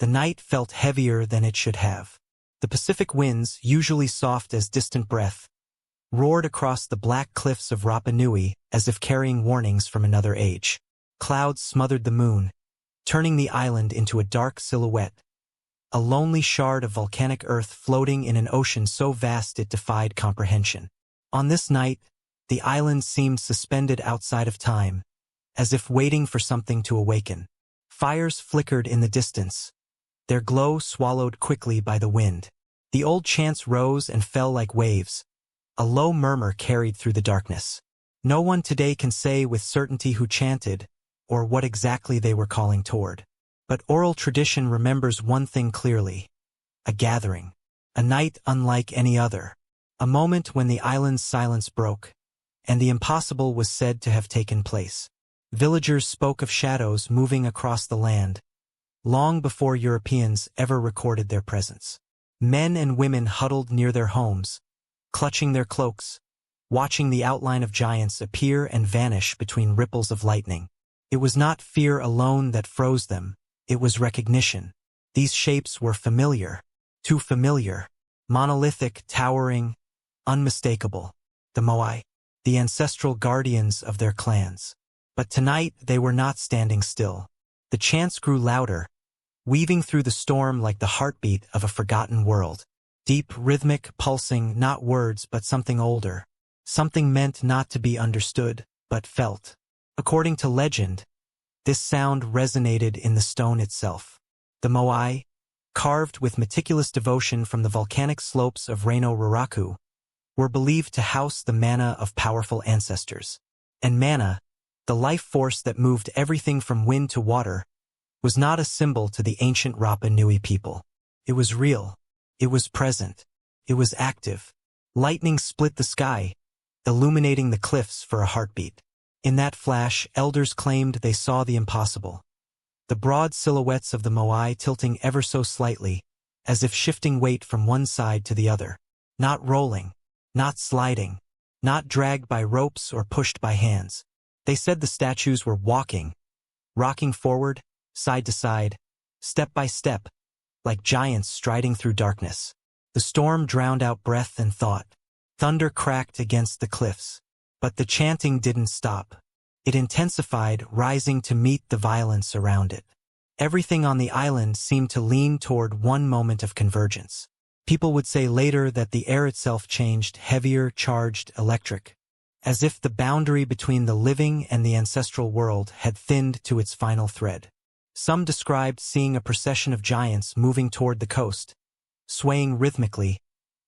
The night felt heavier than it should have. The Pacific winds, usually soft as distant breath, roared across the black cliffs of Rapa Nui as if carrying warnings from another age. Clouds smothered the moon, turning the island into a dark silhouette, a lonely shard of volcanic earth floating in an ocean so vast it defied comprehension. On this night, the island seemed suspended outside of time, as if waiting for something to awaken. Fires flickered in the distance, their glow swallowed quickly by the wind. The old chants rose and fell like waves. A low murmur carried through the darkness. No one today can say with certainty who chanted, or what exactly they were calling toward. But oral tradition remembers one thing clearly: a gathering, a night unlike any other, a moment when the island's silence broke, and the impossible was said to have taken place. Villagers spoke of shadows moving across the land, long before Europeans ever recorded their presence. Men and women huddled near their homes, clutching their cloaks, watching the outline of giants appear and vanish between ripples of lightning. It was not fear alone that froze them, it was recognition. These shapes were familiar, too familiar, monolithic, towering, unmistakable. The Moai, the ancestral guardians of their clans. But tonight they were not standing still. The chants grew louder, weaving through the storm like the heartbeat of a forgotten world. Deep, rhythmic, pulsing, not words but something older. Something meant not to be understood, but felt. According to legend, this sound resonated in the stone itself. The Moai, carved with meticulous devotion from the volcanic slopes of Reino Raraku, were believed to house the mana of powerful ancestors. And mana, the life force that moved everything from wind to water, was not a symbol to the ancient Rapa Nui people. It was real. It was present. It was active. Lightning split the sky, illuminating the cliffs for a heartbeat. In that flash, elders claimed they saw the impossible. The broad silhouettes of the Moai tilting ever so slightly, as if shifting weight from one side to the other. Not rolling, not sliding, not dragged by ropes or pushed by hands. They said the statues were walking, rocking forward, side to side, step by step, like giants striding through darkness. The storm drowned out breath and thought. Thunder cracked against the cliffs. But the chanting didn't stop. It intensified, rising to meet the violence around it. Everything on the island seemed to lean toward one moment of convergence. People would say later that the air itself changed, heavier, charged, electric, as if the boundary between the living and the ancestral world had thinned to its final thread. Some described seeing a procession of giants moving toward the coast, swaying rhythmically,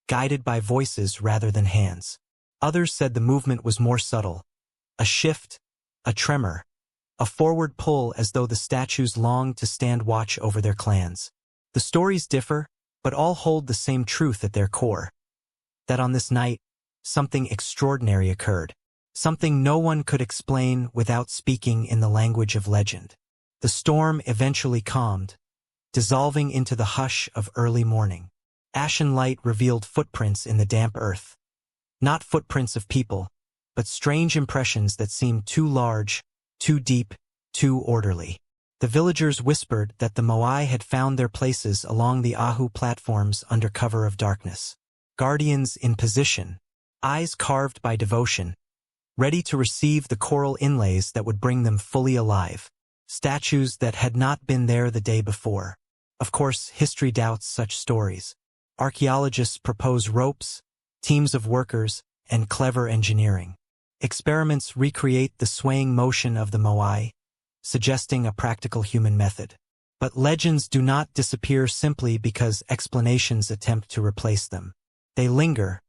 guided by voices rather than hands. Others said the movement was more subtle, a shift, a tremor, a forward pull as though the statues longed to stand watch over their clans. The stories differ, but all hold the same truth at their core: that on this night, something extraordinary occurred, something no one could explain without speaking in the language of legend. The storm eventually calmed, dissolving into the hush of early morning. Ashen light revealed footprints in the damp earth. Not footprints of people, but strange impressions that seemed too large, too deep, too orderly. The villagers whispered that the Moai had found their places along the Ahu platforms under cover of darkness. Guardians in position, eyes carved by devotion, ready to receive the coral inlays that would bring them fully alive. Statues that had not been there the day before. Of course, history doubts such stories. Archaeologists propose ropes, teams of workers, and clever engineering. Experiments recreate the swaying motion of the Moai, suggesting a practical human method. But legends do not disappear simply because explanations attempt to replace them. They linger,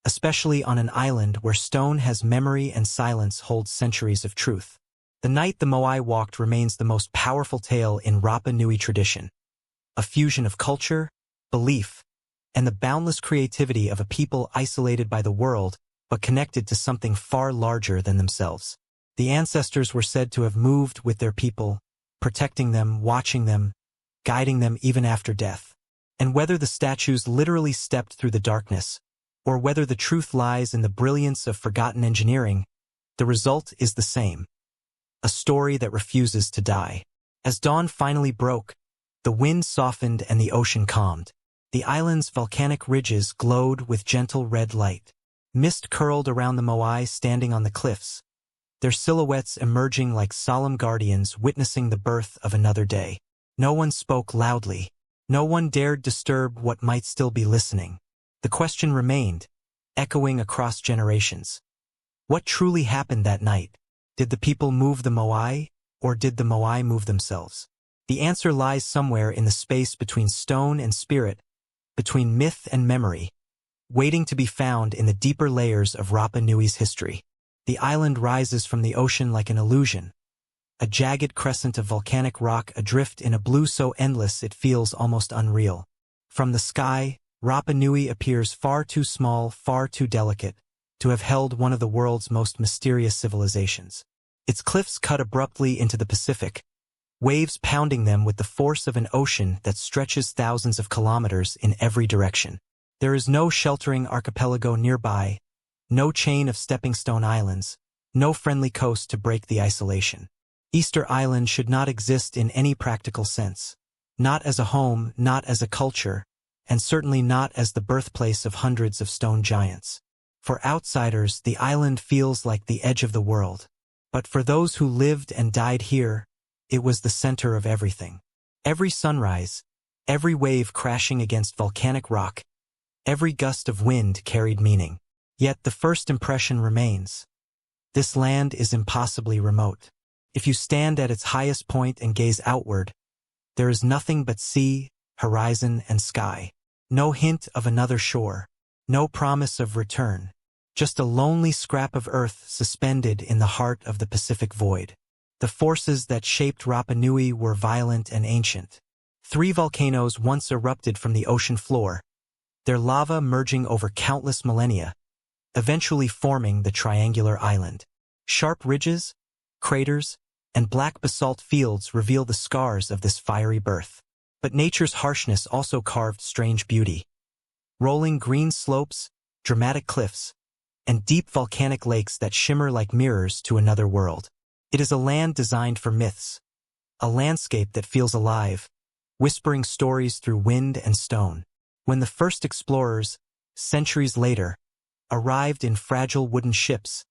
especially on an island where stone has memory and silence hold centuries of truth. The night the Moai walked remains the most powerful tale in Rapa Nui tradition. A fusion of culture, belief, and the boundless creativity of a people isolated by the world but connected to something far larger than themselves. The ancestors were said to have moved with their people, protecting them, watching them, guiding them even after death. And whether the statues literally stepped through the darkness, or whether the truth lies in the brilliance of forgotten engineering, the result is the same. A story that refuses to die. As dawn finally broke, The wind softened and the ocean calmed. The island's volcanic ridges glowed with gentle red light. Mist curled around the Moai standing on the cliffs, their silhouettes emerging like solemn guardians witnessing the birth of another day. No one spoke loudly. No one dared disturb what might still be listening. The question remained, echoing across generations. What truly happened that night? Did the people move the Moai, or did the Moai move themselves? The answer lies somewhere in the space between stone and spirit, between myth and memory, waiting to be found in the deeper layers of Rapa Nui's history. The island rises from the ocean like an illusion, a jagged crescent of volcanic rock adrift in a blue so endless it feels almost unreal. From the sky, Rapa Nui appears far too small, far too delicate, to have held one of the world's most mysterious civilizations. Its cliffs cut abruptly into the Pacific, waves pounding them with the force of an ocean that stretches thousands of kilometers in every direction. There is no sheltering archipelago nearby, no chain of stepping stone islands, no friendly coast to break the isolation. Easter Island should not exist in any practical sense. Not as a home, not as a culture, and certainly not as the birthplace of hundreds of stone giants. For outsiders, the island feels like the edge of the world. But for those who lived and died here, it was the center of everything. Every sunrise, every wave crashing against volcanic rock, every gust of wind carried meaning. Yet the first impression remains. This land is impossibly remote. If you stand at its highest point and gaze outward, there is nothing but sea, horizon, and sky. No hint of another shore, no promise of return, just a lonely scrap of earth suspended in the heart of the Pacific void. The forces that shaped Rapa Nui were violent and ancient. 3 volcanoes once erupted from the ocean floor, their lava merging over countless millennia, eventually forming the triangular island. Sharp ridges, craters, and black basalt fields reveal the scars of this fiery birth. But nature's harshness also carved strange beauty. Rolling green slopes, dramatic cliffs, and deep volcanic lakes that shimmer like mirrors to another world. It is a land designed for myths, a landscape that feels alive, whispering stories through wind and stone. When the first explorers, centuries later, arrived in fragile wooden ships,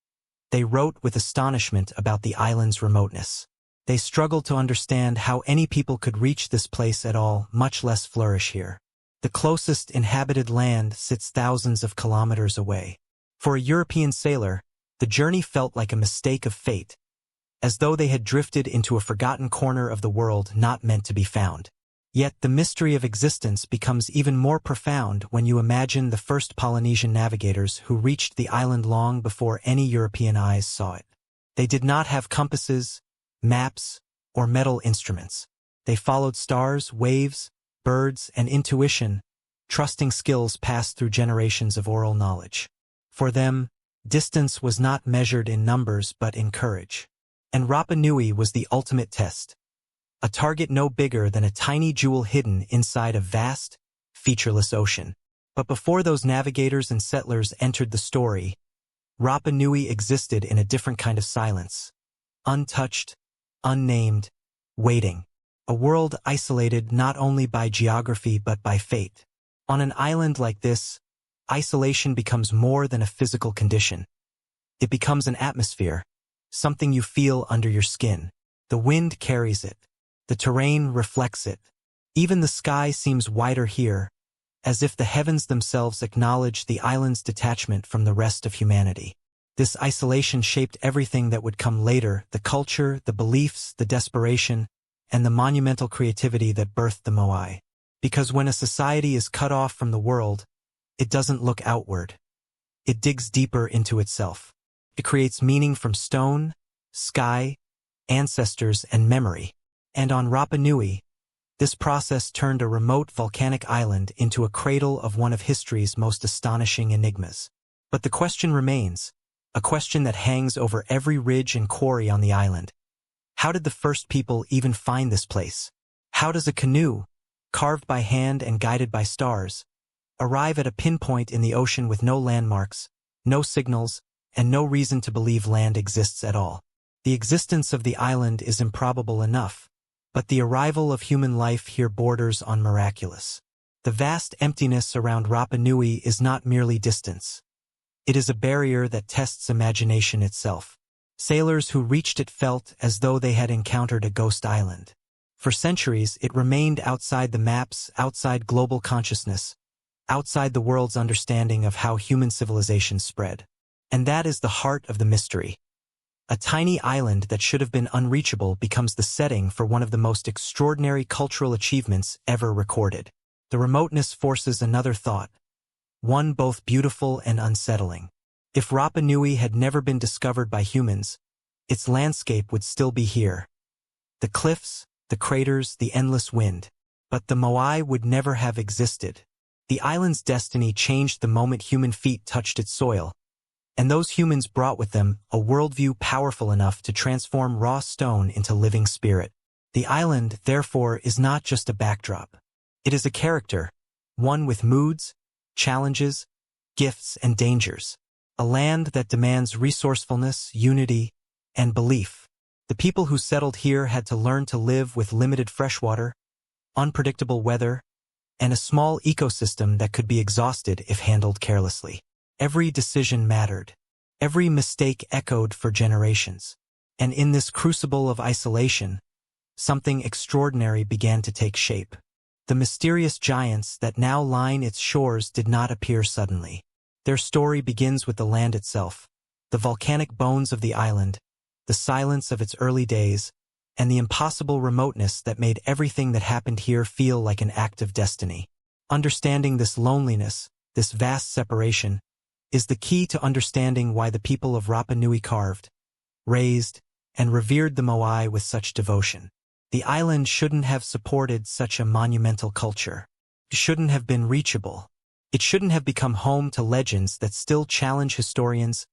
they wrote with astonishment about the island's remoteness. They struggled to understand how any people could reach this place at all, much less flourish here. The closest inhabited land sits thousands of kilometers away. For a European sailor, the journey felt like a mistake of fate, as though they had drifted into a forgotten corner of the world not meant to be found. Yet the mystery of existence becomes even more profound when you imagine the first Polynesian navigators who reached the island long before any European eyes saw it. They did not have compasses, maps, or metal instruments. They followed stars, waves, birds, and intuition, trusting skills passed through generations of oral knowledge. For them, distance was not measured in numbers but in courage. And Rapa Nui was the ultimate test. A target no bigger than a tiny jewel hidden inside a vast, featureless ocean. But before those navigators and settlers entered the story, Rapa Nui existed in a different kind of silence. Untouched, unnamed, waiting. A world isolated not only by geography but by fate. On an island like this, isolation becomes more than a physical condition. It becomes an atmosphere, something you feel under your skin. The wind carries it. The terrain reflects it. Even the sky seems wider here, as if the heavens themselves acknowledge the island's detachment from the rest of humanity. This isolation shaped everything that would come later, the culture, the beliefs, the desperation, and the monumental creativity that birthed the Moai. Because when a society is cut off from the world, it doesn't look outward. It digs deeper into itself. It creates meaning from stone, sky, ancestors, and memory. And on Rapa Nui, this process turned a remote volcanic island into a cradle of one of history's most astonishing enigmas. But the question remains, a question that hangs over every ridge and quarry on the island. How did the first people even find this place? How does a canoe, carved by hand and guided by stars, arrive at a pinpoint in the ocean with no landmarks, no signals, and no reason to believe land exists at all? The existence of the island is improbable enough. But the arrival of human life here borders on miraculous. The vast emptiness around Rapa Nui is not merely distance. It is a barrier that tests imagination itself. Sailors who reached it felt as though they had encountered a ghost island. For centuries, it remained outside the maps, outside global consciousness, outside the world's understanding of how human civilization spread. And that is the heart of the mystery. A tiny island that should have been unreachable becomes the setting for one of the most extraordinary cultural achievements ever recorded. The remoteness forces another thought, one both beautiful and unsettling. If Rapa Nui had never been discovered by humans, its landscape would still be here. The cliffs, the craters, the endless wind. But the Moai would never have existed. The island's destiny changed the moment human feet touched its soil, and those humans brought with them a worldview powerful enough to transform raw stone into living spirit. The island, therefore, is not just a backdrop. It is a character, one with moods, challenges, gifts, and dangers. A land that demands resourcefulness, unity, and belief. The people who settled here had to learn to live with limited freshwater, unpredictable weather, and a small ecosystem that could be exhausted if handled carelessly. Every decision mattered. Every mistake echoed for generations. And in this crucible of isolation, something extraordinary began to take shape. The mysterious giants that now line its shores did not appear suddenly. Their story begins with the land itself, the volcanic bones of the island, the silence of its early days, and the impossible remoteness that made everything that happened here feel like an act of destiny. Understanding this loneliness, this vast separation, is the key to understanding why the people of Rapa Nui carved, raised, and revered the Moai with such devotion. The island shouldn't have supported such a monumental culture. It shouldn't have been reachable. It shouldn't have become home to legends that still challenge historians,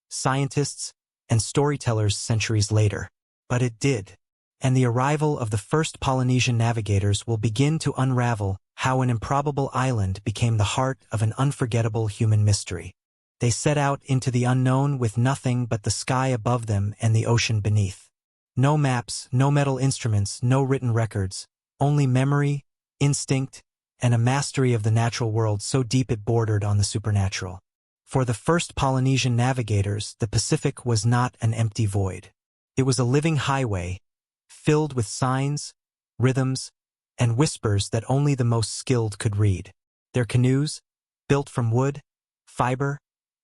scientists, and storytellers centuries later. But it did. And the arrival of the first Polynesian navigators will begin to unravel how an improbable island became the heart of an unforgettable human mystery. They set out into the unknown with nothing but the sky above them and the ocean beneath. No maps, no metal instruments, no written records, only memory, instinct, and a mastery of the natural world so deep it bordered on the supernatural. For the first Polynesian navigators, the Pacific was not an empty void. It was a living highway, filled with signs, rhythms, and whispers that only the most skilled could read. Their canoes, built from wood, fiber,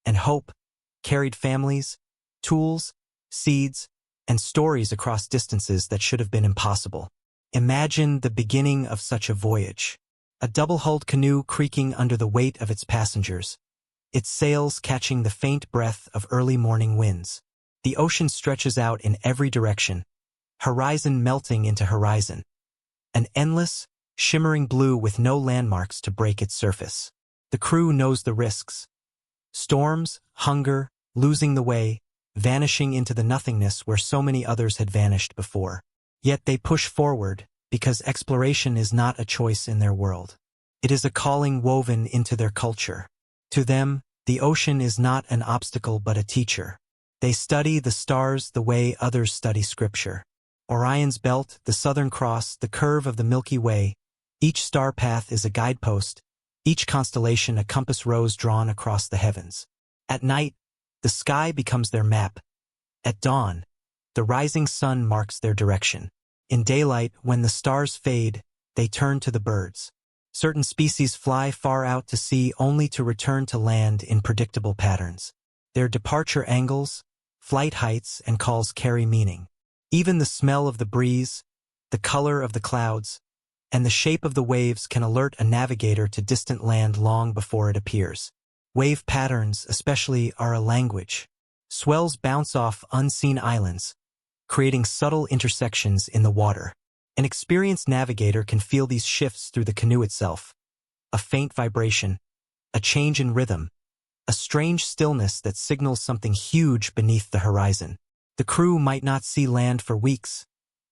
and hope, carried families, tools, seeds, and stories across distances that should have been impossible. Imagine the beginning of such a voyage. A double-hulled canoe creaking under the weight of its passengers, its sails catching the faint breath of early morning winds. The ocean stretches out in every direction, horizon melting into horizon. An endless, shimmering blue with no landmarks to break its surface. The crew knows the risks. Storms, hunger, losing the way, vanishing into the nothingness where so many others had vanished before. Yet they push forward, because exploration is not a choice in their world. It is a calling woven into their culture. To them, the ocean is not an obstacle but a teacher. They study the stars the way others study scripture. Orion's belt, the Southern Cross, the curve of the Milky Way, each star path is a guidepost, each constellation a compass rose drawn across the heavens. At night, the sky becomes their map. At dawn, the rising sun marks their direction. In daylight, when the stars fade, they turn to the birds. Certain species fly far out to sea only to return to land in predictable patterns. Their departure angles, flight heights, and calls carry meaning. Even the smell of the breeze, the color of the clouds, and the shape of the waves can alert a navigator to distant land long before it appears. Wave patterns, especially, are a language. Swells bounce off unseen islands, creating subtle intersections in the water. An experienced navigator can feel these shifts through the canoe itself. A faint vibration, a change in rhythm, a strange stillness that signals something huge beneath the horizon. The crew might not see land for weeks,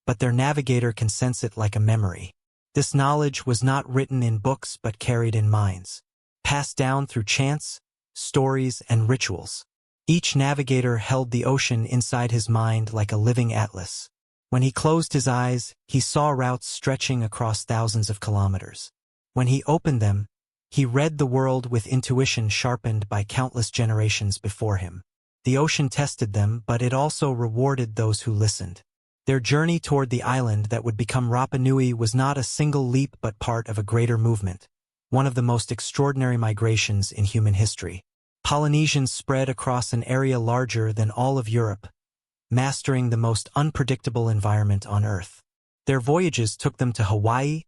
but their navigator can sense it like a memory. This knowledge was not written in books but carried in minds, passed down through chants, stories, and rituals. Each navigator held the ocean inside his mind like a living atlas. When he closed his eyes, he saw routes stretching across thousands of kilometers. When he opened them, he read the world with intuition sharpened by countless generations before him. The ocean tested them, but it also rewarded those who listened. Their journey toward the island that would become Rapa Nui was not a single leap but part of a greater movement, one of the most extraordinary migrations in human history. Polynesians spread across an area larger than all of Europe, mastering the most unpredictable environment on Earth. Their voyages took them to Hawaii,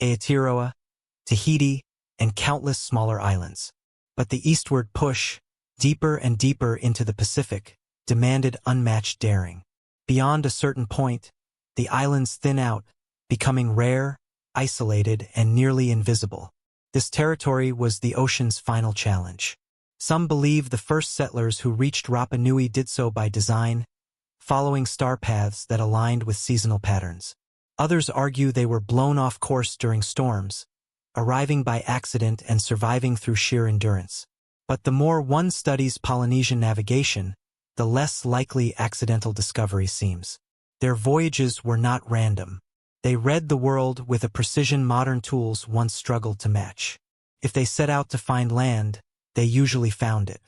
Aotearoa, Tahiti, and countless smaller islands. But the eastward push, deeper and deeper into the Pacific, demanded unmatched daring. Beyond a certain point, the islands thin out, becoming rare, isolated, and nearly invisible. This territory was the ocean's final challenge. Some believe the first settlers who reached Rapa Nui did so by design, following star paths that aligned with seasonal patterns. Others argue they were blown off course during storms, arriving by accident and surviving through sheer endurance. But the more one studies Polynesian navigation, the less likely accidental discovery seems. Their voyages were not random. They read the world with a precision modern tools once struggled to match. If they set out to find land, they usually found it.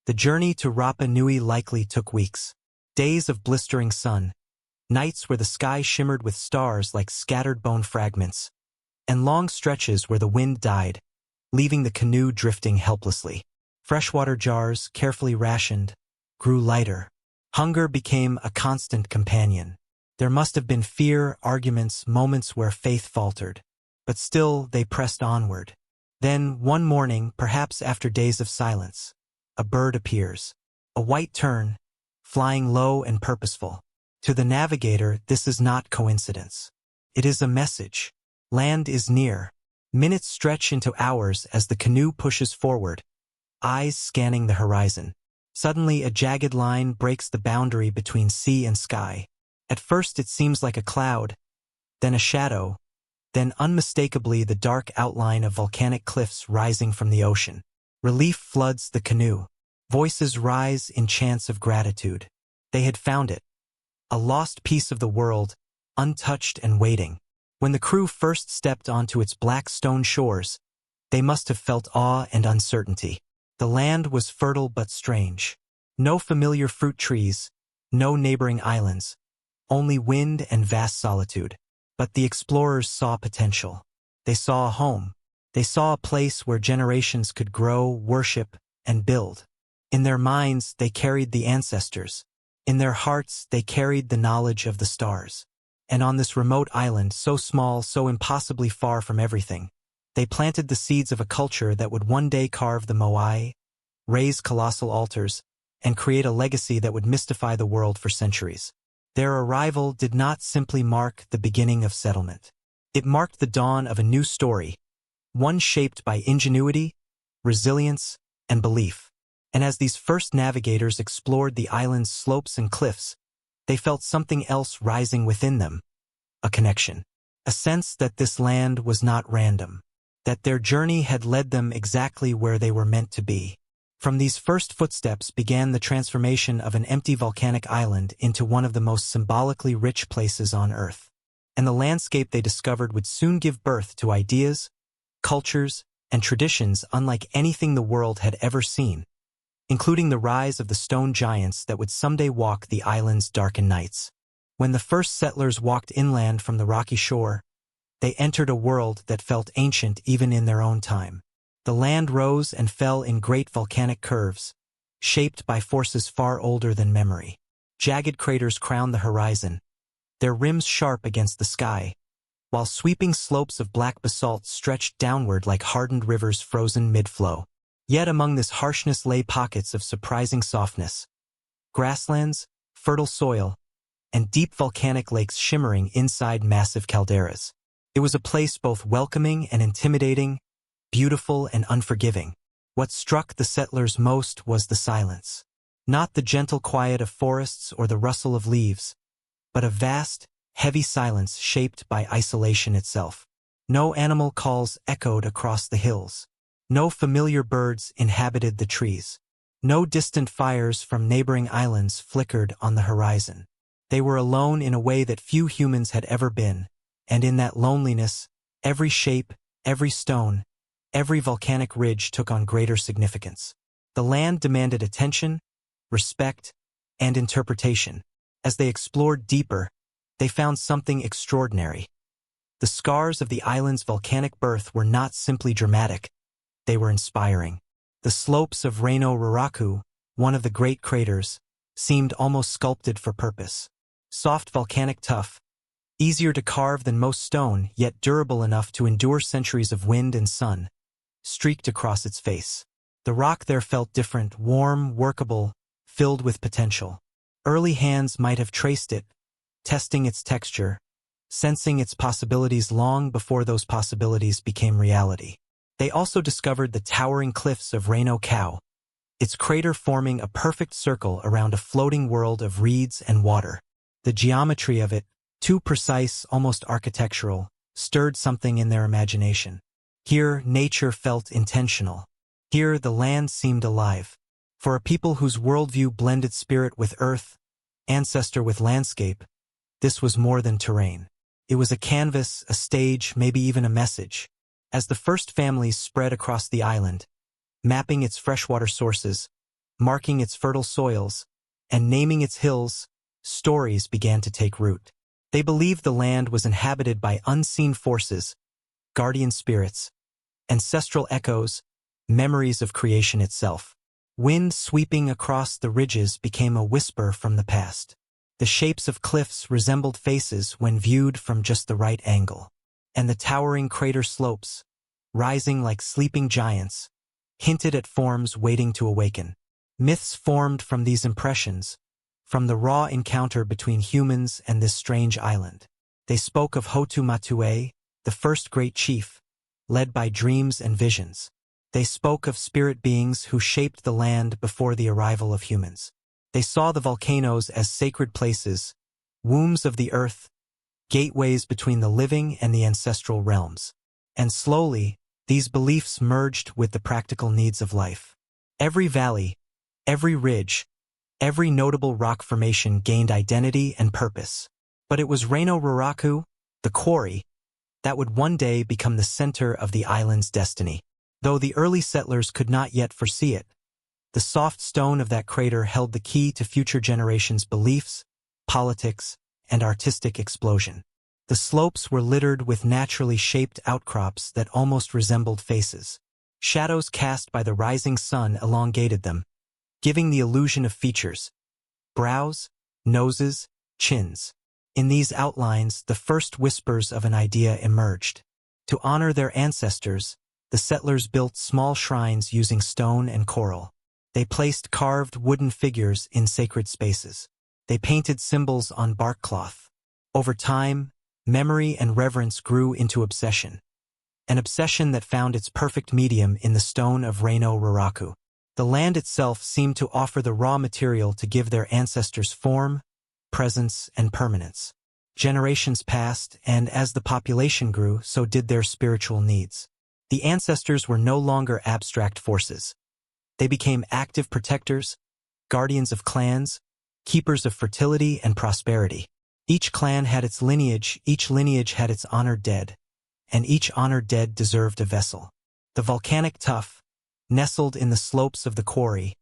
The journey to Rapa Nui likely took weeks. Days of blistering sun, nights where the sky shimmered with stars like scattered bone fragments, and long stretches where the wind died, leaving the canoe drifting helplessly. Freshwater jars, carefully rationed, grew lighter. Hunger became a constant companion. There must have been fear, arguments, moments where faith faltered. But still, they pressed onward. Then, one morning, perhaps after days of silence, a bird appears. A white tern, flying low and purposeful. To the navigator, this is not coincidence. It is a message. Land is near. Minutes stretch into hours as the canoe pushes forward, eyes scanning the horizon. Suddenly, a jagged line breaks the boundary between sea and sky. At first it seems like a cloud, then a shadow, then unmistakably the dark outline of volcanic cliffs rising from the ocean. Relief floods the canoe. Voices rise in chants of gratitude. They had found it. A lost piece of the world, untouched and waiting. When the crew first stepped onto its black stone shores, they must have felt awe and uncertainty. The land was fertile but strange. No familiar fruit trees, no neighboring islands, only wind and vast solitude. But the explorers saw potential. They saw a home. They saw a place where generations could grow, worship, and build. In their minds, they carried the ancestors. In their hearts, they carried the knowledge of the stars. And on this remote island, so small, so impossibly far from everything, they planted the seeds of a culture that would one day carve the Moai, raise colossal altars, and create a legacy that would mystify the world for centuries. Their arrival did not simply mark the beginning of settlement. It marked the dawn of a new story, one shaped by ingenuity, resilience, and belief. And as these first navigators explored the island's slopes and cliffs, they felt something else rising within them, a connection, a sense that this land was not random, that their journey had led them exactly where they were meant to be. From these first footsteps began the transformation of an empty volcanic island into one of the most symbolically rich places on Earth. And the landscape they discovered would soon give birth to ideas, cultures, and traditions unlike anything the world had ever seen, including the rise of the stone giants that would someday walk the island's darkened nights. When the first settlers walked inland from the rocky shore, they entered a world that felt ancient even in their own time. The land rose and fell in great volcanic curves, shaped by forces far older than memory. Jagged craters crowned the horizon, their rims sharp against the sky, while sweeping slopes of black basalt stretched downward like hardened rivers frozen mid-flow. Yet among this harshness lay pockets of surprising softness. Grasslands, fertile soil, and deep volcanic lakes shimmering inside massive calderas. It was a place both welcoming and intimidating, beautiful and unforgiving. What struck the settlers most was the silence. Not the gentle quiet of forests or the rustle of leaves, but a vast, heavy silence shaped by isolation itself. No animal calls echoed across the hills. No familiar birds inhabited the trees. No distant fires from neighboring islands flickered on the horizon. They were alone in a way that few humans had ever been, and in that loneliness, every shape, every stone, every volcanic ridge took on greater significance. The land demanded attention, respect, and interpretation. As they explored deeper, they found something extraordinary. The scars of the island's volcanic birth were not simply dramatic, they were inspiring. The slopes of Reino Raraku, one of the great craters, seemed almost sculpted for purpose. Soft volcanic tuff, easier to carve than most stone, yet durable enough to endure centuries of wind and sun, streaked across its face. The rock there felt different, warm, workable, filled with potential. Early hands might have traced it, testing its texture, sensing its possibilities long before those possibilities became reality. They also discovered the towering cliffs of Reino Kau, its crater forming a perfect circle around a floating world of reeds and water. The geometry of it, too precise, almost architectural, stirred something in their imagination. Here, nature felt intentional. Here, the land seemed alive. For a people whose worldview blended spirit with earth, ancestor with landscape, this was more than terrain. It was a canvas, a stage, maybe even a message. As the first families spread across the island, mapping its freshwater sources, marking its fertile soils, and naming its hills, stories began to take root. They believed the land was inhabited by unseen forces, guardian spirits, ancestral echoes, memories of creation itself. Wind sweeping across the ridges became a whisper from the past. The shapes of cliffs resembled faces when viewed from just the right angle. And the towering crater slopes, rising like sleeping giants, hinted at forms waiting to awaken. Myths formed from these impressions, from the raw encounter between humans and this strange island. They spoke of Hotu Matue, the first great chief, led by dreams and visions. They spoke of spirit beings who shaped the land before the arrival of humans. They saw the volcanoes as sacred places, wombs of the earth, gateways between the living and the ancestral realms. And slowly, these beliefs merged with the practical needs of life. Every valley, every ridge, every notable rock formation gained identity and purpose. But it was Reino Raraku, the quarry, that would one day become the center of the island's destiny. Though the early settlers could not yet foresee it, the soft stone of that crater held the key to future generations' beliefs, politics, and artistic explosion. The slopes were littered with naturally shaped outcrops that almost resembled faces. Shadows cast by the rising sun elongated them, giving the illusion of features: brows, noses, chins. In these outlines, the first whispers of an idea emerged. To honor their ancestors, the settlers built small shrines using stone and coral. They placed carved wooden figures in sacred spaces. They painted symbols on bark cloth. Over time, memory and reverence grew into obsession. An obsession that found its perfect medium in the stone of Reino Raraku. The land itself seemed to offer the raw material to give their ancestors form, presence, and permanence. Generations passed, and as the population grew, so did their spiritual needs. The ancestors were no longer abstract forces. They became active protectors, guardians of clans, keepers of fertility and prosperity. Each clan had its lineage, each lineage had its honored dead, and each honored dead deserved a vessel. The volcanic tuff, nestled in the slopes of the quarry,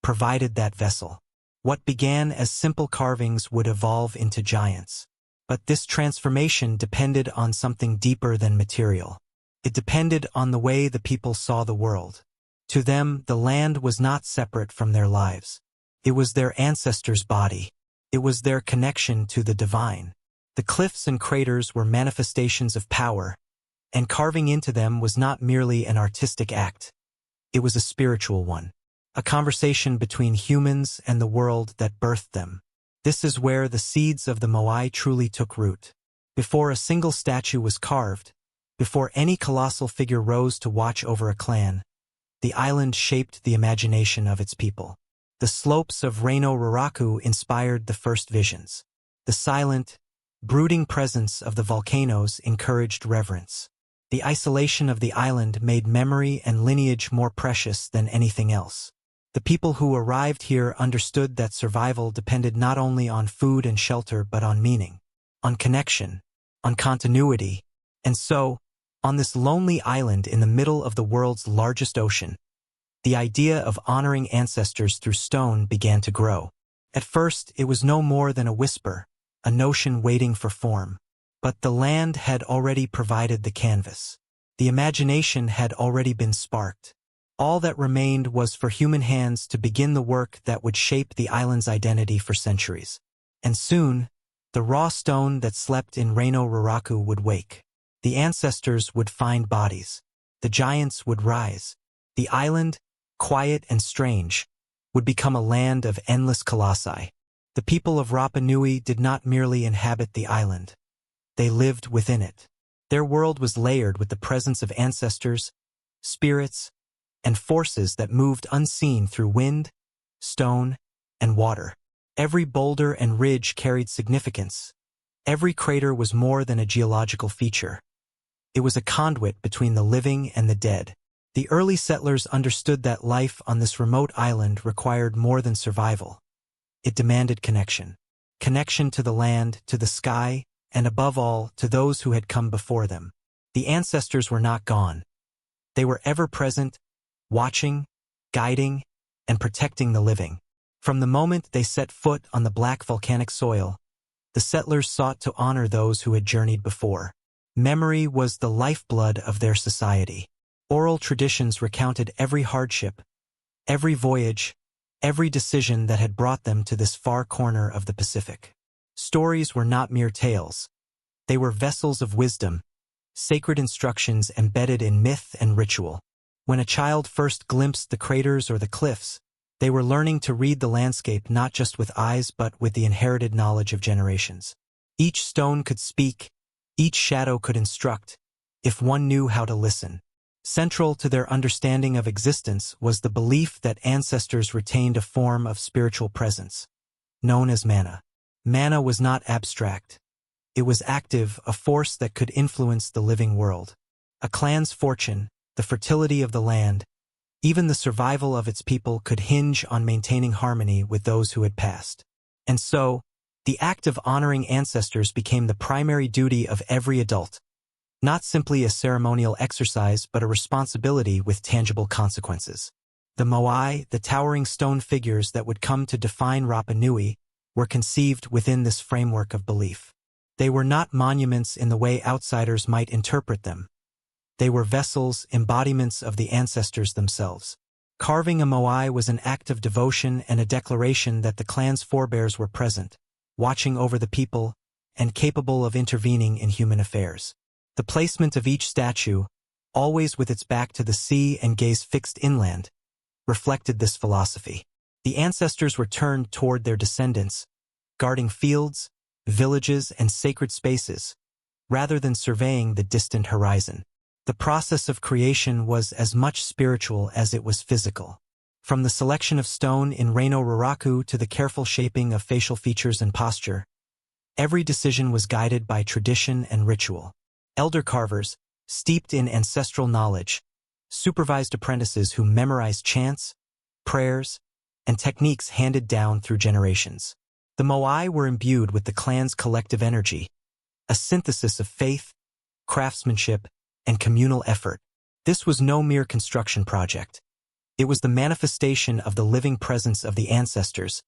provided that vessel. What began as simple carvings would evolve into giants. But this transformation depended on something deeper than material. It depended on the way the people saw the world. To them, the land was not separate from their lives. It was their ancestors' body. It was their connection to the divine. The cliffs and craters were manifestations of power, and carving into them was not merely an artistic act. It was a spiritual one, a conversation between humans and the world that birthed them. This is where the seeds of the Moai truly took root. Before a single statue was carved, before any colossal figure rose to watch over a clan, the island shaped the imagination of its people. The slopes of Reino Raraku inspired the first visions. The silent, brooding presence of the volcanoes encouraged reverence. The isolation of the island made memory and lineage more precious than anything else. The people who arrived here understood that survival depended not only on food and shelter but on meaning, on connection, on continuity, and so, on this lonely island in the middle of the world's largest ocean, the idea of honoring ancestors through stone began to grow. At first, it was no more than a whisper, a notion waiting for form. But the land had already provided the canvas. The imagination had already been sparked. All that remained was for human hands to begin the work that would shape the island's identity for centuries. And soon, the raw stone that slept in Reino Raraku would wake. The ancestors would find bodies. The giants would rise. The island, quiet and strange, would become a land of endless colossi. The people of Rapa Nui did not merely inhabit the island. They lived within it. Their world was layered with the presence of ancestors, spirits, and forces that moved unseen through wind, stone, and water. Every boulder and ridge carried significance. Every crater was more than a geological feature. It was a conduit between the living and the dead. The early settlers understood that life on this remote island required more than survival. It demanded connection. Connection to the land, to the sky, and above all, to those who had come before them. The ancestors were not gone. They were ever present, watching, guiding, and protecting the living. From the moment they set foot on the black volcanic soil, the settlers sought to honor those who had journeyed before. Memory was the lifeblood of their society. Oral traditions recounted every hardship, every voyage, every decision that had brought them to this far corner of the Pacific. Stories were not mere tales. They were vessels of wisdom, sacred instructions embedded in myth and ritual. When a child first glimpsed the craters or the cliffs, they were learning to read the landscape not just with eyes but with the inherited knowledge of generations. Each stone could speak, each shadow could instruct, if one knew how to listen. Central to their understanding of existence was the belief that ancestors retained a form of spiritual presence, known as mana. Mana was not abstract. It was active, a force that could influence the living world. A clan's fortune, the fertility of the land, even the survival of its people could hinge on maintaining harmony with those who had passed. And so, the act of honoring ancestors became the primary duty of every adult. Not simply a ceremonial exercise but a responsibility with tangible consequences. The Moai, the towering stone figures that would come to define Rapa Nui, were conceived within this framework of belief. They were not monuments in the way outsiders might interpret them. They were vessels, embodiments of the ancestors themselves. Carving a Moai was an act of devotion and a declaration that the clan's forebears were present, watching over the people, and capable of intervening in human affairs. The placement of each statue, always with its back to the sea and gaze fixed inland, reflected this philosophy. The ancestors were turned toward their descendants, guarding fields, villages, and sacred spaces, rather than surveying the distant horizon. The process of creation was as much spiritual as it was physical. From the selection of stone in Reino Raraku to the careful shaping of facial features and posture, every decision was guided by tradition and ritual. Elder carvers, steeped in ancestral knowledge, supervised apprentices who memorized chants, prayers, and techniques handed down through generations. The Moai were imbued with the clan's collective energy, a synthesis of faith, craftsmanship, and communal effort. This was no mere construction project. It was the manifestation of the living presence of the ancestors,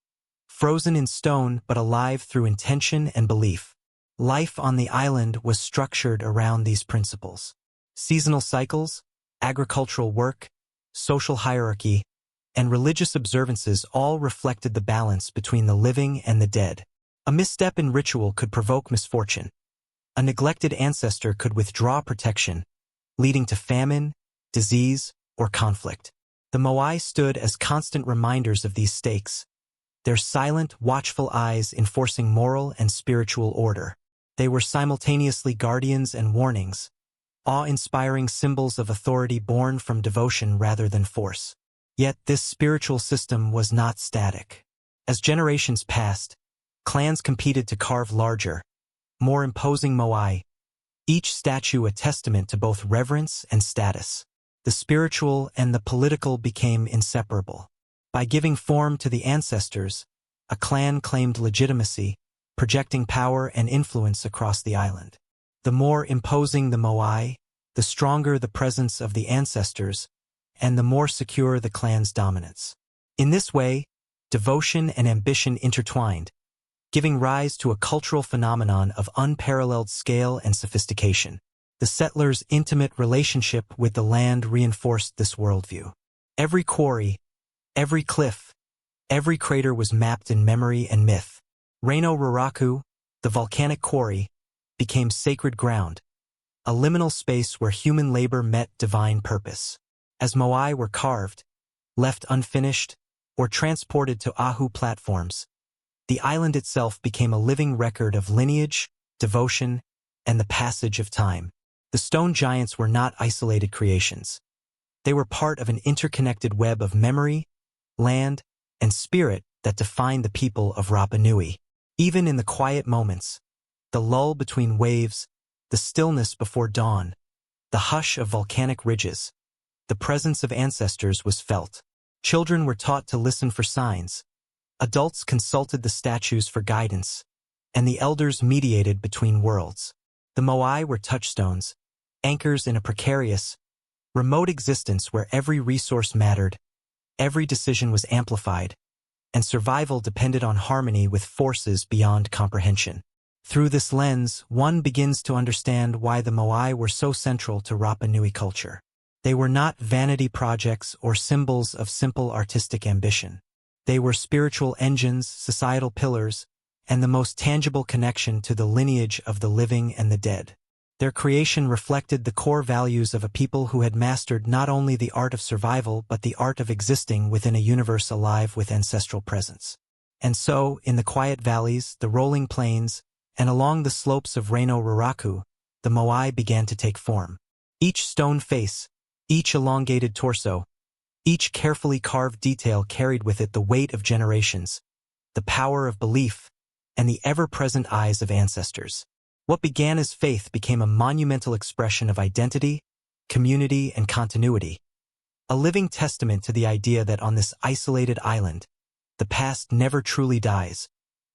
frozen in stone but alive through intention and belief. Life on the island was structured around these principles. Seasonal cycles, agricultural work, social hierarchy, and religious observances all reflected the balance between the living and the dead. A misstep in ritual could provoke misfortune. A neglected ancestor could withdraw protection, leading to famine, disease, or conflict. The Moai stood as constant reminders of these stakes, their silent, watchful eyes enforcing moral and spiritual order. They were simultaneously guardians and warnings, awe-inspiring symbols of authority born from devotion rather than force. Yet this spiritual system was not static. As generations passed, clans competed to carve larger, more imposing Moai, each statue a testament to both reverence and status. The spiritual and the political became inseparable. By giving form to the ancestors, a clan claimed legitimacy, projecting power and influence across the island. The more imposing the Moai, the stronger the presence of the ancestors, and the more secure the clan's dominance. In this way, devotion and ambition intertwined, giving rise to a cultural phenomenon of unparalleled scale and sophistication. The settlers' intimate relationship with the land reinforced this worldview. Every quarry, every cliff, every crater was mapped in memory and myth. Reno Raraku, the volcanic quarry, became sacred ground, a liminal space where human labor met divine purpose. As Moai were carved, left unfinished, or transported to Ahu platforms, the island itself became a living record of lineage, devotion, and the passage of time. The stone giants were not isolated creations. They were part of an interconnected web of memory, land, and spirit that defined the people of Rapa Nui. Even in the quiet moments, the lull between waves, the stillness before dawn, the hush of volcanic ridges, the presence of ancestors was felt. Children were taught to listen for signs. Adults consulted the statues for guidance, and the elders mediated between worlds. The Moai were touchstones, anchors in a precarious, remote existence where every resource mattered, every decision was amplified, and survival depended on harmony with forces beyond comprehension. Through this lens, one begins to understand why the Moai were so central to Rapa Nui culture. They were not vanity projects or symbols of simple artistic ambition. They were spiritual engines, societal pillars, and the most tangible connection to the lineage of the living and the dead. Their creation reflected the core values of a people who had mastered not only the art of survival but the art of existing within a universe alive with ancestral presence. And so, in the quiet valleys, the rolling plains, and along the slopes of Reno Raraku, the Moai began to take form. Each stone face, each elongated torso, each carefully carved detail carried with it the weight of generations, the power of belief, and the ever-present eyes of ancestors. What began as faith became a monumental expression of identity, community, and continuity, a living testament to the idea that on this isolated island, the past never truly dies,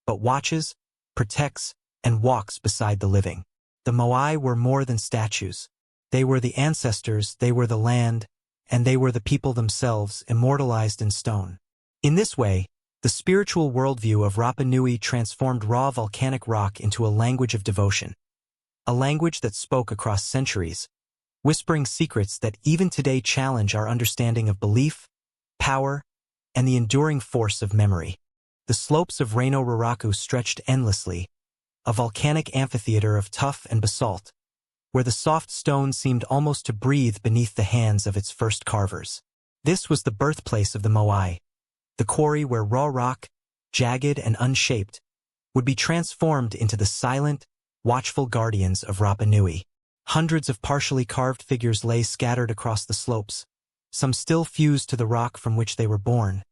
but watches, protects, and walks beside the living. The Moai were more than statues. They were the ancestors, they were the land, and they were the people themselves, immortalized in stone. In this way, the spiritual worldview of Rapa Nui transformed raw volcanic rock into a language of devotion, a language that spoke across centuries, whispering secrets that even today challenge our understanding of belief, power, and the enduring force of memory. The slopes of Reno Raraku stretched endlessly, a volcanic amphitheater of tuff and basalt, where the soft stone seemed almost to breathe beneath the hands of its first carvers. This was the birthplace of the Moai, the quarry where raw rock, jagged and unshaped, would be transformed into the silent, watchful guardians of Rapa Nui. Hundreds of partially carved figures lay scattered across the slopes, some still fused to the rock from which they were born,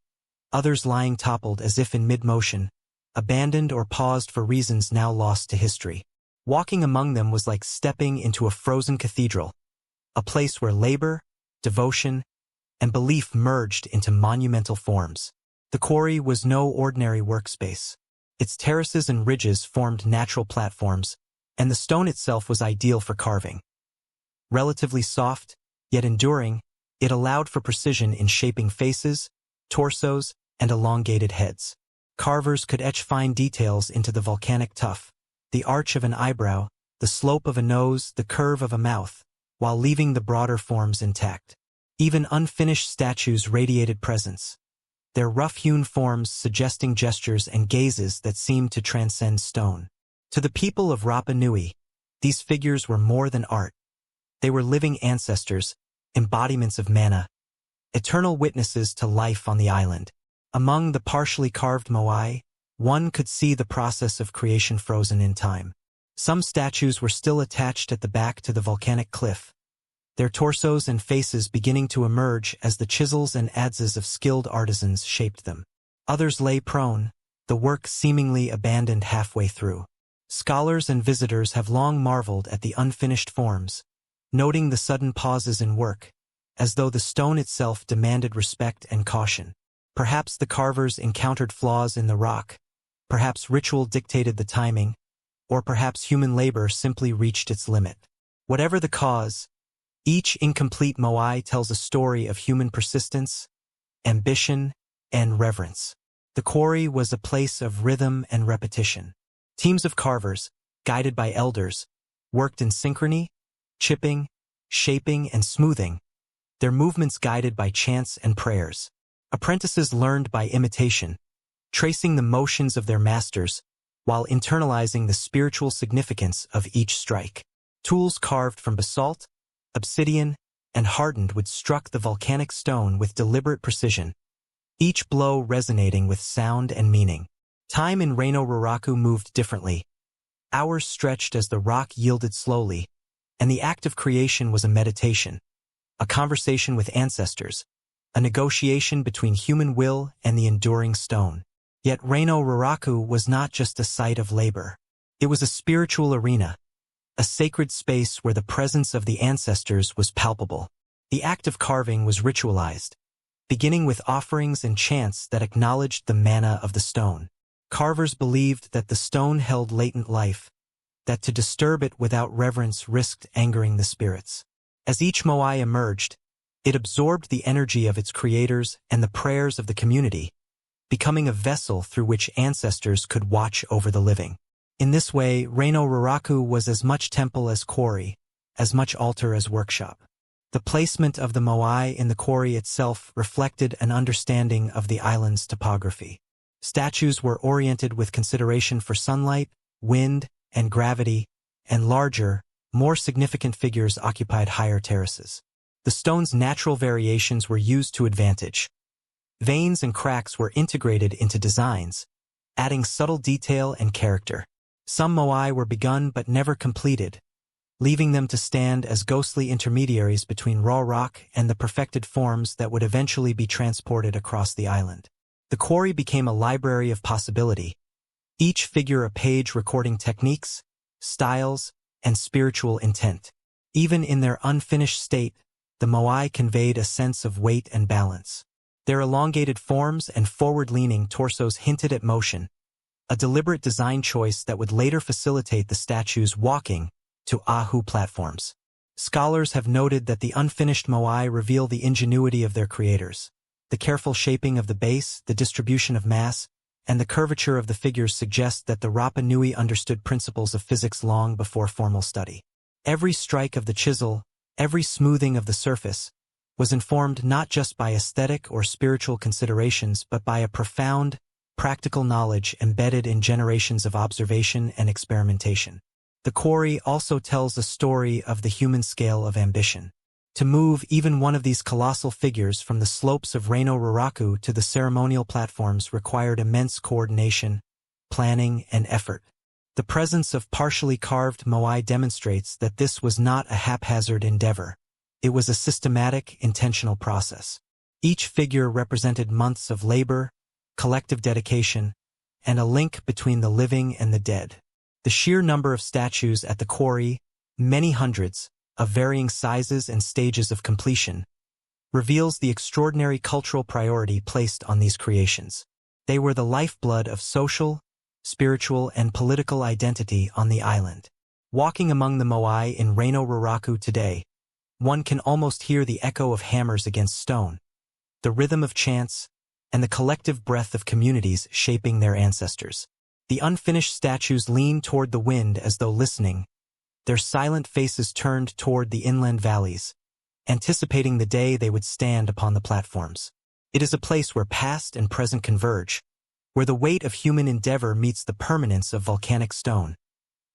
others lying toppled as if in mid-motion, abandoned or paused for reasons now lost to history. Walking among them was like stepping into a frozen cathedral, a place where labor, devotion, and belief merged into monumental forms. The quarry was no ordinary workspace. Its terraces and ridges formed natural platforms, and the stone itself was ideal for carving. Relatively soft, yet enduring, it allowed for precision in shaping faces, torsos, and elongated heads. Carvers could etch fine details into the volcanic tuff, the arch of an eyebrow, the slope of a nose, the curve of a mouth, while leaving the broader forms intact. Even unfinished statues radiated presence, their rough-hewn forms suggesting gestures and gazes that seemed to transcend stone. To the people of Rapa Nui, these figures were more than art. They were living ancestors, embodiments of mana, eternal witnesses to life on the island. Among the partially carved Moai, one could see the process of creation frozen in time. Some statues were still attached at the back to the volcanic cliff, their torsos and faces beginning to emerge as the chisels and adzes of skilled artisans shaped them. Others lay prone, the work seemingly abandoned halfway through. Scholars and visitors have long marveled at the unfinished forms, noting the sudden pauses in work, as though the stone itself demanded respect and caution. Perhaps the carvers encountered flaws in the rock, perhaps ritual dictated the timing, or perhaps human labor simply reached its limit. Whatever the cause, each incomplete moai tells a story of human persistence, ambition, and reverence. The quarry was a place of rhythm and repetition. Teams of carvers, guided by elders, worked in synchrony, chipping, shaping, and smoothing, their movements guided by chants and prayers. Apprentices learned by imitation, tracing the motions of their masters while internalizing the spiritual significance of each strike. Tools carved from basalt, obsidian, and hardened wood struck the volcanic stone with deliberate precision, each blow resonating with sound and meaning. Time in Reino Raraku moved differently. Hours stretched as the rock yielded slowly, and the act of creation was a meditation, a conversation with ancestors, a negotiation between human will and the enduring stone. Yet Reino Raraku was not just a site of labor. It was a spiritual arena, a sacred space where the presence of the ancestors was palpable. The act of carving was ritualized, beginning with offerings and chants that acknowledged the mana of the stone. Carvers believed that the stone held latent life, that to disturb it without reverence risked angering the spirits. As each moai emerged, it absorbed the energy of its creators and the prayers of the community, becoming a vessel through which ancestors could watch over the living. In this way, Reino Raraku was as much temple as quarry, as much altar as workshop. The placement of the moai in the quarry itself reflected an understanding of the island's topography. Statues were oriented with consideration for sunlight, wind, and gravity, and larger, more significant figures occupied higher terraces. The stone's natural variations were used to advantage. Veins and cracks were integrated into designs, adding subtle detail and character. Some moai were begun but never completed, leaving them to stand as ghostly intermediaries between raw rock and the perfected forms that would eventually be transported across the island. The quarry became a library of possibility, each figure a page recording techniques, styles, and spiritual intent. Even in their unfinished state, the moai conveyed a sense of weight and balance. Their elongated forms and forward-leaning torsos hinted at motion, a deliberate design choice that would later facilitate the statue's walking to ahu platforms. Scholars have noted that the unfinished moai reveal the ingenuity of their creators. The careful shaping of the base, the distribution of mass, and the curvature of the figures suggest that the Rapa Nui understood principles of physics long before formal study. Every strike of the chisel, every smoothing of the surface, was informed not just by aesthetic or spiritual considerations but by a profound, practical knowledge embedded in generations of observation and experimentation. The quarry also tells a story of the human scale of ambition. To move even one of these colossal figures from the slopes of Reino Raraku to the ceremonial platforms required immense coordination, planning, and effort. The presence of partially carved moai demonstrates that this was not a haphazard endeavor. It was a systematic, intentional process. Each figure represented months of labor, collective dedication, and a link between the living and the dead. The sheer number of statues at the quarry, many hundreds, of varying sizes and stages of completion, reveals the extraordinary cultural priority placed on these creations. They were the lifeblood of social, spiritual, and political identity on the island. Walking among the moai in Reino Raraku today, one can almost hear the echo of hammers against stone, the rhythm of chants, and the collective breath of communities shaping their ancestors. The unfinished statues lean toward the wind as though listening, their silent faces turned toward the inland valleys, anticipating the day they would stand upon the platforms. It is a place where past and present converge, where the weight of human endeavor meets the permanence of volcanic stone,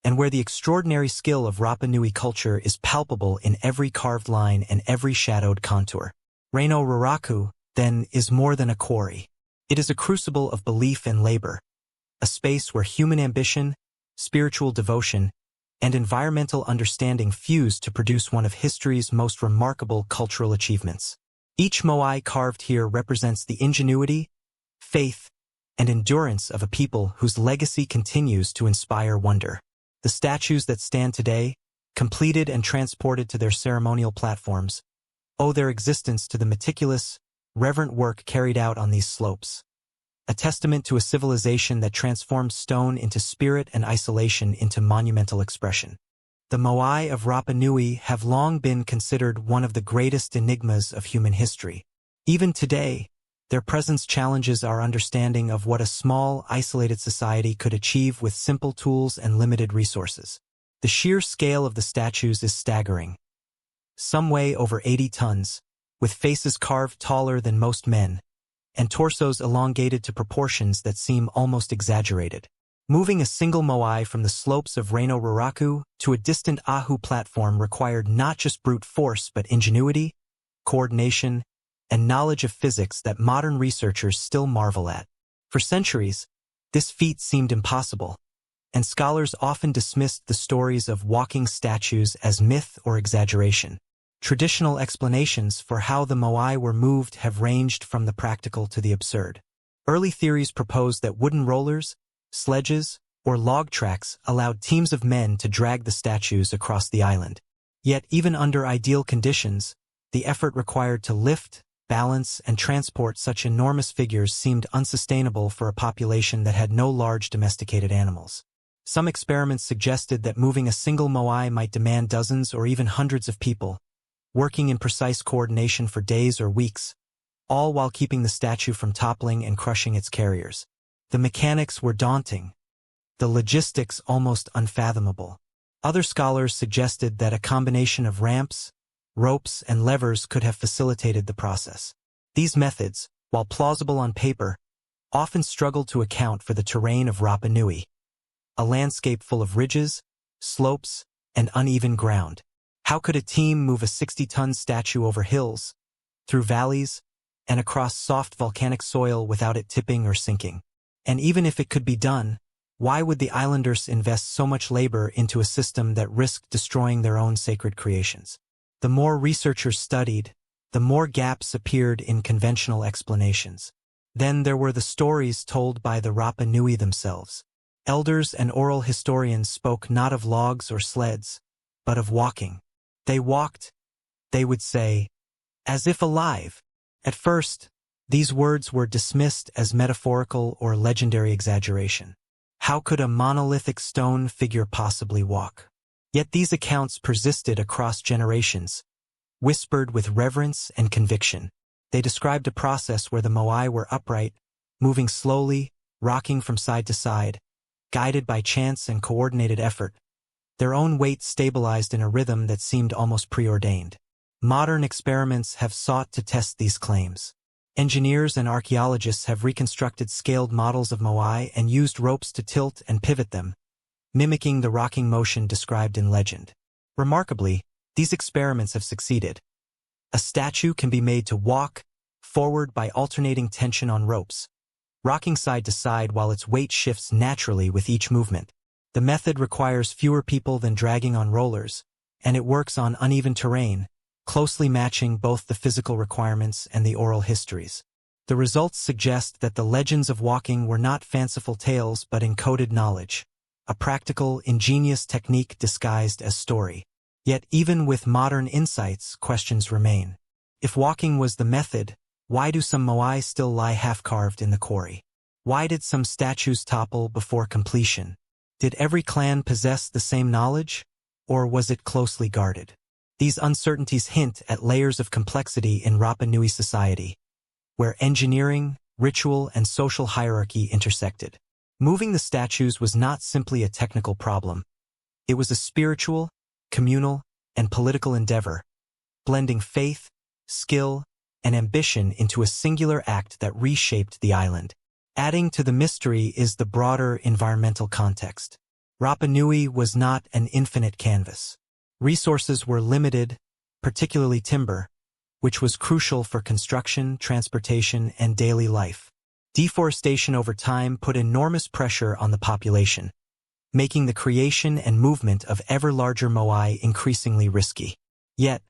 and where the extraordinary skill of Rapa Nui culture is palpable in every carved line and every shadowed contour. Reino Raraku, then, is more than a quarry. It is a crucible of belief and labor, a space where human ambition, spiritual devotion, and environmental understanding fuse to produce one of history's most remarkable cultural achievements. Each moai carved here represents the ingenuity, faith, and endurance of a people whose legacy continues to inspire wonder. The statues that stand today, completed and transported to their ceremonial platforms, owe their existence to the meticulous, reverent work carried out on these slopes, a testament to a civilization that transformed stone into spirit and isolation into monumental expression. The Moai of Rapa Nui have long been considered one of the greatest enigmas of human history. Even today, their presence challenges our understanding of what a small, isolated society could achieve with simple tools and limited resources. The sheer scale of the statues is staggering. Some weigh over 80 tons, with faces carved taller than most men, and torsos elongated to proportions that seem almost exaggerated. Moving a single Moai from the slopes of Reino Raraku to a distant Ahu platform required not just brute force but ingenuity, coordination, and knowledge of physics that modern researchers still marvel at. For centuries, this feat seemed impossible, and scholars often dismissed the stories of walking statues as myth or exaggeration. Traditional explanations for how the Moai were moved have ranged from the practical to the absurd. Early theories proposed that wooden rollers, sledges, or log tracks allowed teams of men to drag the statues across the island. Yet even under ideal conditions, the effort required to lift, balance, and transport such enormous figures seemed unsustainable for a population that had no large domesticated animals. Some experiments suggested that moving a single Moai might demand dozens or even hundreds of people, working in precise coordination for days or weeks, all while keeping the statue from toppling and crushing its carriers. The mechanics were daunting, the logistics almost unfathomable. Other scholars suggested that a combination of ramps, ropes, and levers could have facilitated the process. These methods, while plausible on paper, often struggled to account for the terrain of Rapa Nui, a landscape full of ridges, slopes, and uneven ground. How could a team move a 60-ton statue over hills, through valleys, and across soft volcanic soil without it tipping or sinking? And even if it could be done, why would the islanders invest so much labor into a system that risked destroying their own sacred creations? The more researchers studied, the more gaps appeared in conventional explanations. Then there were the stories told by the Rapa Nui themselves. Elders and oral historians spoke not of logs or sleds, but of walking. They walked, they would say, as if alive. At first, these words were dismissed as metaphorical or legendary exaggeration. How could a monolithic stone figure possibly walk? Yet these accounts persisted across generations, whispered with reverence and conviction. They described a process where the Moai were upright, moving slowly, rocking from side to side, guided by chants and coordinated effort, their own weight stabilized in a rhythm that seemed almost preordained. Modern experiments have sought to test these claims. Engineers and archaeologists have reconstructed scaled models of Moai and used ropes to tilt and pivot them, mimicking the rocking motion described in legend. Remarkably, these experiments have succeeded. A statue can be made to walk forward by alternating tension on ropes, rocking side to side while its weight shifts naturally with each movement. The method requires fewer people than dragging on rollers, and it works on uneven terrain, closely matching both the physical requirements and the oral histories. The results suggest that the legends of walking were not fanciful tales but encoded knowledge, a practical, ingenious technique disguised as story. Yet even with modern insights, questions remain. If walking was the method, why do some Moai still lie half-carved in the quarry? Why did some statues topple before completion? Did every clan possess the same knowledge, or was it closely guarded? These uncertainties hint at layers of complexity in Rapa Nui society, where engineering, ritual, and social hierarchy intersected. Moving the statues was not simply a technical problem. It was a spiritual, communal, and political endeavor, blending faith, skill, and ambition into a singular act that reshaped the island. Adding to the mystery is the broader environmental context. Rapa Nui was not an infinite canvas. Resources were limited, particularly timber, which was crucial for construction, transportation, and daily life. Deforestation over time put enormous pressure on the population, making the creation and movement of ever larger Moai increasingly risky. Yet,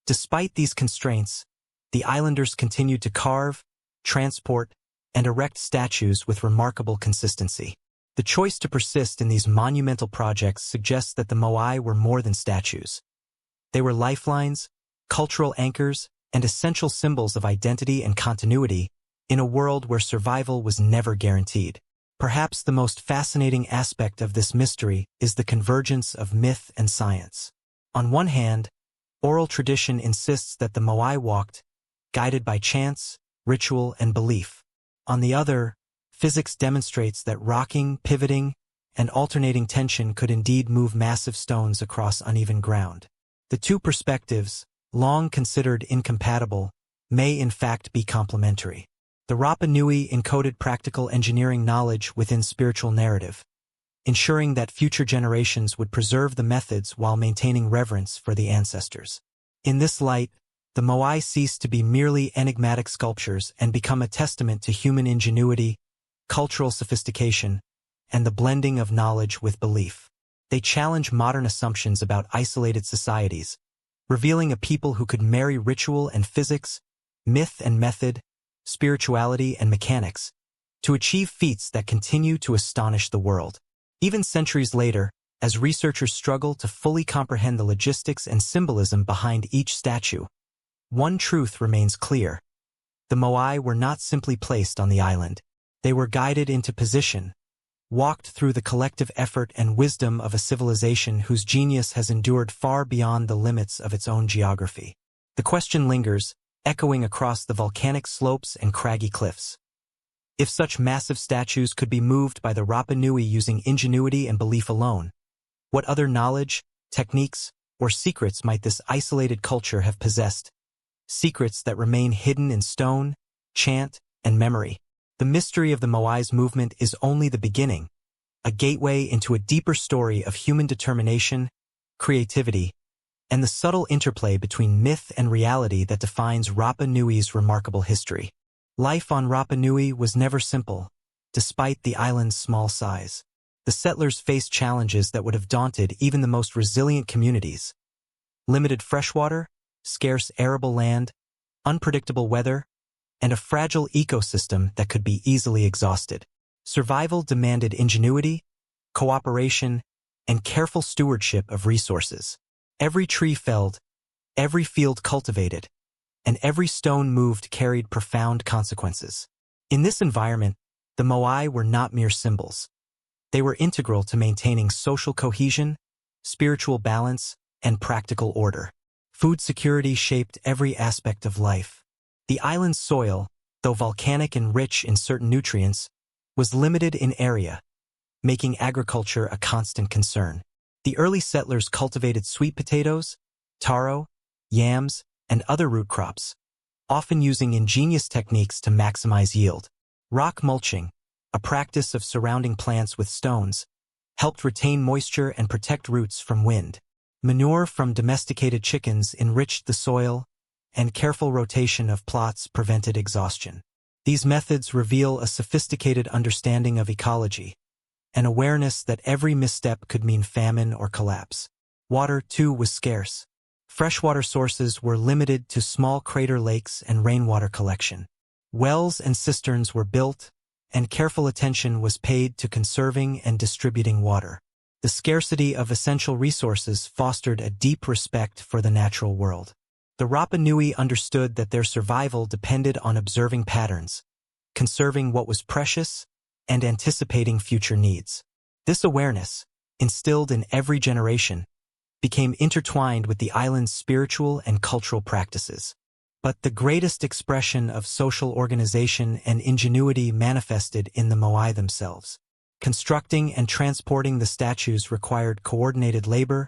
despite these constraints, the islanders continued to carve, transport, and erect statues with remarkable consistency. The choice to persist in these monumental projects suggests that the Moai were more than statues. They were lifelines, cultural anchors, and essential symbols of identity and continuity in a world where survival was never guaranteed. Perhaps the most fascinating aspect of this mystery is the convergence of myth and science. On one hand, oral tradition insists that the Moai walked, guided by chants, ritual, and belief. On the other, physics demonstrates that rocking, pivoting, and alternating tension could indeed move massive stones across uneven ground. The two perspectives, long considered incompatible, may in fact be complementary. The Rapa Nui encoded practical engineering knowledge within spiritual narrative, ensuring that future generations would preserve the methods while maintaining reverence for the ancestors. In this light, the Moai cease to be merely enigmatic sculptures and become a testament to human ingenuity, cultural sophistication, and the blending of knowledge with belief. They challenge modern assumptions about isolated societies, revealing a people who could marry ritual and physics, myth and method, spirituality and mechanics, to achieve feats that continue to astonish the world. Even centuries later, as researchers struggle to fully comprehend the logistics and symbolism behind each statue, one truth remains clear. The Moai were not simply placed on the island. They were guided into position, walked through the collective effort and wisdom of a civilization whose genius has endured far beyond the limits of its own geography. The question lingers, echoing across the volcanic slopes and craggy cliffs. If such massive statues could be moved by the Rapa Nui using ingenuity and belief alone, what other knowledge, techniques, or secrets might this isolated culture have possessed? Secrets that remain hidden in stone, chant, and memory. The mystery of the Moai's movement is only the beginning, a gateway into a deeper story of human determination, creativity, and the subtle interplay between myth and reality that defines Rapa Nui's remarkable history. Life on Rapa Nui was never simple, despite the island's small size. The settlers faced challenges that would have daunted even the most resilient communities. Limited freshwater, scarce arable land, unpredictable weather, and a fragile ecosystem that could be easily exhausted. Survival demanded ingenuity, cooperation, and careful stewardship of resources. Every tree felled, every field cultivated, and every stone moved carried profound consequences. In this environment, the Moai were not mere symbols. They were integral to maintaining social cohesion, spiritual balance, and practical order. Food security shaped every aspect of life. The island's soil, though volcanic and rich in certain nutrients, was limited in area, making agriculture a constant concern. The early settlers cultivated sweet potatoes, taro, yams, and other root crops, often using ingenious techniques to maximize yield. Rock mulching, a practice of surrounding plants with stones, helped retain moisture and protect roots from wind. Manure from domesticated chickens enriched the soil, and careful rotation of plots prevented exhaustion. These methods reveal a sophisticated understanding of ecology, an awareness that every misstep could mean famine or collapse. Water, too, was scarce. Freshwater sources were limited to small crater lakes and rainwater collection. Wells and cisterns were built, and careful attention was paid to conserving and distributing water. The scarcity of essential resources fostered a deep respect for the natural world. The Rapa Nui understood that their survival depended on observing patterns, conserving what was precious, and anticipating future needs. This awareness, instilled in every generation, became intertwined with the island's spiritual and cultural practices. But the greatest expression of social organization and ingenuity manifested in the Moai themselves. Constructing and transporting the statues required coordinated labor,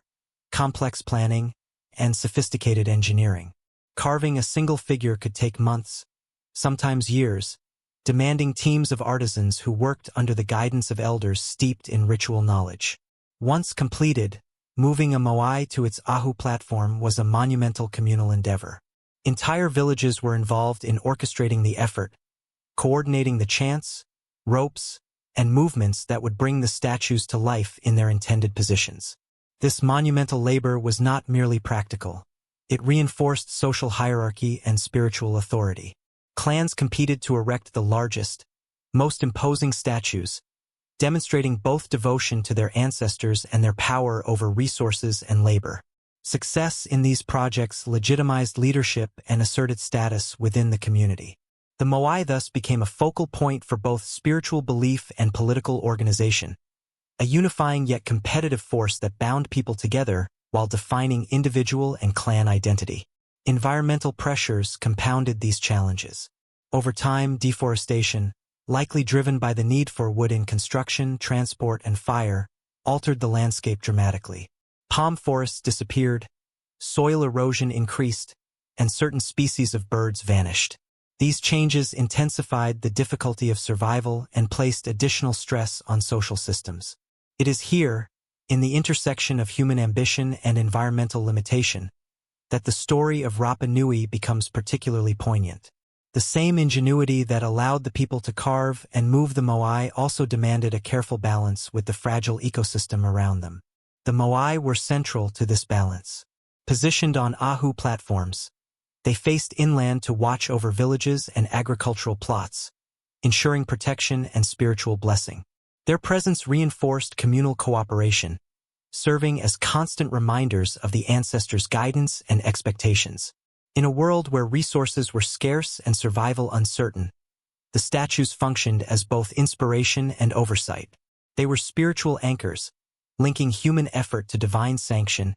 complex planning, and sophisticated engineering. Carving a single figure could take months, sometimes years, demanding teams of artisans who worked under the guidance of elders steeped in ritual knowledge. Once completed, moving a Moai to its Ahu platform was a monumental communal endeavor. Entire villages were involved in orchestrating the effort, coordinating the chants, ropes, and movements that would bring the statues to life in their intended positions. This monumental labor was not merely practical. It reinforced social hierarchy and spiritual authority. Clans competed to erect the largest, most imposing statues, demonstrating both devotion to their ancestors and their power over resources and labor. Success in these projects legitimized leadership and asserted status within the community. The Moai thus became a focal point for both spiritual belief and political organization, a unifying yet competitive force that bound people together while defining individual and clan identity. Environmental pressures compounded these challenges. Over time, deforestation, likely driven by the need for wood in construction, transport, and fire, altered the landscape dramatically. Palm forests disappeared, soil erosion increased, and certain species of birds vanished. These changes intensified the difficulty of survival and placed additional stress on social systems. It is here, in the intersection of human ambition and environmental limitation, that the story of Rapa Nui becomes particularly poignant. The same ingenuity that allowed the people to carve and move the Moai also demanded a careful balance with the fragile ecosystem around them. The Moai were central to this balance. Positioned on ahu platforms, they faced inland to watch over villages and agricultural plots, ensuring protection and spiritual blessing. Their presence reinforced communal cooperation, serving as constant reminders of the ancestors' guidance and expectations. In a world where resources were scarce and survival uncertain, the statues functioned as both inspiration and oversight. They were spiritual anchors, linking human effort to divine sanction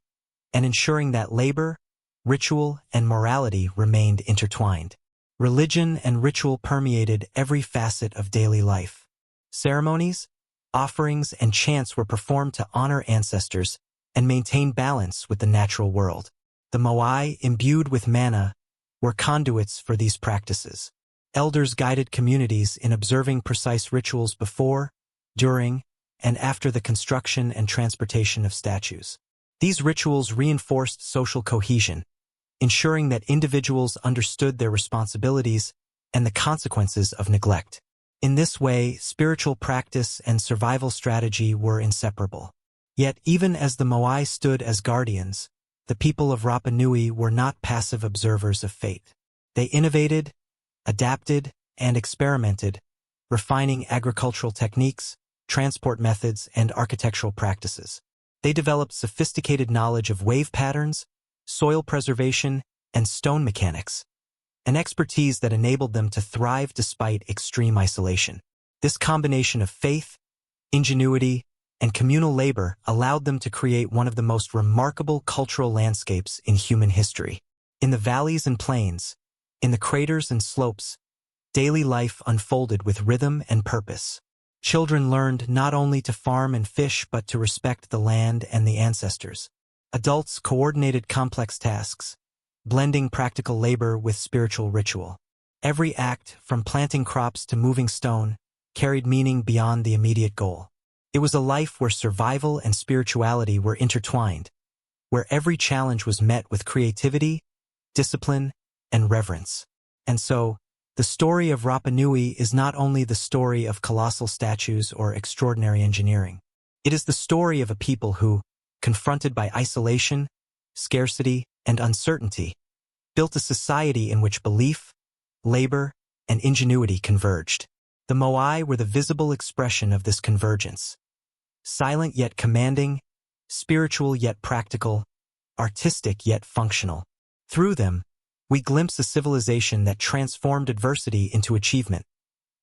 and ensuring that labor, ritual, and morality remained intertwined. Religion and ritual permeated every facet of daily life. Ceremonies, offerings, and chants were performed to honor ancestors and maintain balance with the natural world. The Moai, imbued with mana, were conduits for these practices. Elders guided communities in observing precise rituals before, during, and after the construction and transportation of statues. These rituals reinforced social cohesion, ensuring that individuals understood their responsibilities and the consequences of neglect. In this way, spiritual practice and survival strategy were inseparable. Yet, even as the Moai stood as guardians, the people of Rapa Nui were not passive observers of fate. They innovated, adapted, and experimented, refining agricultural techniques, transport methods, and architectural practices. They developed sophisticated knowledge of wave patterns, soil preservation, and stone mechanics, an expertise that enabled them to thrive despite extreme isolation. This combination of faith, ingenuity, and communal labor allowed them to create one of the most remarkable cultural landscapes in human history. In the valleys and plains, in the craters and slopes, daily life unfolded with rhythm and purpose. Children learned not only to farm and fish but to respect the land and the ancestors. Adults coordinated complex tasks, blending practical labor with spiritual ritual. Every act, from planting crops to moving stone, carried meaning beyond the immediate goal. It was a life where survival and spirituality were intertwined, where every challenge was met with creativity, discipline, and reverence. And so, the story of Rapa Nui is not only the story of colossal statues or extraordinary engineering. It is the story of a people who, confronted by isolation, scarcity, and uncertainty, built a society in which belief, labor, and ingenuity converged. The Moai were the visible expression of this convergence. Silent yet commanding, spiritual yet practical, artistic yet functional. Through them, we glimpse a civilization that transformed adversity into achievement,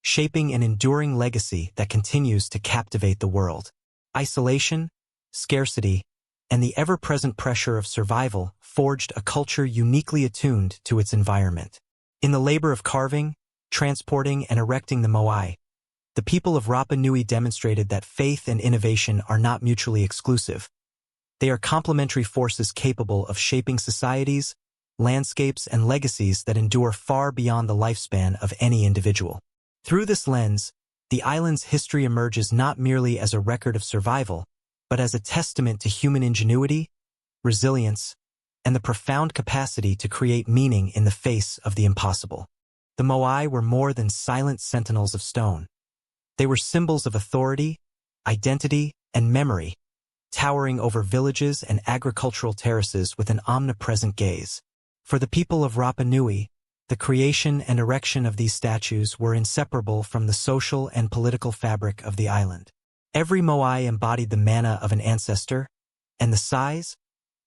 shaping an enduring legacy that continues to captivate the world. Isolation, scarcity, and the ever-present pressure of survival forged a culture uniquely attuned to its environment. In the labor of carving, transporting, and erecting the Moai, the people of Rapa Nui demonstrated that faith and innovation are not mutually exclusive. They are complementary forces capable of shaping societies, landscapes, and legacies that endure far beyond the lifespan of any individual. Through this lens, the island's history emerges not merely as a record of survival, but as a testament to human ingenuity, resilience, and the profound capacity to create meaning in the face of the impossible. The Moai were more than silent sentinels of stone. They were symbols of authority, identity, and memory, towering over villages and agricultural terraces with an omnipresent gaze. For the people of Rapa Nui, the creation and erection of these statues were inseparable from the social and political fabric of the island. Every Moai embodied the mana of an ancestor, and the size,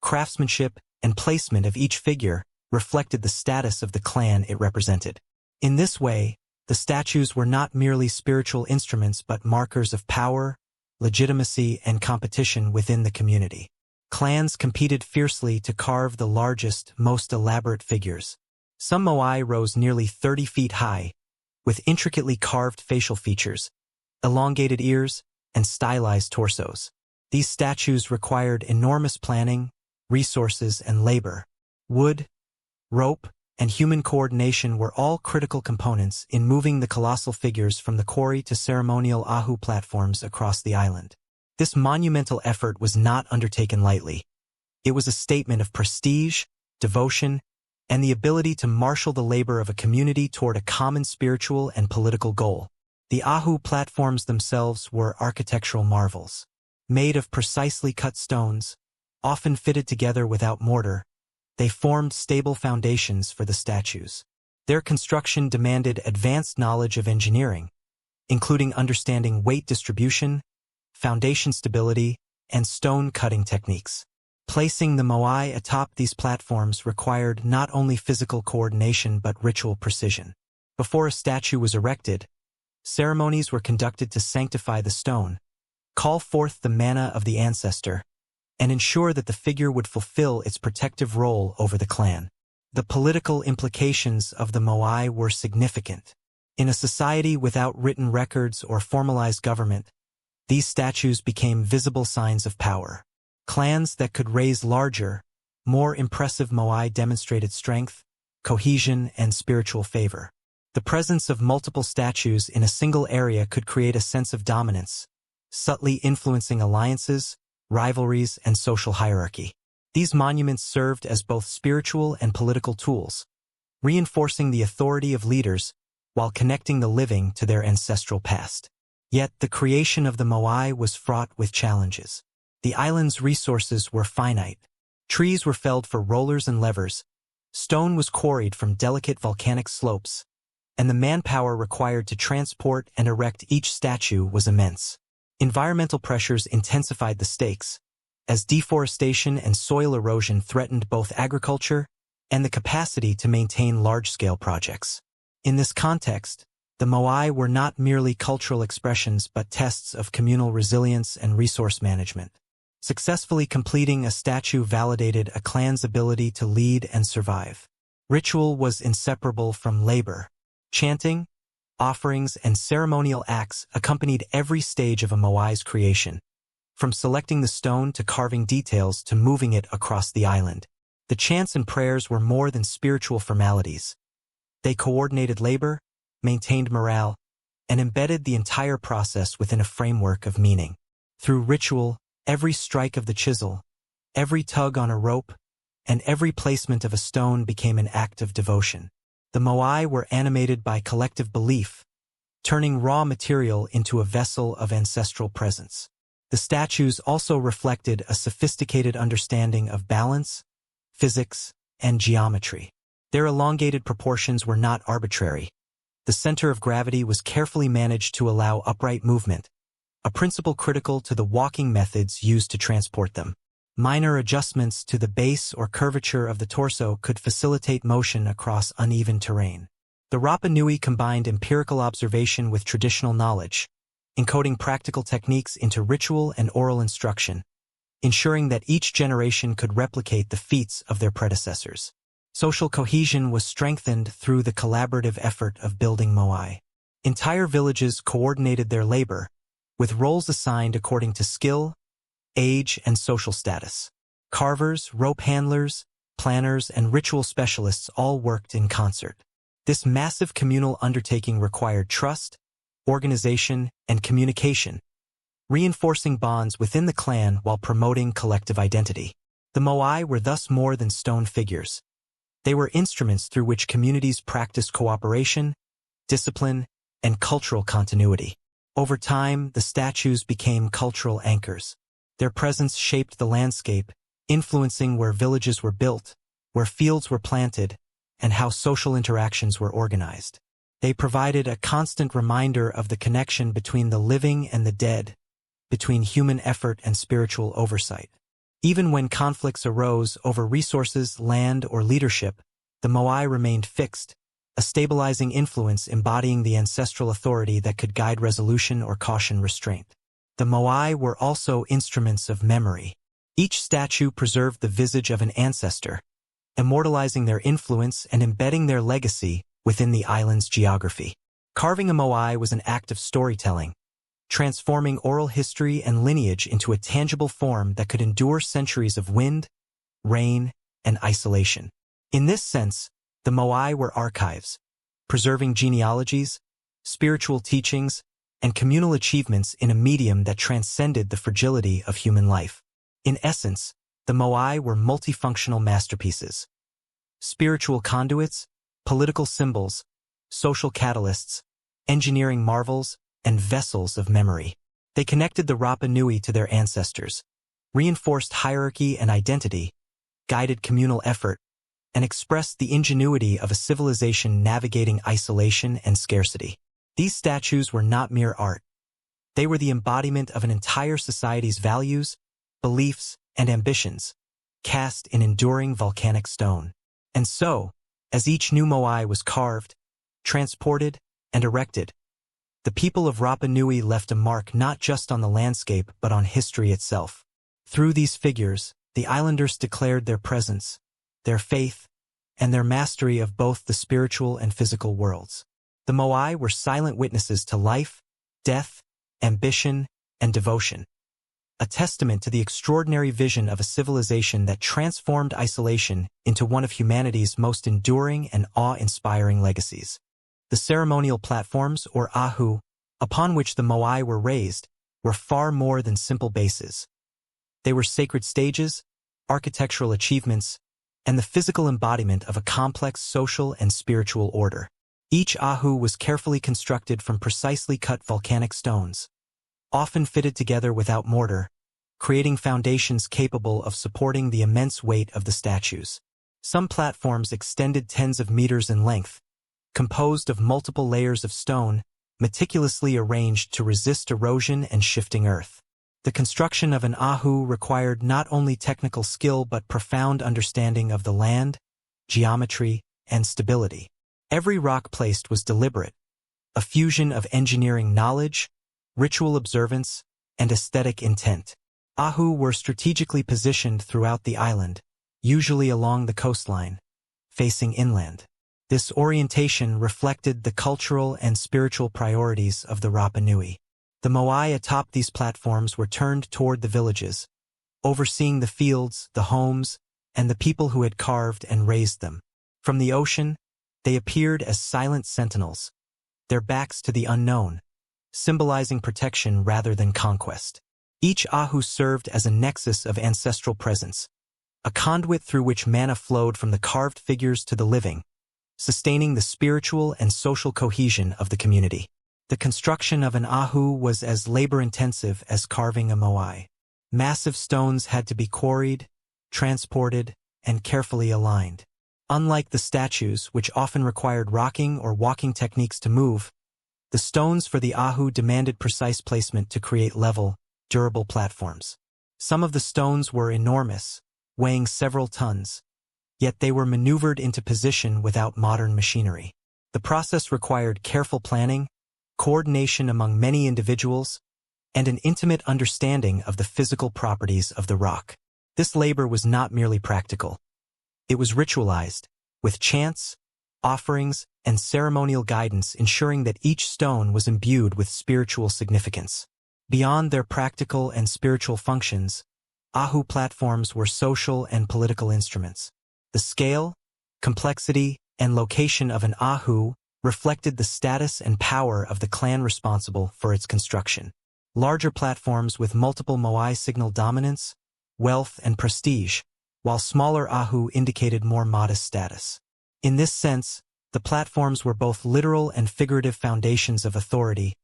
craftsmanship, and placement of each figure reflected the status of the clan it represented. In this way, the statues were not merely spiritual instruments but markers of power, legitimacy, and competition within the community. Clans competed fiercely to carve the largest, most elaborate figures. Some Moai rose nearly 30 feet high, with intricately carved facial features, elongated ears, and stylized torsos. These statues required enormous planning, resources, and labor. Wood, rope, and human coordination were all critical components in moving the colossal figures from the quarry to ceremonial ahu platforms across the island. This monumental effort was not undertaken lightly. It was a statement of prestige, devotion, and the ability to marshal the labor of a community toward a common spiritual and political goal. The ahu platforms themselves were architectural marvels. Made of precisely cut stones, often fitted together without mortar, they formed stable foundations for the statues. Their construction demanded advanced knowledge of engineering, including understanding weight distribution, foundation stability, and stone cutting techniques. Placing the Moai atop these platforms required not only physical coordination but ritual precision. Before a statue was erected, ceremonies were conducted to sanctify the stone, call forth the mana of the ancestor, and ensure that the figure would fulfill its protective role over the clan. The political implications of the Moai were significant. In a society without written records or formalized government, these statues became visible signs of power. Clans that could raise larger, more impressive Moai demonstrated strength, cohesion, and spiritual favor. The presence of multiple statues in a single area could create a sense of dominance, subtly influencing alliances, rivalries, and social hierarchy. These monuments served as both spiritual and political tools, reinforcing the authority of leaders while connecting the living to their ancestral past. Yet the creation of the Moai was fraught with challenges. The island's resources were finite. Trees were felled for rollers and levers, stone was quarried from delicate volcanic slopes, and the manpower required to transport and erect each statue was immense. Environmental pressures intensified the stakes, as deforestation and soil erosion threatened both agriculture and the capacity to maintain large-scale projects. In this context, the Moai were not merely cultural expressions but tests of communal resilience and resource management. Successfully completing a statue validated a clan's ability to lead and survive. Ritual was inseparable from labor. Chanting, offerings, and ceremonial acts accompanied every stage of a Moai's creation, from selecting the stone to carving details to moving it across the island. The chants and prayers were more than spiritual formalities. They coordinated labor, maintained morale, and embedded the entire process within a framework of meaning. Through ritual, every strike of the chisel, every tug on a rope, and every placement of a stone became an act of devotion. The Moai were animated by collective belief, turning raw material into a vessel of ancestral presence. The statues also reflected a sophisticated understanding of balance, physics, and geometry. Their elongated proportions were not arbitrary. The center of gravity was carefully managed to allow upright movement, a principle critical to the walking methods used to transport them. Minor adjustments to the base or curvature of the torso could facilitate motion across uneven terrain. The Rapa Nui combined empirical observation with traditional knowledge, encoding practical techniques into ritual and oral instruction, ensuring that each generation could replicate the feats of their predecessors. Social cohesion was strengthened through the collaborative effort of building Moai. Entire villages coordinated their labor, with roles assigned according to skill, age, and social status. Carvers, rope handlers, planners, and ritual specialists all worked in concert. This massive communal undertaking required trust, organization, and communication, reinforcing bonds within the clan while promoting collective identity. The Moai were thus more than stone figures. They were instruments through which communities practiced cooperation, discipline, and cultural continuity. Over time, the statues became cultural anchors. Their presence shaped the landscape, influencing where villages were built, where fields were planted, and how social interactions were organized. They provided a constant reminder of the connection between the living and the dead, between human effort and spiritual oversight. Even when conflicts arose over resources, land, or leadership, the Moai remained fixed, a stabilizing influence embodying the ancestral authority that could guide resolution or caution restraint. The Moai were also instruments of memory. Each statue preserved the visage of an ancestor, immortalizing their influence and embedding their legacy within the island's geography. Carving a Moai was an act of storytelling, transforming oral history and lineage into a tangible form that could endure centuries of wind, rain, and isolation. In this sense, the Moai were archives, preserving genealogies, spiritual teachings, and communal achievements in a medium that transcended the fragility of human life. In essence, the Moai were multifunctional masterpieces. Spiritual conduits, political symbols, social catalysts, engineering marvels, and vessels of memory. They connected the Rapa Nui to their ancestors, reinforced hierarchy and identity, guided communal effort, and expressed the ingenuity of a civilization navigating isolation and scarcity. These statues were not mere art. They were the embodiment of an entire society's values, beliefs, and ambitions, cast in enduring volcanic stone. And so, as each new Moai was carved, transported, and erected, the people of Rapa Nui left a mark not just on the landscape but on history itself. Through these figures, the islanders declared their presence, their faith, and their mastery of both the spiritual and physical worlds. The Moai were silent witnesses to life, death, ambition, and devotion, a testament to the extraordinary vision of a civilization that transformed isolation into one of humanity's most enduring and awe-inspiring legacies. The ceremonial platforms, or ahu, upon which the Moai were raised, were far more than simple bases. They were sacred stages, architectural achievements, and the physical embodiment of a complex social and spiritual order. Each ahu was carefully constructed from precisely cut volcanic stones, often fitted together without mortar, creating foundations capable of supporting the immense weight of the statues. Some platforms extended tens of meters in length, composed of multiple layers of stone, meticulously arranged to resist erosion and shifting earth. The construction of an ahu required not only technical skill but profound understanding of the land, geometry, and stability. Every rock placed was deliberate, a fusion of engineering knowledge, ritual observance, and aesthetic intent. Ahu were strategically positioned throughout the island, usually along the coastline, facing inland. This orientation reflected the cultural and spiritual priorities of the Rapa Nui. The Moai atop these platforms were turned toward the villages, overseeing the fields, the homes, and the people who had carved and raised them. From the ocean, they appeared as silent sentinels, their backs to the unknown, symbolizing protection rather than conquest. Each ahu served as a nexus of ancestral presence, a conduit through which mana flowed from the carved figures to the living, sustaining the spiritual and social cohesion of the community. The construction of an ahu was as labor-intensive as carving a Moai. Massive stones had to be quarried, transported, and carefully aligned. Unlike the statues, which often required rocking or walking techniques to move, the stones for the ahu demanded precise placement to create level, durable platforms. Some of the stones were enormous, weighing several tons, yet they were maneuvered into position without modern machinery. The process required careful planning, coordination among many individuals, and an intimate understanding of the physical properties of the rock. This labor was not merely practical. It was ritualized, with chants, offerings, and ceremonial guidance ensuring that each stone was imbued with spiritual significance. Beyond their practical and spiritual functions, ahu platforms were social and political instruments. The scale, complexity, and location of an ahu reflected the status and power of the clan responsible for its construction. Larger platforms with multiple Moai signaled dominance, wealth, and prestige, while smaller ahu indicated more modest status. In this sense, the platforms were both literal and figurative foundations of authority,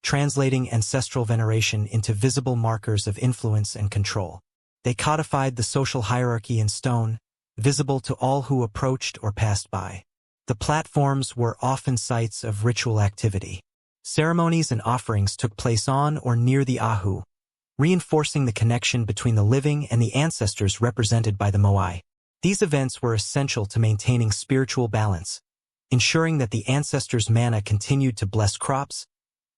translating ancestral veneration into visible markers of influence and control. They codified the social hierarchy in stone, visible to all who approached or passed by. The platforms were often sites of ritual activity. Ceremonies and offerings took place on or near the ahu, reinforcing the connection between the living and the ancestors represented by the Moai. These events were essential to maintaining spiritual balance, ensuring that the ancestors' mana continued to bless crops,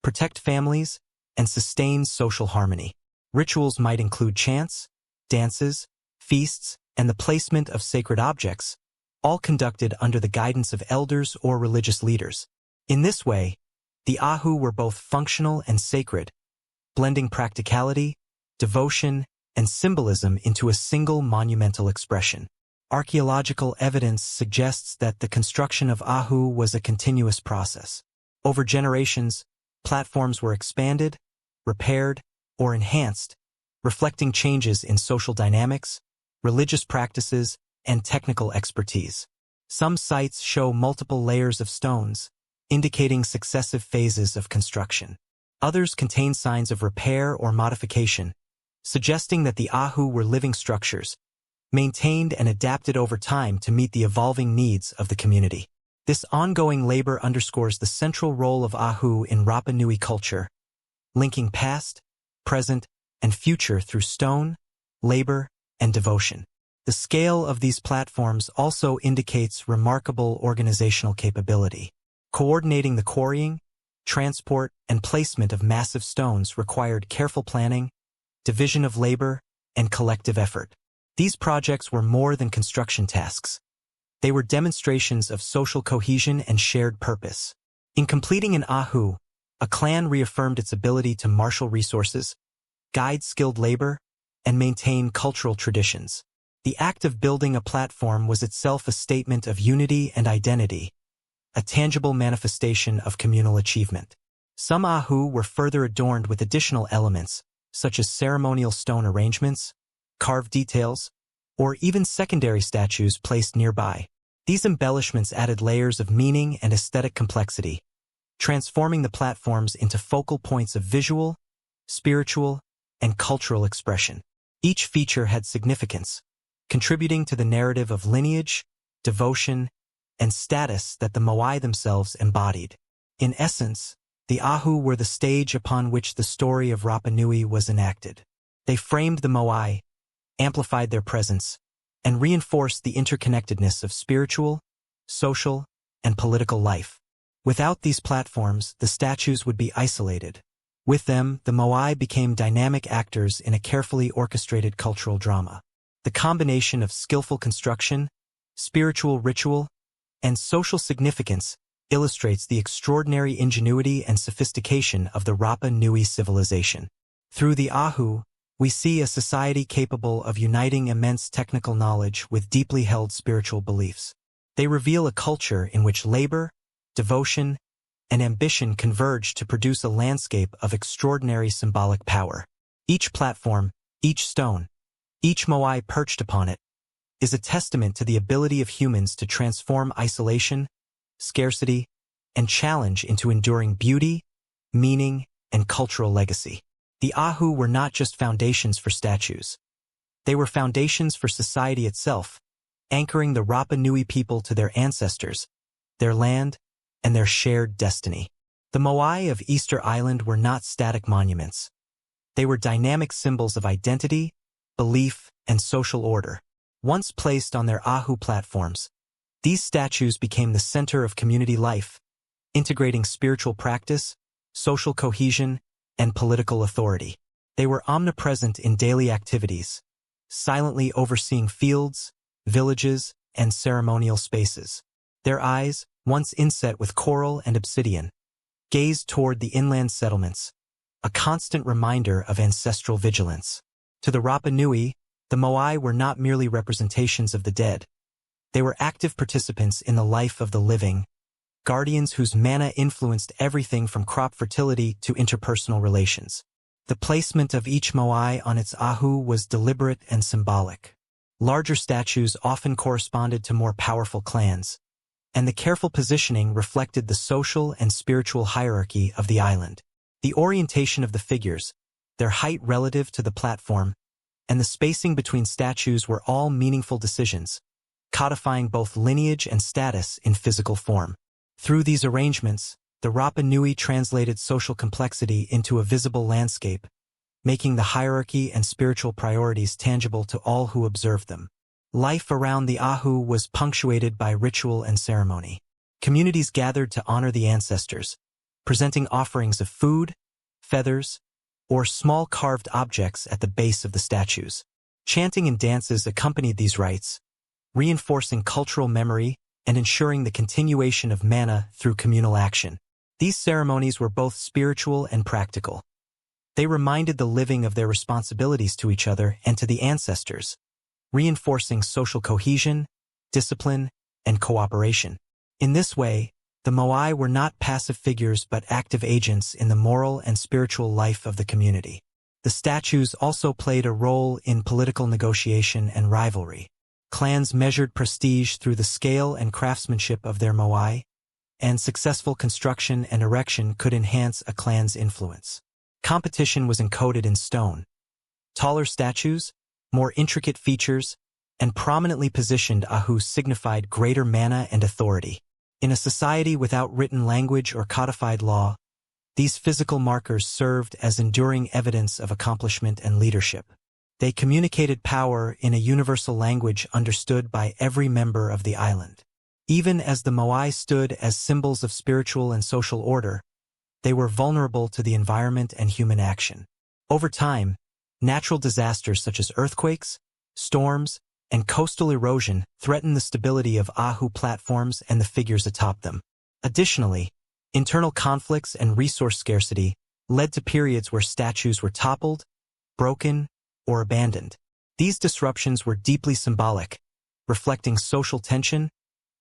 protect families, and sustain social harmony. Rituals might include chants, dances, feasts, and the placement of sacred objects, all conducted under the guidance of elders or religious leaders. In this way, the Ahu were both functional and sacred, blending practicality, devotion, and symbolism into a single monumental expression. Archaeological evidence suggests that the construction of Ahu was a continuous process. Over generations, platforms were expanded, repaired, or enhanced, reflecting changes in social dynamics, religious practices, and technical expertise. Some sites show multiple layers of stones, indicating successive phases of construction. Others contain signs of repair or modification, suggesting that the Ahu were living structures, maintained and adapted over time to meet the evolving needs of the community. This ongoing labor underscores the central role of Ahu in Rapa Nui culture, linking past, present, and future through stone, labor, and devotion. The scale of these platforms also indicates remarkable organizational capability. Coordinating the quarrying, transport, and placement of massive stones required careful planning, division of labor, and collective effort. These projects were more than construction tasks. They were demonstrations of social cohesion and shared purpose. In completing an Ahu, a clan reaffirmed its ability to marshal resources, guide skilled labor, and maintain cultural traditions. The act of building a platform was itself a statement of unity and identity, a tangible manifestation of communal achievement. Some Ahu were further adorned with additional elements, such as ceremonial stone arrangements, carved details, or even secondary statues placed nearby. These embellishments added layers of meaning and aesthetic complexity, transforming the platforms into focal points of visual, spiritual, and cultural expression. Each feature had significance, contributing to the narrative of lineage, devotion, and status that the Moai themselves embodied. In essence, the Ahu were the stage upon which the story of Rapa Nui was enacted. They framed the Moai, amplified their presence, and reinforced the interconnectedness of spiritual, social, and political life. Without these platforms, the statues would be isolated. With them, the Moai became dynamic actors in a carefully orchestrated cultural drama. The combination of skillful construction, spiritual ritual, and social significance illustrates the extraordinary ingenuity and sophistication of the Rapa Nui civilization. Through the Ahu, we see a society capable of uniting immense technical knowledge with deeply held spiritual beliefs. They reveal a culture in which labor, devotion, and ambition converge to produce a landscape of extraordinary symbolic power. Each platform, each stone, each Moai perched upon it, is a testament to the ability of humans to transform isolation, scarcity, and challenge into enduring beauty, meaning, and cultural legacy. The Ahu were not just foundations for statues. They were foundations for society itself, anchoring the Rapa Nui people to their ancestors, their land, and their shared destiny. The Moai of Easter Island were not static monuments. They were dynamic symbols of identity, belief, and social order. Once placed on their Ahu platforms, these statues became the center of community life, integrating spiritual practice, social cohesion, and political authority. They were omnipresent in daily activities, silently overseeing fields, villages, and ceremonial spaces. Their eyes, once inset with coral and obsidian, gazed toward the inland settlements, a constant reminder of ancestral vigilance. To the Rapa Nui, the Moai were not merely representations of the dead. They were active participants in the life of the living, guardians whose mana influenced everything from crop fertility to interpersonal relations. The placement of each Moai on its Ahu was deliberate and symbolic. Larger statues often corresponded to more powerful clans, and the careful positioning reflected the social and spiritual hierarchy of the island. The orientation of the figures, their height relative to the platform, and the spacing between statues were all meaningful decisions, codifying both lineage and status in physical form. Through these arrangements, the Rapa Nui translated social complexity into a visible landscape, making the hierarchy and spiritual priorities tangible to all who observed them. Life around the Ahu was punctuated by ritual and ceremony. Communities gathered to honor the ancestors, presenting offerings of food, feathers, or small carved objects at the base of the statues. Chanting and dances accompanied these rites, reinforcing cultural memory and ensuring the continuation of mana through communal action. These ceremonies were both spiritual and practical. They reminded the living of their responsibilities to each other and to the ancestors, reinforcing social cohesion, discipline, and cooperation. In this way, the Moai were not passive figures but active agents in the moral and spiritual life of the community. The statues also played a role in political negotiation and rivalry. Clans measured prestige through the scale and craftsmanship of their Moai, and successful construction and erection could enhance a clan's influence. Competition was encoded in stone. Taller statues, more intricate features, and prominently positioned Ahu signified greater mana and authority. In a society without written language or codified law, these physical markers served as enduring evidence of accomplishment and leadership. They communicated power in a universal language understood by every member of the island. Even as the Moai stood as symbols of spiritual and social order, they were vulnerable to the environment and human action. Over time, natural disasters such as earthquakes, storms, and coastal erosion threatened the stability of Ahu platforms and the figures atop them. Additionally, internal conflicts and resource scarcity led to periods where statues were toppled, broken, or abandoned. These disruptions were deeply symbolic, reflecting social tension,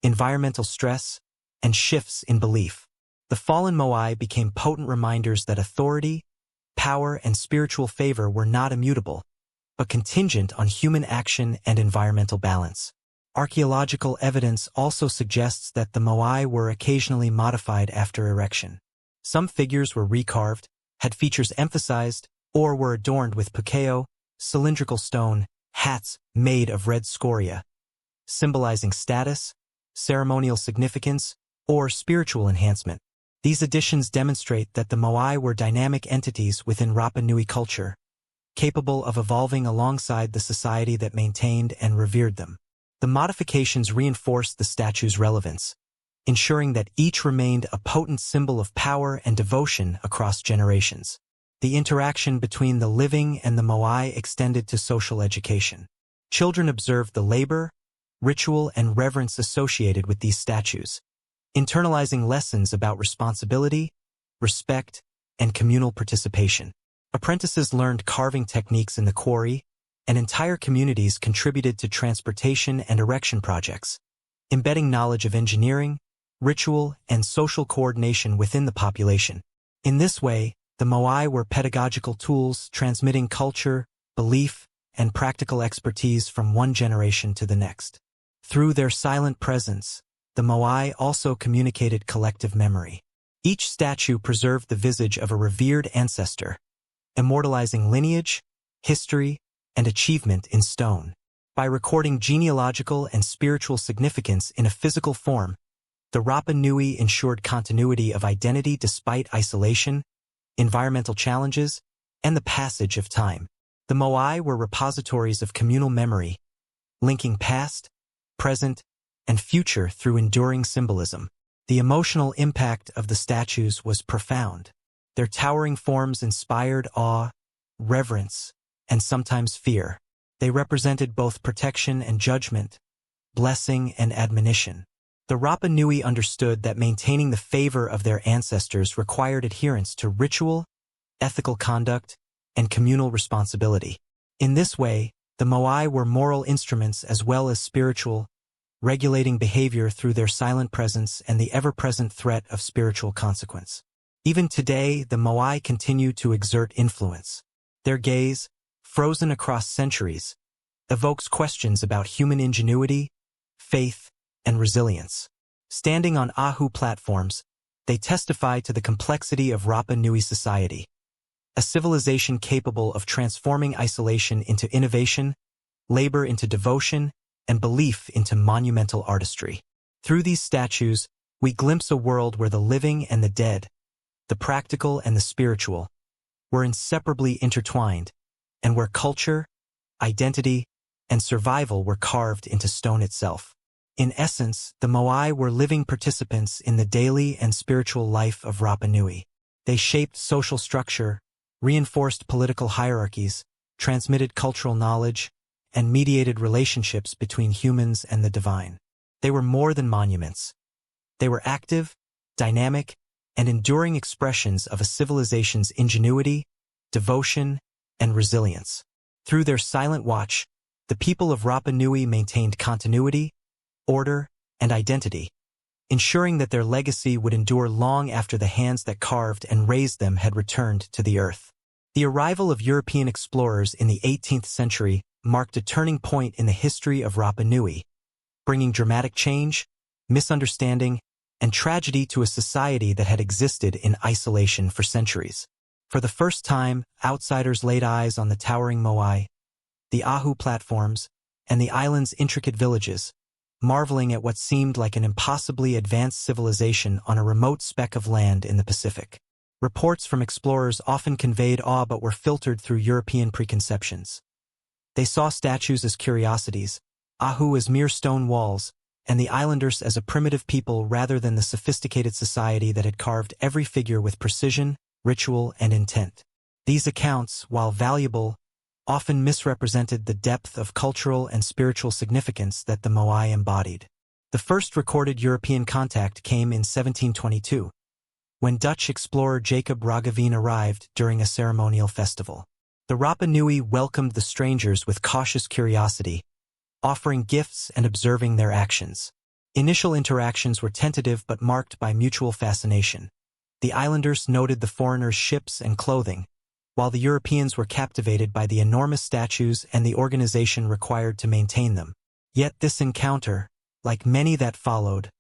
environmental stress, and shifts in belief. The fallen Moai became potent reminders that authority, power, and spiritual favor were not immutable, but contingent on human action and environmental balance. Archaeological evidence also suggests that the Moai were occasionally modified after erection. Some figures were recarved, had features emphasized, or were adorned with pukeo, cylindrical stone, hats made of red scoria, symbolizing status, ceremonial significance, or spiritual enhancement. These additions demonstrate that the Moai were dynamic entities within Rapa Nui culture, capable of evolving alongside the society that maintained and revered them. The modifications reinforced the statue's relevance, ensuring that each remained a potent symbol of power and devotion across generations. The interaction between the living and the Moai extended to social education. Children observed the labor, ritual, and reverence associated with these statues, internalizing lessons about responsibility, respect, and communal participation. Apprentices learned carving techniques in the quarry, and entire communities contributed to transportation and erection projects, embedding knowledge of engineering, ritual, and social coordination within the population. In this way, the Moai were pedagogical tools transmitting culture, belief, and practical expertise from one generation to the next. Through their silent presence, the Moai also communicated collective memory. Each statue preserved the visage of a revered ancestor, immortalizing lineage, history, and achievement in stone. By recording genealogical and spiritual significance in a physical form, the Rapa Nui ensured continuity of identity despite isolation, environmental challenges, and the passage of time. The Moai were repositories of communal memory, linking past, present, and future through enduring symbolism. The emotional impact of the statues was profound. Their towering forms inspired awe, reverence, and sometimes fear. They represented both protection and judgment, blessing and admonition. The Rapa Nui understood that maintaining the favor of their ancestors required adherence to ritual, ethical conduct, and communal responsibility. In this way, the Moai were moral instruments as well as spiritual, regulating behavior through their silent presence and the ever-present threat of spiritual consequence. Even today, the Moai continue to exert influence. Their gaze, frozen across centuries, evokes questions about human ingenuity, faith, and resilience. Standing on Ahu platforms, they testify to the complexity of Rapa Nui society, a civilization capable of transforming isolation into innovation, labor into devotion, and belief into monumental artistry. Through these statues, we glimpse a world where the living and the dead, the practical and the spiritual, were inseparably intertwined, and where culture, identity, and survival were carved into stone itself. In essence, the Moai were living participants in the daily and spiritual life of Rapa Nui. They shaped social structure, reinforced political hierarchies, transmitted cultural knowledge, and mediated relationships between humans and the divine. They were more than monuments. They were active, dynamic, and enduring expressions of a civilization's ingenuity, devotion, and resilience. Through their silent watch, the people of Rapa Nui maintained continuity, order, and identity, ensuring that their legacy would endure long after the hands that carved and raised them had returned to the earth. The arrival of European explorers in the 18th century marked a turning point in the history of Rapa Nui, bringing dramatic change, misunderstanding, and tragedy to a society that had existed in isolation for centuries. For the first time, outsiders laid eyes on the towering Moai, the Ahu platforms, and the island's intricate villages, marveling at what seemed like an impossibly advanced civilization on a remote speck of land in the Pacific. Reports from explorers often conveyed awe but were filtered through European preconceptions. They saw statues as curiosities, Ahu as mere stone walls, and the islanders as a primitive people rather than the sophisticated society that had carved every figure with precision, ritual, and intent. These accounts, while valuable, often misrepresented the depth of cultural and spiritual significance that the Moai embodied. The first recorded European contact came in 1722, when Dutch explorer Jacob Roggeveen arrived during a ceremonial festival. The Rapa Nui welcomed the strangers with cautious curiosity, offering gifts and observing their actions. Initial interactions were tentative but marked by mutual fascination. The islanders noted the foreigners' ships and clothing, while the Europeans were captivated by the enormous statues and the organization required to maintain them. Yet this encounter, like many that followed,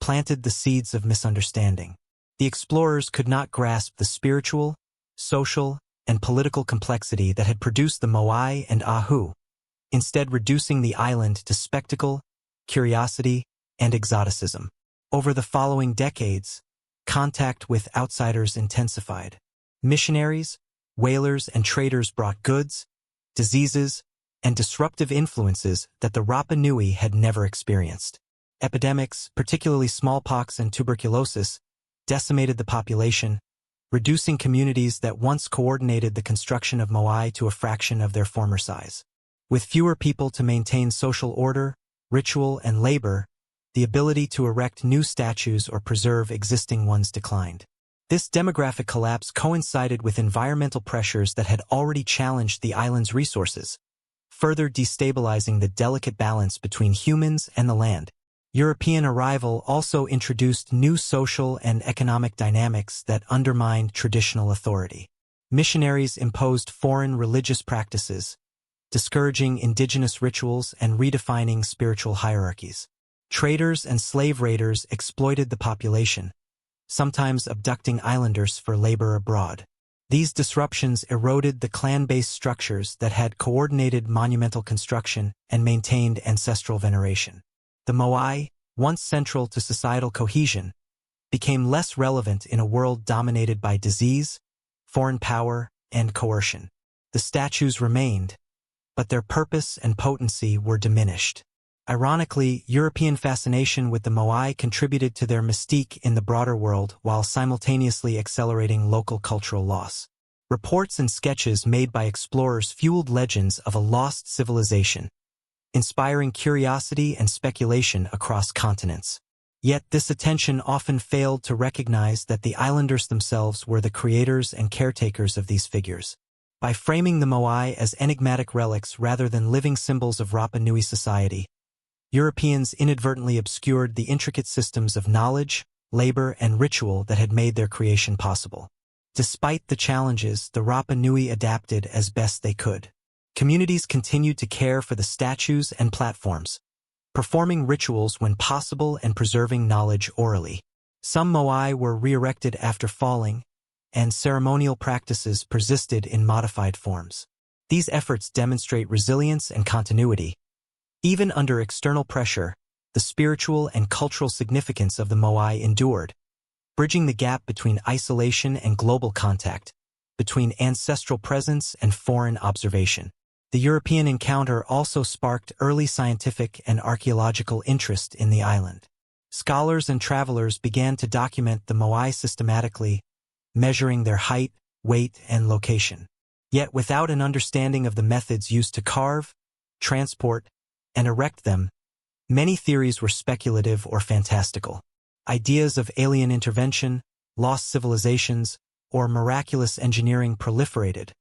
planted the seeds of misunderstanding. The explorers could not grasp the spiritual, social, and political complexity that had produced the Moai and Ahu, instead reducing the island to spectacle, curiosity, and exoticism. Over the following decades, contact with outsiders intensified. Missionaries, whalers, and traders brought goods, diseases, and disruptive influences that the Rapa Nui had never experienced. Epidemics, particularly smallpox and tuberculosis, decimated the population, reducing communities that once coordinated the construction of Moai to a fraction of their former size. With fewer people to maintain social order, ritual, and labor, the ability to erect new statues or preserve existing ones declined. This demographic collapse coincided with environmental pressures that had already challenged the island's resources, further destabilizing the delicate balance between humans and the land. European arrival also introduced new social and economic dynamics that undermined traditional authority. Missionaries imposed foreign religious practices, discouraging indigenous rituals and redefining spiritual hierarchies. Traders and slave raiders exploited the population, sometimes abducting islanders for labor abroad. These disruptions eroded the clan-based structures that had coordinated monumental construction and maintained ancestral veneration. The Moai, once central to societal cohesion, became less relevant in a world dominated by disease, foreign power, and coercion. The statues remained, but their purpose and potency were diminished. Ironically, European fascination with the Moai contributed to their mystique in the broader world while simultaneously accelerating local cultural loss. Reports and sketches made by explorers fueled legends of a lost civilization, inspiring curiosity and speculation across continents. Yet this attention often failed to recognize that the islanders themselves were the creators and caretakers of these figures. By framing the Moai as enigmatic relics rather than living symbols of Rapa Nui society, Europeans inadvertently obscured the intricate systems of knowledge, labor, and ritual that had made their creation possible. Despite the challenges, the Rapa Nui adapted as best they could. Communities continued to care for the statues and platforms, performing rituals when possible and preserving knowledge orally. Some Moai were re-erected after falling, and ceremonial practices persisted in modified forms. These efforts demonstrate resilience and continuity. Even under external pressure, the spiritual and cultural significance of the Moai endured, bridging the gap between isolation and global contact. between ancestral presence and foreign observation. The European encounter also sparked early scientific and archaeological interest in the island. Scholars and travelers began to document the Moai systematically, measuring their height, weight, and location. Yet without an understanding of the methods used to carve, transport, and erect them, many theories were speculative or fantastical. Ideas of alien intervention, lost civilizations, or miraculous engineering proliferated,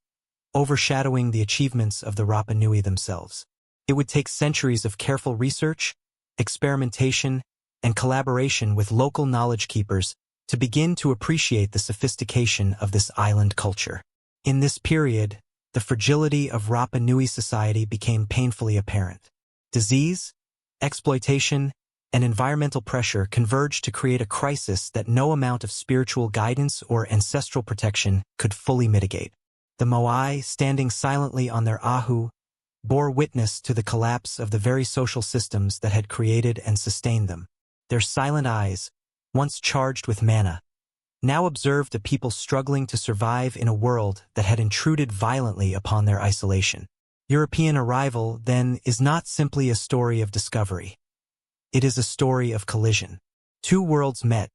overshadowing the achievements of the Rapa Nui themselves. It would take centuries of careful research, experimentation, and collaboration with local knowledge keepers to begin to appreciate the sophistication of this island culture. In this period, the fragility of Rapa Nui society became painfully apparent. Disease, exploitation, and environmental pressure converged to create a crisis that no amount of spiritual guidance or ancestral protection could fully mitigate. The Moai, standing silently on their ahu, bore witness to the collapse of the very social systems that had created and sustained them. Their silent eyes, once charged with mana, now observed a people struggling to survive in a world that had intruded violently upon their isolation. European arrival, then, is not simply a story of discovery. It is a story of collision. Two worlds met,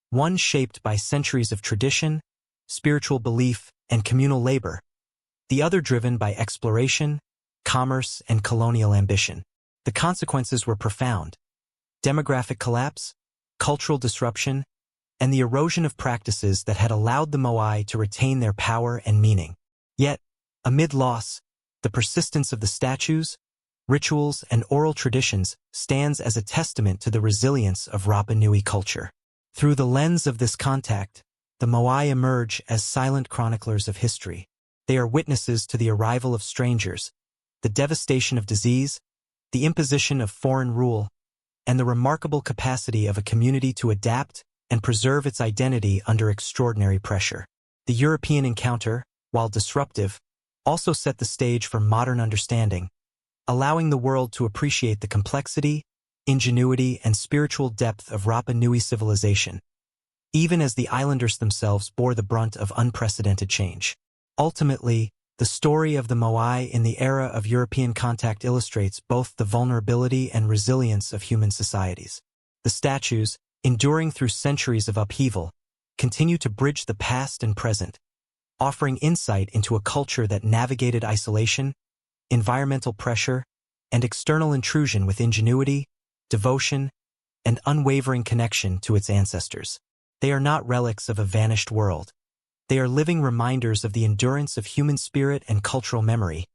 one shaped by centuries of tradition, spiritual belief, and communal labor, the other driven by exploration, commerce, and colonial ambition. The consequences were profound: demographic collapse, cultural disruption, and the erosion of practices that had allowed the Moai to retain their power and meaning. Yet, amid loss, the persistence of the statues, rituals, and oral traditions stands as a testament to the resilience of Rapa Nui culture. Through the lens of this contact, the Moai emerge as silent chroniclers of history. They are witnesses to the arrival of strangers, the devastation of disease, the imposition of foreign rule, and the remarkable capacity of a community to adapt and preserve its identity under extraordinary pressure. The European encounter, while disruptive, also set the stage for modern understanding, allowing the world to appreciate the complexity, ingenuity, and spiritual depth of Rapa Nui civilization, even as the islanders themselves bore the brunt of unprecedented change. Ultimately, the story of the Moai in the era of European contact illustrates both the vulnerability and resilience of human societies. The statues, enduring through centuries of upheaval, continue to bridge the past and present, offering insight into a culture that navigated isolation, environmental pressure, and external intrusion with ingenuity, devotion, and unwavering connection to its ancestors. They are not relics of a vanished world. They are living reminders of the endurance of human spirit and cultural memory,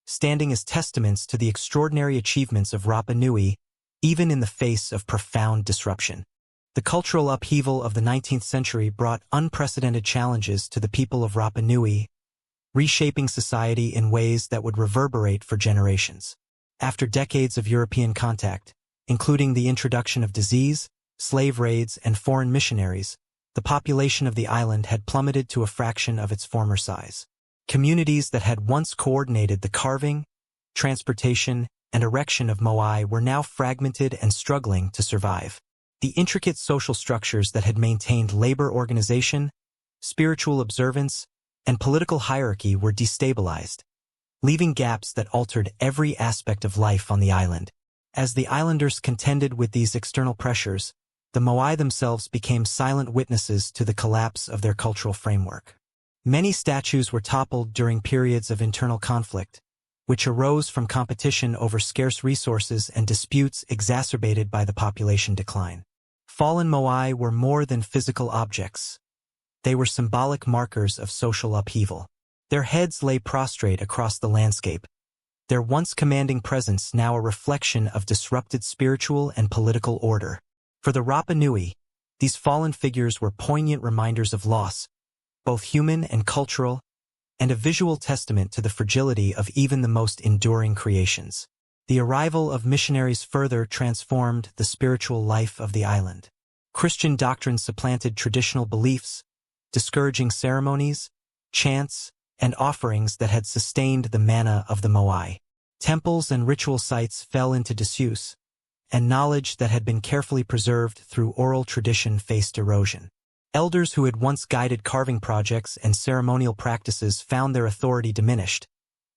standing as testaments to the extraordinary achievements of Rapa Nui, even in the face of profound disruption. The cultural upheaval of the 19th century brought unprecedented challenges to the people of Rapa Nui, reshaping society in ways that would reverberate for generations. After decades of European contact, including the introduction of disease, slave raids, and foreign missionaries, the population of the island had plummeted to a fraction of its former size. Communities that had once coordinated the carving, transportation, and erection of Moai were now fragmented and struggling to survive. The intricate social structures that had maintained labor organization, spiritual observance, and political hierarchy were destabilized, leaving gaps that altered every aspect of life on the island. As the islanders contended with these external pressures, the Moai themselves became silent witnesses to the collapse of their cultural framework. Many statues were toppled during periods of internal conflict, which arose from competition over scarce resources and disputes exacerbated by the population decline. Fallen Moai were more than physical objects. They were symbolic markers of social upheaval. Their heads lay prostrate across the landscape, their once commanding presence now a reflection of disrupted spiritual and political order. For the Rapa Nui, these fallen figures were poignant reminders of loss, both human and cultural, and a visual testament to the fragility of even the most enduring creations. The arrival of missionaries further transformed the spiritual life of the island. Christian doctrine supplanted traditional beliefs, discouraging ceremonies, chants, and offerings that had sustained the mana of the Moai. Temples and ritual sites fell into disuse, and knowledge that had been carefully preserved through oral tradition faced erosion. Elders who had once guided carving projects and ceremonial practices found their authority diminished,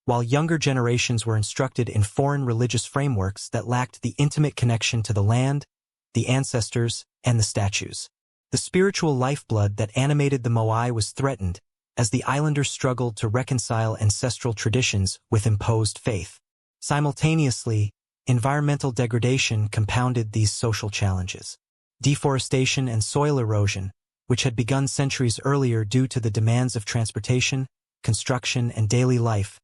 while younger generations were instructed in foreign religious frameworks that lacked the intimate connection to the land, the ancestors, and the statues. The spiritual lifeblood that animated the Moai was threatened as the islanders struggled to reconcile ancestral traditions with imposed faith. Simultaneously, environmental degradation compounded these social challenges. Deforestation and soil erosion, which had begun centuries earlier due to the demands of transportation, construction, and daily life,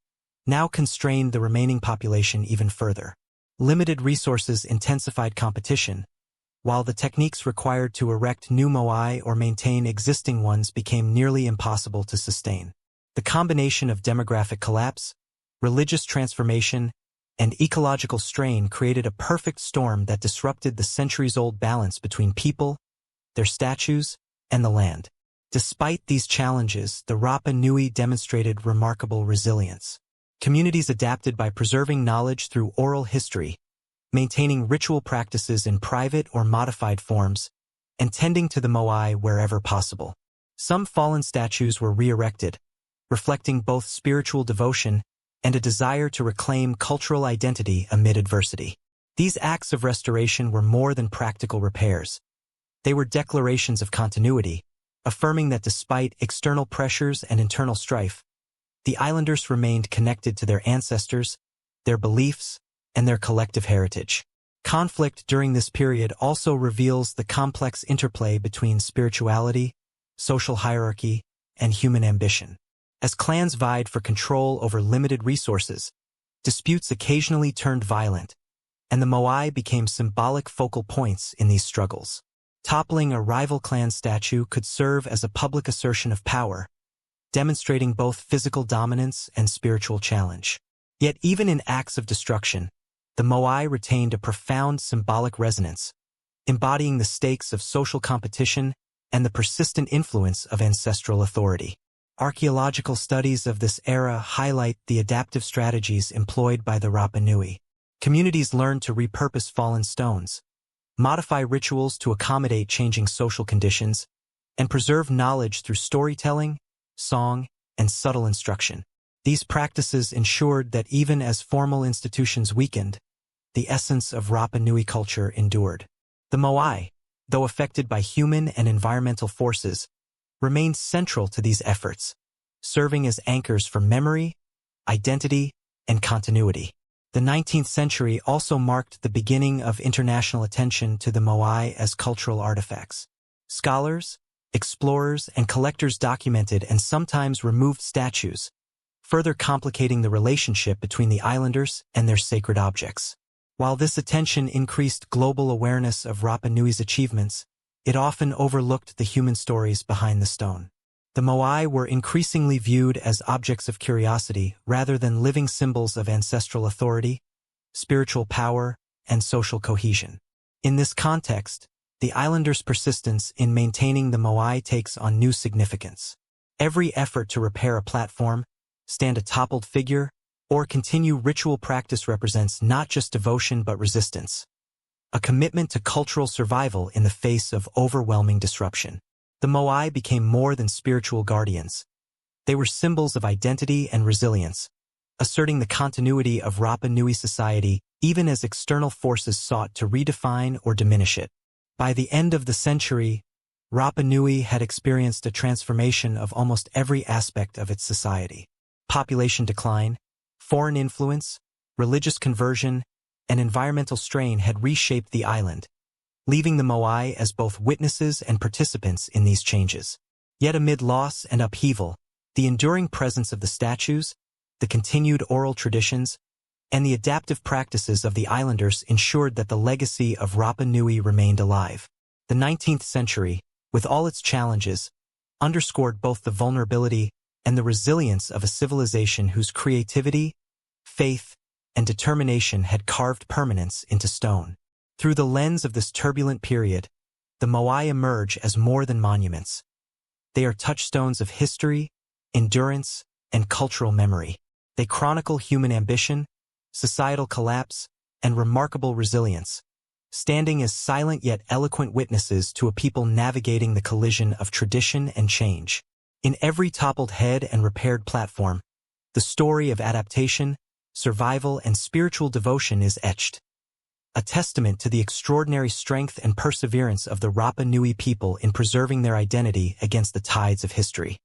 now constrained the remaining population even further. Limited resources intensified competition, while the techniques required to erect new moai or maintain existing ones became nearly impossible to sustain. The combination of demographic collapse, religious transformation, and ecological strain created a perfect storm that disrupted the centuries-old balance between people, their statues, and the land. Despite these challenges, the Rapa Nui demonstrated remarkable resilience. Communities adapted by preserving knowledge through oral history, maintaining ritual practices in private or modified forms, and tending to the moai wherever possible. Some fallen statues were re-erected, reflecting both spiritual devotion and a desire to reclaim cultural identity amid adversity. These acts of restoration were more than practical repairs. They were declarations of continuity, affirming that despite external pressures and internal strife, the islanders remained connected to their ancestors, their beliefs, and their collective heritage. Conflict during this period also reveals the complex interplay between spirituality, social hierarchy, and human ambition. As clans vied for control over limited resources, disputes occasionally turned violent, and the moai became symbolic focal points in these struggles. Toppling a rival clan statue could serve as a public assertion of power, demonstrating both physical dominance and spiritual challenge. Yet even in acts of destruction, the moai retained a profound symbolic resonance, embodying the stakes of social competition and the persistent influence of ancestral authority. Archaeological studies of this era highlight the adaptive strategies employed by the Rapa Nui. Communities learned to repurpose fallen stones, modify rituals to accommodate changing social conditions, and preserve knowledge through storytelling, song, and subtle instruction. These practices ensured that even as formal institutions weakened, the essence of Rapa Nui culture endured. The moai, though affected by human and environmental forces, remained central to these efforts, serving as anchors for memory, identity, and continuity. The 19th century also marked the beginning of international attention to the moai as cultural artifacts. Scholars, explorers, and collectors documented and sometimes removed statues, further complicating the relationship between the islanders and their sacred objects. While this attention increased global awareness of Rapa Nui's achievements, it often overlooked the human stories behind the stone. The moai were increasingly viewed as objects of curiosity rather than living symbols of ancestral authority, spiritual power, and social cohesion. In this context, the islanders' persistence in maintaining the moai takes on new significance. Every effort to repair a platform, stand a toppled figure, or continue ritual practice represents not just devotion but resistance, a commitment to cultural survival in the face of overwhelming disruption. The moai became more than spiritual guardians. They were symbols of identity and resilience, asserting the continuity of Rapa Nui society even as external forces sought to redefine or diminish it. By the end of the century, Rapa Nui had experienced a transformation of almost every aspect of its society. Population decline, foreign influence, religious conversion, and environmental strain had reshaped the island, leaving the moai as both witnesses and participants in these changes. Yet amid loss and upheaval, the enduring presence of the statues, the continued oral traditions, and the adaptive practices of the islanders ensured that the legacy of Rapa Nui remained alive. The 19th century, with all its challenges, underscored both the vulnerability and the resilience of a civilization whose creativity, faith, and determination had carved permanence into stone. Through the lens of this turbulent period, the moai emerge as more than monuments. They are touchstones of history, endurance, and cultural memory. They chronicle human ambition, societal collapse, and remarkable resilience, standing as silent yet eloquent witnesses to a people navigating the collision of tradition and change. In every toppled head and repaired platform, the story of adaptation, survival, and spiritual devotion is etched, a testament to the extraordinary strength and perseverance of the Rapa Nui people in preserving their identity against the tides of history.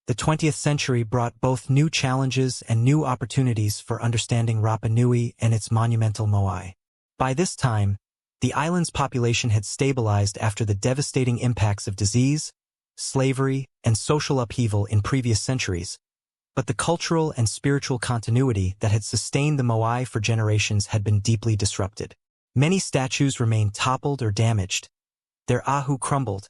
The 20th century brought both new challenges and new opportunities for understanding Rapa Nui and its monumental Moai. By this time, the island's population had stabilized after the devastating impacts of disease, slavery, and social upheaval in previous centuries, but the cultural and spiritual continuity that had sustained the Moai for generations had been deeply disrupted. Many statues remained toppled or damaged, their ahu crumbled,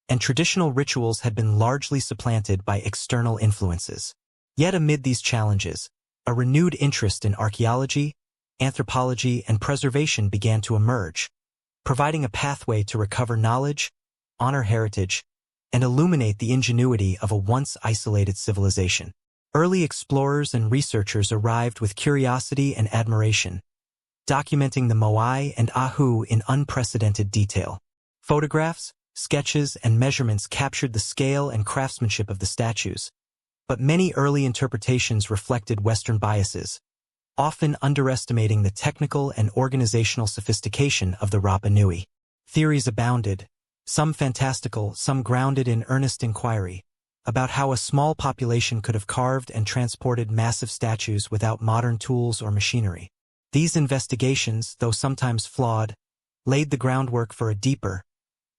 and traditional rituals had been largely supplanted by external influences. Yet amid these challenges, a renewed interest in archaeology, anthropology, and preservation began to emerge, providing a pathway to recover knowledge, honor heritage, and illuminate the ingenuity of a once isolated civilization. Early explorers and researchers arrived with curiosity and admiration, documenting the Moai and ahu in unprecedented detail. Photographs, sketches, and measurements captured the scale and craftsmanship of the statues, but many early interpretations reflected Western biases, often underestimating the technical and organizational sophistication of the Rapa Nui. Theories abounded, some fantastical, some grounded in earnest inquiry, about how a small population could have carved and transported massive statues without modern tools or machinery. These investigations, though sometimes flawed, laid the groundwork for a deeper,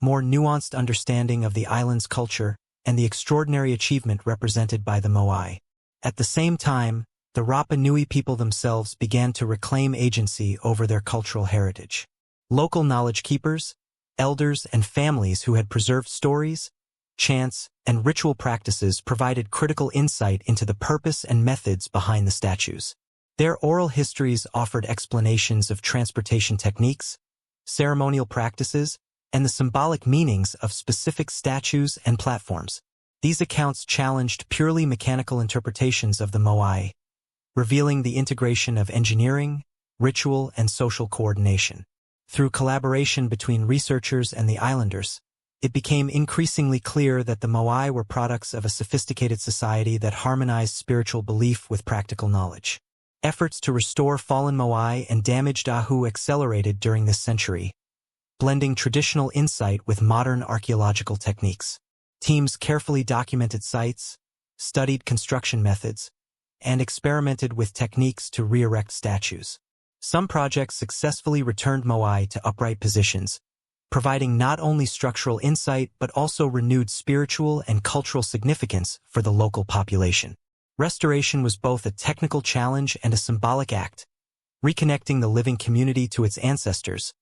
more nuanced understanding of the island's culture and the extraordinary achievement represented by the Moai. At the same time, the Rapa Nui people themselves began to reclaim agency over their cultural heritage. Local knowledge keepers, elders, and families who had preserved stories, chants, and ritual practices provided critical insight into the purpose and methods behind the statues. Their oral histories offered explanations of transportation techniques, ceremonial practices, and the symbolic meanings of specific statues and platforms. These accounts challenged purely mechanical interpretations of the Moai, revealing the integration of engineering, ritual, and social coordination. Through collaboration between researchers and the islanders, it became increasingly clear that the Moai were products of a sophisticated society that harmonized spiritual belief with practical knowledge. Efforts to restore fallen Moai and damaged ahu accelerated during this century, blending traditional insight with modern archaeological techniques. Teams carefully documented sites, studied construction methods, and experimented with techniques to re-erect statues. Some projects successfully returned Moai to upright positions, providing not only structural insight but also renewed spiritual and cultural significance for the local population. Restoration was both a technical challenge and a symbolic act, reconnecting the living community to its ancestors,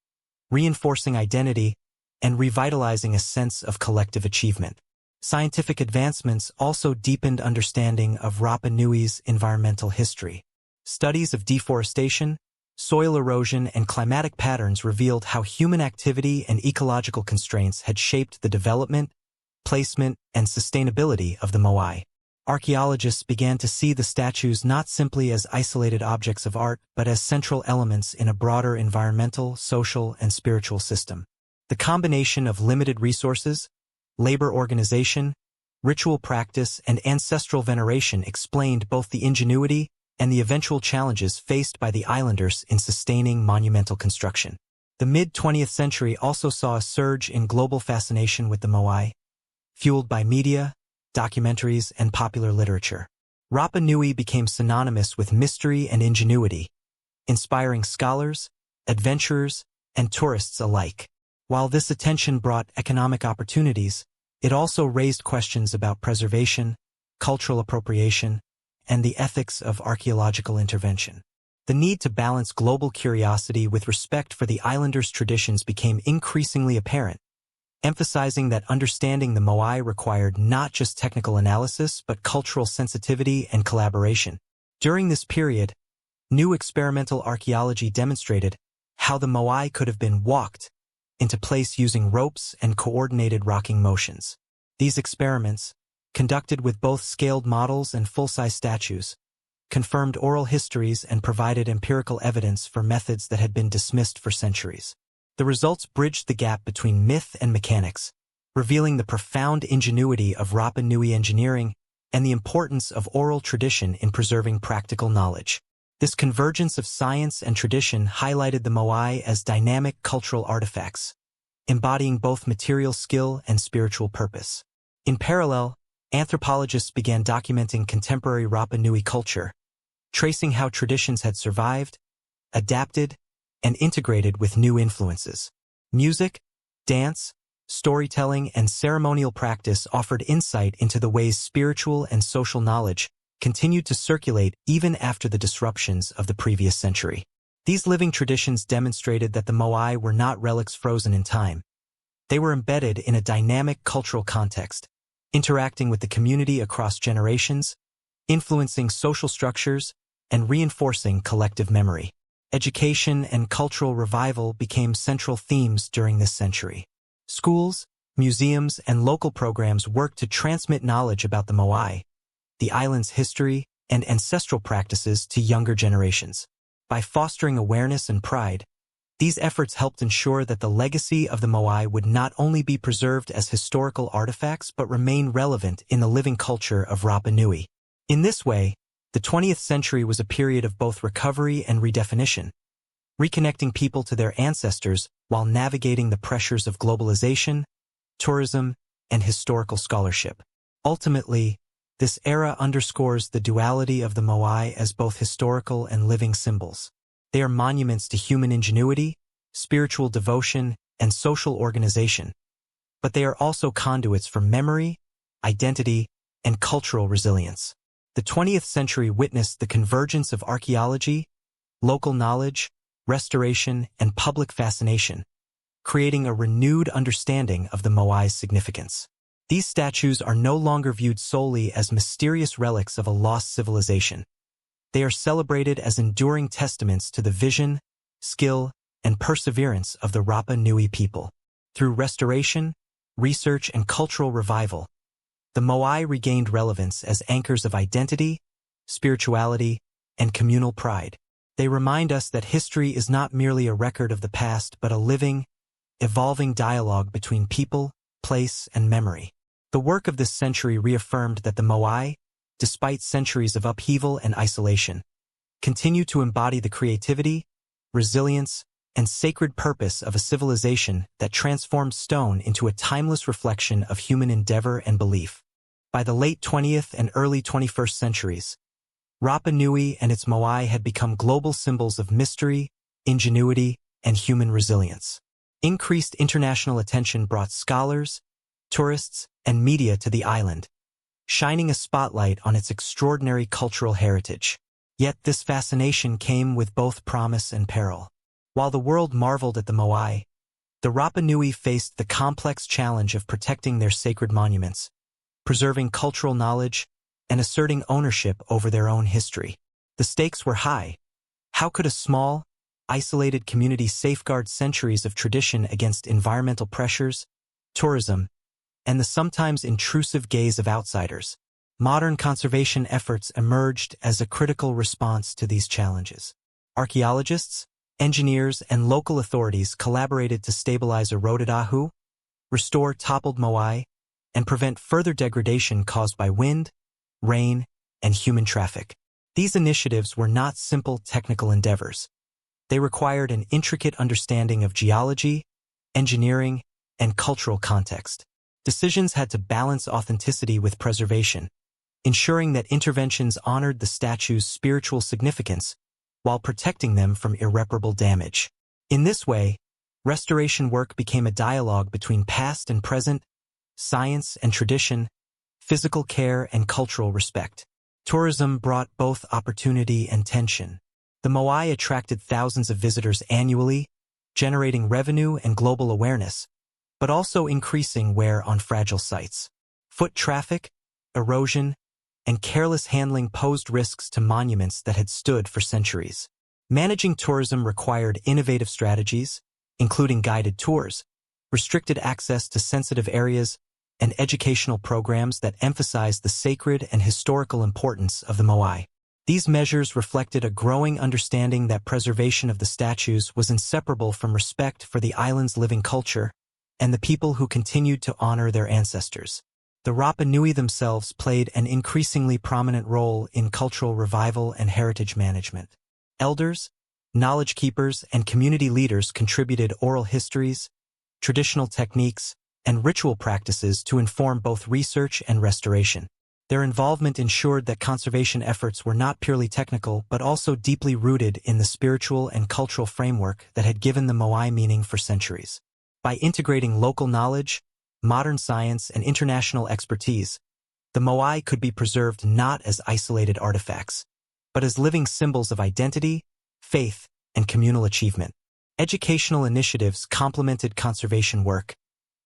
reinforcing identity, and revitalizing a sense of collective achievement. Scientific advancements also deepened understanding of Rapa Nui's environmental history. Studies of deforestation, soil erosion, and climatic patterns revealed how human activity and ecological constraints had shaped the development, placement, and sustainability of the Moai. Archaeologists began to see the statues not simply as isolated objects of art, but as central elements in a broader environmental, social, and spiritual system. The combination of limited resources, labor organization, ritual practice, and ancestral veneration explained both the ingenuity and the eventual challenges faced by the islanders in sustaining monumental construction. The mid-20th century also saw a surge in global fascination with the Moai, fueled by media, documentaries, and popular literature. Rapa Nui became synonymous with mystery and ingenuity, inspiring scholars, adventurers, and tourists alike. While this attention brought economic opportunities, it also raised questions about preservation, cultural appropriation, and the ethics of archaeological intervention. The need to balance global curiosity with respect for the islanders' traditions became increasingly apparent, emphasizing that understanding the Moai required not just technical analysis but cultural sensitivity and collaboration. During this period, new experimental archaeology demonstrated how the Moai could have been walked into place using ropes and coordinated rocking motions. These experiments, conducted with both scaled models and full-size statues, confirmed oral histories and provided empirical evidence for methods that had been dismissed for centuries. The results bridged the gap between myth and mechanics, revealing the profound ingenuity of Rapa Nui engineering and the importance of oral tradition in preserving practical knowledge. This convergence of science and tradition highlighted the Moai as dynamic cultural artifacts, embodying both material skill and spiritual purpose. In parallel, anthropologists began documenting contemporary Rapa Nui culture, tracing how traditions had survived, adapted, and integrated with new influences. Music, dance, storytelling, and ceremonial practice offered insight into the ways spiritual and social knowledge continued to circulate even after the disruptions of the previous century. These living traditions demonstrated that the Moai were not relics frozen in time. They were embedded in a dynamic cultural context, interacting with the community across generations, influencing social structures, and reinforcing collective memory. Education and cultural revival became central themes during this century. Schools, museums, and local programs worked to transmit knowledge about the Moai, the island's history, and ancestral practices to younger generations. By fostering awareness and pride, these efforts helped ensure that the legacy of the Moai would not only be preserved as historical artifacts but remain relevant in the living culture of Rapa Nui. In this way, the 20th century was a period of both recovery and redefinition, reconnecting people to their ancestors while navigating the pressures of globalization, tourism, and historical scholarship. Ultimately, this era underscores the duality of the Moai as both historical and living symbols. They are monuments to human ingenuity, spiritual devotion, and social organization, but they are also conduits for memory, identity, and cultural resilience. The 20th century witnessed the convergence of archaeology, local knowledge, restoration, and public fascination, creating a renewed understanding of the Moai's significance. These statues are no longer viewed solely as mysterious relics of a lost civilization. They are celebrated as enduring testaments to the vision, skill, and perseverance of the Rapa Nui people. Through restoration, research, and cultural revival, the Moai regained relevance as anchors of identity, spirituality, and communal pride. They remind us that history is not merely a record of the past but a living, evolving dialogue between people, place, and memory. The work of this century reaffirmed that the Moai, despite centuries of upheaval and isolation, continue to embody the creativity, resilience, and sacred purpose of a civilization that transformed stone into a timeless reflection of human endeavor and belief. By the late 20th and early 21st centuries, Rapa Nui and its Moai had become global symbols of mystery, ingenuity, and human resilience. Increased international attention brought scholars, tourists, and media to the island, shining a spotlight on its extraordinary cultural heritage. Yet this fascination came with both promise and peril. While the world marveled at the Moai, the Rapa Nui faced the complex challenge of protecting their sacred monuments, preserving cultural knowledge, and asserting ownership over their own history. The stakes were high. How could a small, isolated community safeguard centuries of tradition against environmental pressures, tourism, and the sometimes intrusive gaze of outsiders? Modern conservation efforts emerged as a critical response to these challenges. Archaeologists, engineers, and local authorities collaborated to stabilize eroded ahu, restore toppled Moai, and prevent further degradation caused by wind, rain, and human traffic. These initiatives were not simple technical endeavors. They required an intricate understanding of geology, engineering, and cultural context. Decisions had to balance authenticity with preservation, ensuring that interventions honored the statue's spiritual significance while protecting them from irreparable damage. In this way, restoration work became a dialogue between past and present, science and tradition, physical care and cultural respect. Tourism brought both opportunity and tension. The Moai attracted thousands of visitors annually, generating revenue and global awareness, but also increasing wear on fragile sites. Foot traffic, erosion, and careless handling posed risks to monuments that had stood for centuries. Managing tourism required innovative strategies, including guided tours, restricted access to sensitive areas, and educational programs that emphasized the sacred and historical importance of the Moai. These measures reflected a growing understanding that preservation of the statues was inseparable from respect for the island's living culture and the people who continued to honor their ancestors. The Rapa Nui themselves played an increasingly prominent role in cultural revival and heritage management. Elders, knowledge keepers, and community leaders contributed oral histories, traditional techniques, and ritual practices to inform both research and restoration. Their involvement ensured that conservation efforts were not purely technical but also deeply rooted in the spiritual and cultural framework that had given the Moai meaning for centuries. By integrating local knowledge, modern science, and international expertise, the Moai could be preserved not as isolated artifacts, but as living symbols of identity, faith, and communal achievement. Educational initiatives complemented conservation work,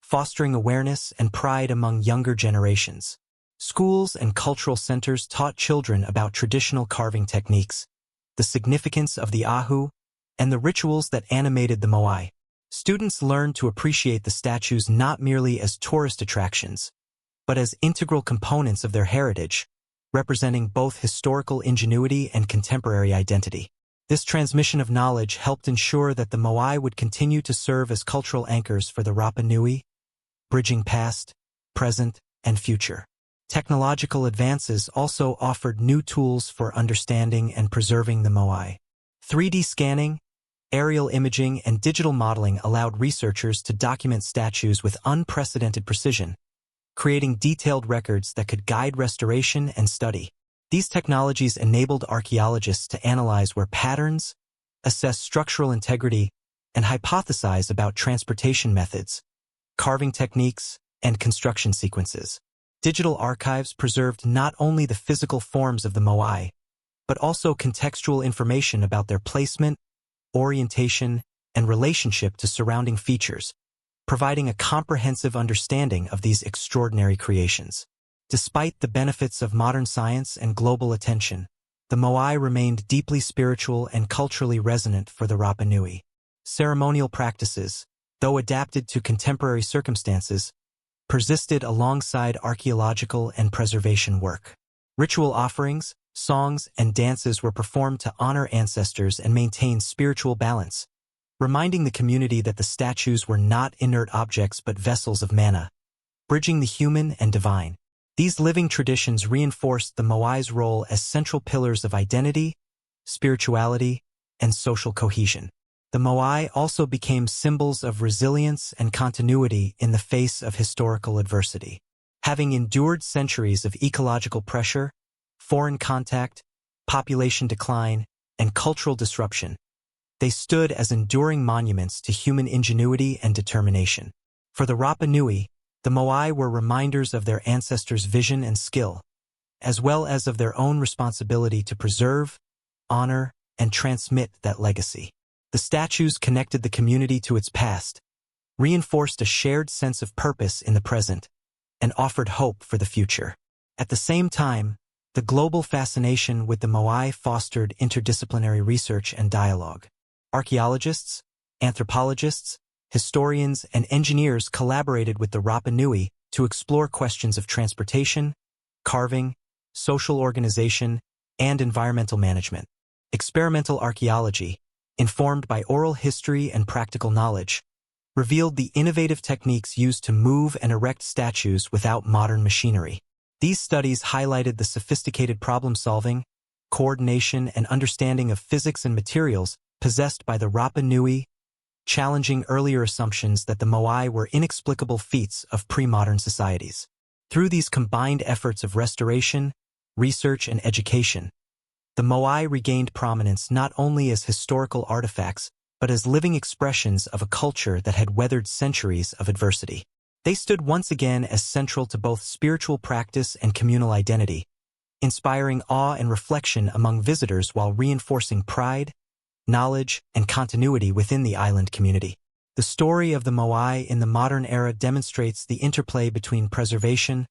fostering awareness and pride among younger generations. Schools and cultural centers taught children about traditional carving techniques, the significance of the ahu, and the rituals that animated the Moai. Students learned to appreciate the statues not merely as tourist attractions, but as integral components of their heritage, representing both historical ingenuity and contemporary identity. This transmission of knowledge helped ensure that the Moai would continue to serve as cultural anchors for the Rapa Nui, bridging past, present, and future. Technological advances also offered new tools for understanding and preserving the Moai. 3D scanning, aerial imaging, and digital modeling allowed researchers to document statues with unprecedented precision, creating detailed records that could guide restoration and study. These technologies enabled archaeologists to analyze where patterns, assess structural integrity, and hypothesize about transportation methods, carving techniques, and construction sequences. Digital archives preserved not only the physical forms of the Moai, but also contextual information about their placement, orientation, and relationship to surrounding features, providing a comprehensive understanding of these extraordinary creations. Despite the benefits of modern science and global attention, the Moai remained deeply spiritual and culturally resonant for the Rapa Nui. Ceremonial practices, though adapted to contemporary circumstances, persisted alongside archaeological and preservation work. Ritual offerings, songs, and dances were performed to honor ancestors and maintain spiritual balance, reminding the community that the statues were not inert objects but vessels of mana, bridging the human and divine. These living traditions reinforced the Moai's role as central pillars of identity, spirituality, and social cohesion. The Moai also became symbols of resilience and continuity in the face of historical adversity. Having endured centuries of ecological pressure, foreign contact, population decline, and cultural disruption, they stood as enduring monuments to human ingenuity and determination. For the Rapa Nui, the Moai were reminders of their ancestors' vision and skill, as well as of their own responsibility to preserve, honor, and transmit that legacy. The statues connected the community to its past, reinforced a shared sense of purpose in the present, and offered hope for the future. At the same time, the global fascination with the Moai fostered interdisciplinary research and dialogue. Archaeologists, anthropologists, historians, and engineers collaborated with the Rapa Nui to explore questions of transportation, carving, social organization, and environmental management. Experimental archaeology, informed by oral history and practical knowledge, revealed the innovative techniques used to move and erect statues without modern machinery. These studies highlighted the sophisticated problem-solving, coordination, and understanding of physics and materials possessed by the Rapa Nui, challenging earlier assumptions that the Moai were inexplicable feats of pre-modern societies. Through these combined efforts of restoration, research, and education, the Moai regained prominence not only as historical artifacts, but as living expressions of a culture that had weathered centuries of adversity. They stood once again as central to both spiritual practice and communal identity, inspiring awe and reflection among visitors while reinforcing pride, knowledge, and continuity within the island community. The story of the Moai in the modern era demonstrates the interplay between preservation,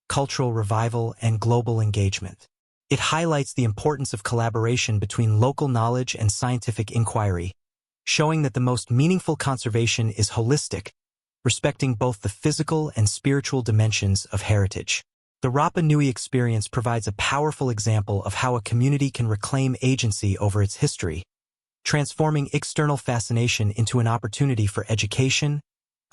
cultural revival, and global engagement. It highlights the importance of collaboration between local knowledge and scientific inquiry, showing that the most meaningful conservation is holistic, respecting both the physical and spiritual dimensions of heritage. The Rapa Nui experience provides a powerful example of how a community can reclaim agency over its history, transforming external fascination into an opportunity for education,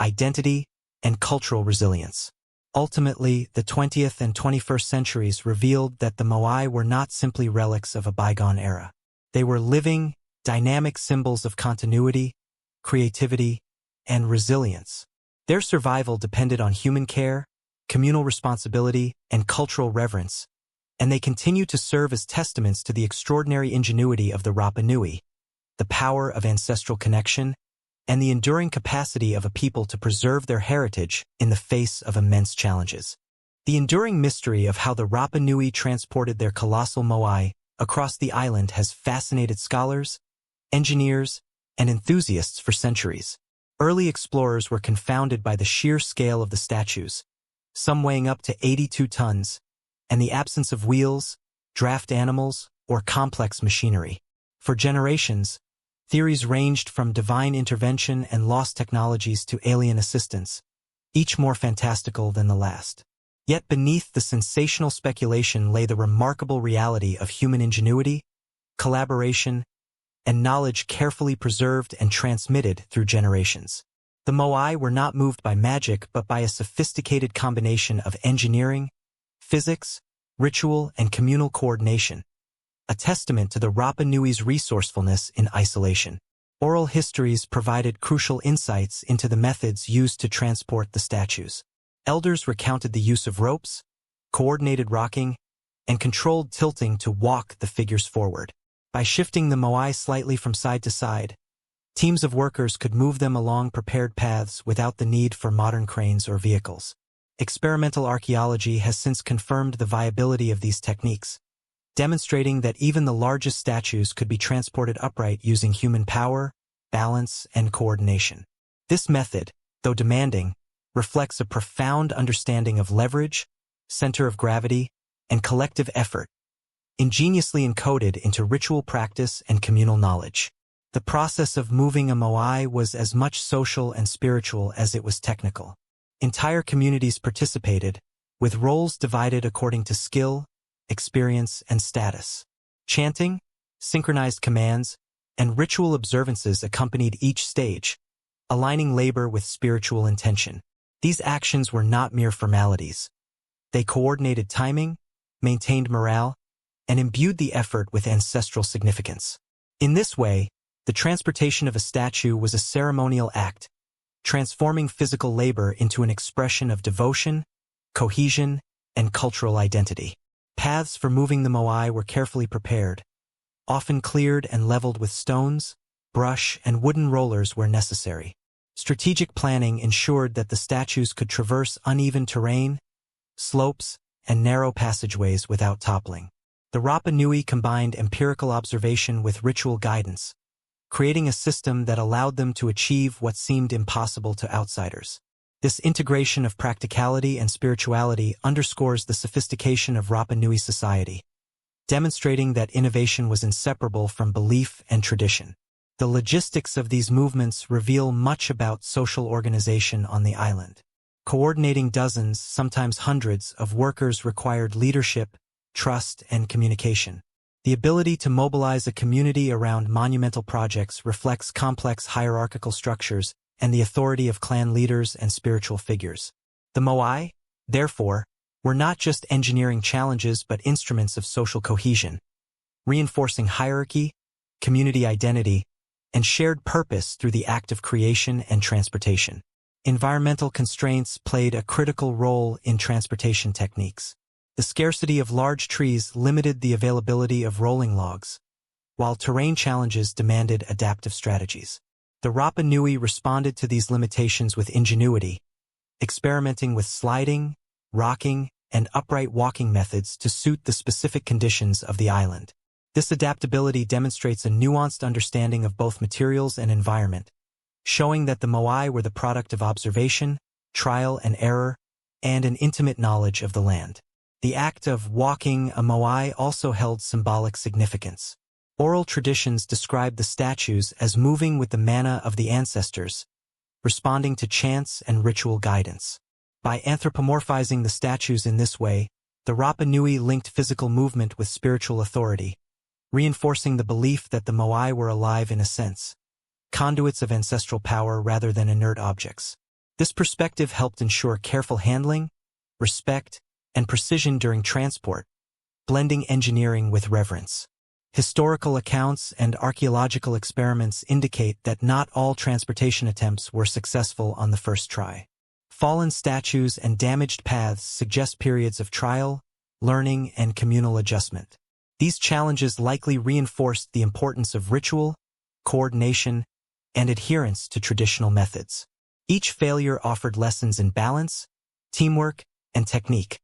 identity, and cultural resilience. Ultimately, the 20th and 21st centuries revealed that the Moai were not simply relics of a bygone era. They were living, dynamic symbols of continuity, creativity, and resilience. Their survival depended on human care, communal responsibility, and cultural reverence, and they continue to serve as testaments to the extraordinary ingenuity of the Rapa Nui, the power of ancestral connection, and the enduring capacity of a people to preserve their heritage in the face of immense challenges. The enduring mystery of how the Rapa Nui transported their colossal Moai across the island has fascinated scholars, engineers, and enthusiasts for centuries. Early explorers were confounded by the sheer scale of the statues, some weighing up to 82 tons, and the absence of wheels, draft animals, or complex machinery. For generations, theories ranged from divine intervention and lost technologies to alien assistance, each more fantastical than the last. Yet beneath the sensational speculation lay the remarkable reality of human ingenuity, collaboration, and knowledge carefully preserved and transmitted through generations. The Moai were not moved by magic but by a sophisticated combination of engineering, physics, ritual, and communal coordination, a testament to the Rapa Nui's resourcefulness in isolation. Oral histories provided crucial insights into the methods used to transport the statues. Elders recounted the use of ropes, coordinated rocking, and controlled tilting to walk the figures forward. By shifting the Moai slightly from side to side, teams of workers could move them along prepared paths without the need for modern cranes or vehicles. Experimental archaeology has since confirmed the viability of these techniques, demonstrating that even the largest statues could be transported upright using human power, balance, and coordination. This method, though demanding, reflects a profound understanding of leverage, center of gravity, and collective effort, ingeniously encoded into ritual practice and communal knowledge. The process of moving a Moai was as much social and spiritual as it was technical. Entire communities participated, with roles divided according to skill, experience, and status. Chanting, synchronized commands, and ritual observances accompanied each stage, aligning labor with spiritual intention. These actions were not mere formalities. They coordinated timing, maintained morale, and imbued the effort with ancestral significance. In this way, the transportation of a statue was a ceremonial act, transforming physical labor into an expression of devotion, cohesion, and cultural identity. Paths for moving the Moai were carefully prepared, often cleared and leveled with stones, brush, and wooden rollers where necessary. Strategic planning ensured that the statues could traverse uneven terrain, slopes, and narrow passageways without toppling. The Rapa Nui combined empirical observation with ritual guidance, creating a system that allowed them to achieve what seemed impossible to outsiders. This integration of practicality and spirituality underscores the sophistication of Rapa Nui society, demonstrating that innovation was inseparable from belief and tradition. The logistics of these movements reveal much about social organization on the island. Coordinating dozens, sometimes hundreds, of workers required leadership, trust, and communication. The ability to mobilize a community around monumental projects reflects complex hierarchical structures and the authority of clan leaders and spiritual figures. The Moai, therefore, were not just engineering challenges but instruments of social cohesion, reinforcing hierarchy, community identity, and shared purpose through the act of creation and transportation. Environmental constraints played a critical role in transportation techniques. The scarcity of large trees limited the availability of rolling logs, while terrain challenges demanded adaptive strategies. The Rapa Nui responded to these limitations with ingenuity, experimenting with sliding, rocking, and upright walking methods to suit the specific conditions of the island. This adaptability demonstrates a nuanced understanding of both materials and environment, showing that the Moai were the product of observation, trial and error, and an intimate knowledge of the land. The act of walking a Moai also held symbolic significance. Oral traditions describe the statues as moving with the mana of the ancestors, responding to chants and ritual guidance. By anthropomorphizing the statues in this way, The Rapa Nui linked physical movement with spiritual authority, reinforcing the belief that the Moai were alive in a sense, conduits of ancestral power rather than inert objects. This perspective helped ensure careful handling, respect, and precision during transport, blending engineering with reverence. Historical accounts and archaeological experiments indicate that not all transportation attempts were successful on the first try. Fallen statues and damaged paths suggest periods of trial, learning, and communal adjustment. These challenges likely reinforced the importance of ritual, coordination, and adherence to traditional methods. Each failure offered lessons in balance, teamwork, and technique,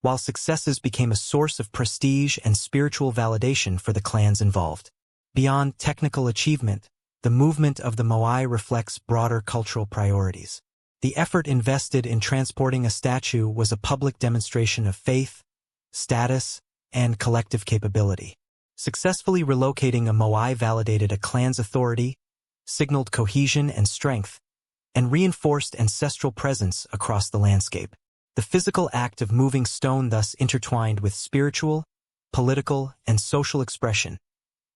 while successes became a source of prestige and spiritual validation for the clans involved. Beyond technical achievement, the movement of the Moai reflects broader cultural priorities. The effort invested in transporting a statue was a public demonstration of faith, status, and collective capability. Successfully relocating a Moai validated a clan's authority, signaled cohesion and strength, and reinforced ancestral presence across the landscape. The physical act of moving stone thus intertwined with spiritual, political, and social expression,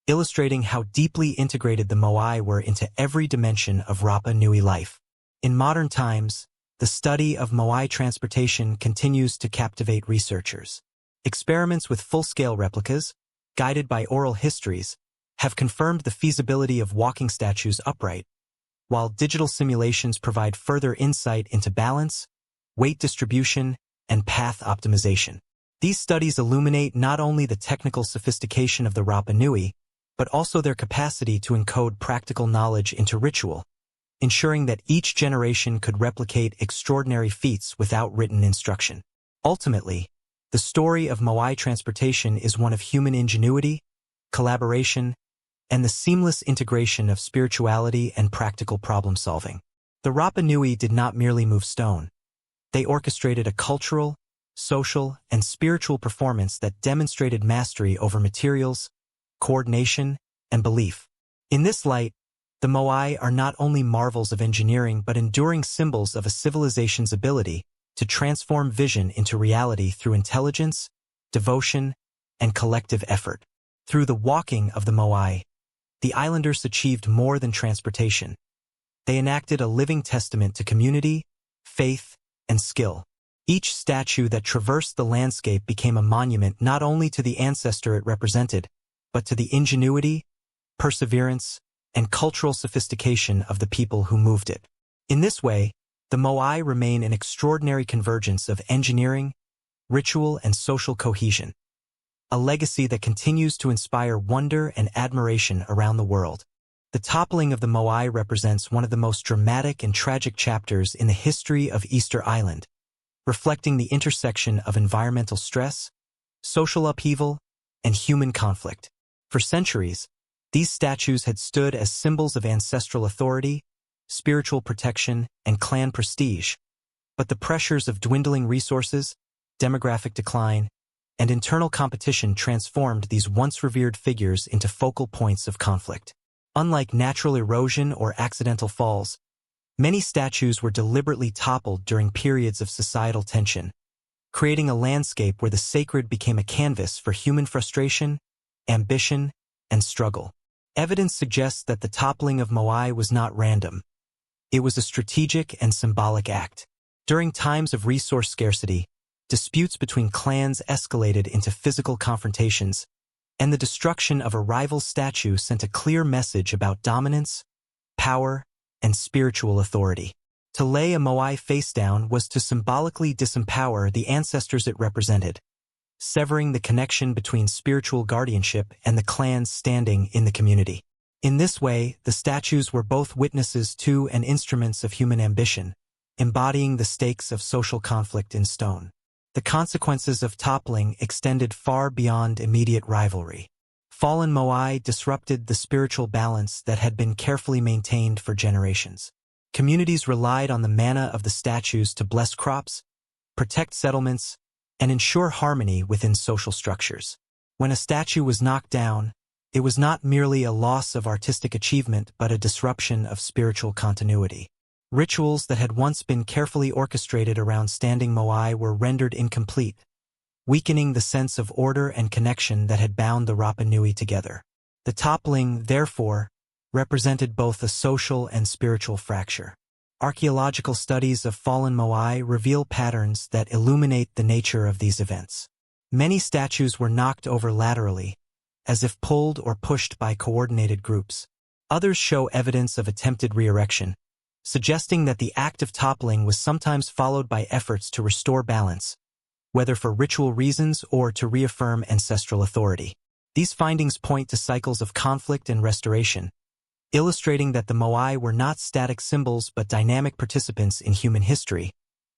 illustrating how deeply integrated the Moai were into every dimension of Rapa Nui life. In modern times, the study of Moai transportation continues to captivate researchers. Experiments with full-scale replicas, guided by oral histories, have confirmed the feasibility of walking statues upright, while digital simulations provide further insight into balance, weight distribution, and path optimization. These studies illuminate not only the technical sophistication of the Rapa Nui, but also their capacity to encode practical knowledge into ritual, ensuring that each generation could replicate extraordinary feats without written instruction. Ultimately, the story of Moai transportation is one of human ingenuity, collaboration, and the seamless integration of spirituality and practical problem-solving. The Rapa Nui did not merely move stone. They orchestrated a cultural, social, and spiritual performance that demonstrated mastery over materials, coordination, and belief. In this light, the Moai are not only marvels of engineering but enduring symbols of a civilization's ability to transform vision into reality through intelligence, devotion, and collective effort. Through the walking of the Moai, the islanders achieved more than transportation. They enacted a living testament to community, faith, and skill. Each statue that traversed the landscape became a monument not only to the ancestor it represented, but to the ingenuity, perseverance, and cultural sophistication of the people who moved it. In this way, the Moai remain an extraordinary convergence of engineering, ritual, and social cohesion, a legacy that continues to inspire wonder and admiration around the world. The toppling of the Moai represents one of the most dramatic and tragic chapters in the history of Easter Island, reflecting the intersection of environmental stress, social upheaval, and human conflict. For centuries, these statues had stood as symbols of ancestral authority, spiritual protection, and clan prestige, but the pressures of dwindling resources, demographic decline, and internal competition transformed these once revered figures into focal points of conflict. Unlike natural erosion or accidental falls, many statues were deliberately toppled during periods of societal tension, creating a landscape where the sacred became a canvas for human frustration, ambition, and struggle. Evidence suggests that the toppling of Moai was not random. It was a strategic and symbolic act. During times of resource scarcity, disputes between clans escalated into physical confrontations, and the destruction of a rival statue sent a clear message about dominance, power, and spiritual authority. To lay a Moai face down was to symbolically disempower the ancestors it represented, severing the connection between spiritual guardianship and the clan's standing in the community. In this way, the statues were both witnesses to and instruments of human ambition, embodying the stakes of social conflict in stone. The consequences of toppling extended far beyond immediate rivalry. Fallen Moai disrupted the spiritual balance that had been carefully maintained for generations. Communities relied on the mana of the statues to bless crops, protect settlements, and ensure harmony within social structures. When a statue was knocked down, it was not merely a loss of artistic achievement but a disruption of spiritual continuity. Rituals that had once been carefully orchestrated around standing Moai were rendered incomplete, weakening the sense of order and connection that had bound the Rapa Nui together. The toppling, therefore, represented both a social and spiritual fracture. Archaeological studies of fallen Moai reveal patterns that illuminate the nature of these events. Many statues were knocked over laterally, as if pulled or pushed by coordinated groups. Others show evidence of attempted re-erection, suggesting that the act of toppling was sometimes followed by efforts to restore balance, whether for ritual reasons or to reaffirm ancestral authority. These findings point to cycles of conflict and restoration, illustrating that the Moai were not static symbols but dynamic participants in human history,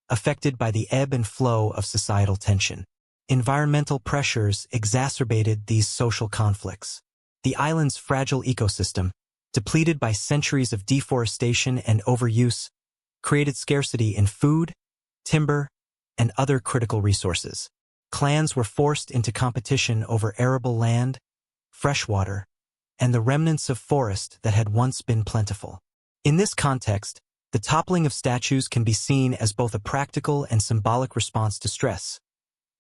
affected by the ebb and flow of societal tension. Environmental pressures exacerbated these social conflicts. The island's fragile ecosystem, depleted by centuries of deforestation and overuse, created scarcity in food, timber, and other critical resources. Clans were forced into competition over arable land, fresh water, and the remnants of forest that had once been plentiful. In this context, the toppling of statues can be seen as both a practical and symbolic response to stress,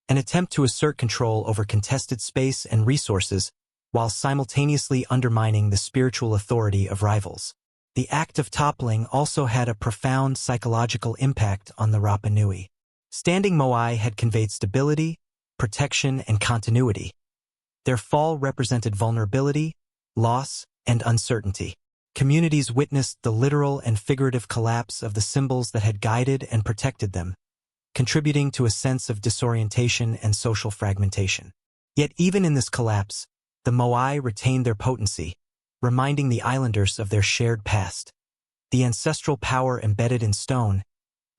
an attempt to assert control over contested space and resources while simultaneously undermining the spiritual authority of rivals. The act of toppling also had a profound psychological impact on the Rapa Nui. Standing Moai had conveyed stability, protection, and continuity. Their fall represented vulnerability, loss, and uncertainty. Communities witnessed the literal and figurative collapse of the symbols that had guided and protected them, contributing to a sense of disorientation and social fragmentation. Yet even in this collapse, the Moai retained their potency, reminding the islanders of their shared past, the ancestral power embedded in stone,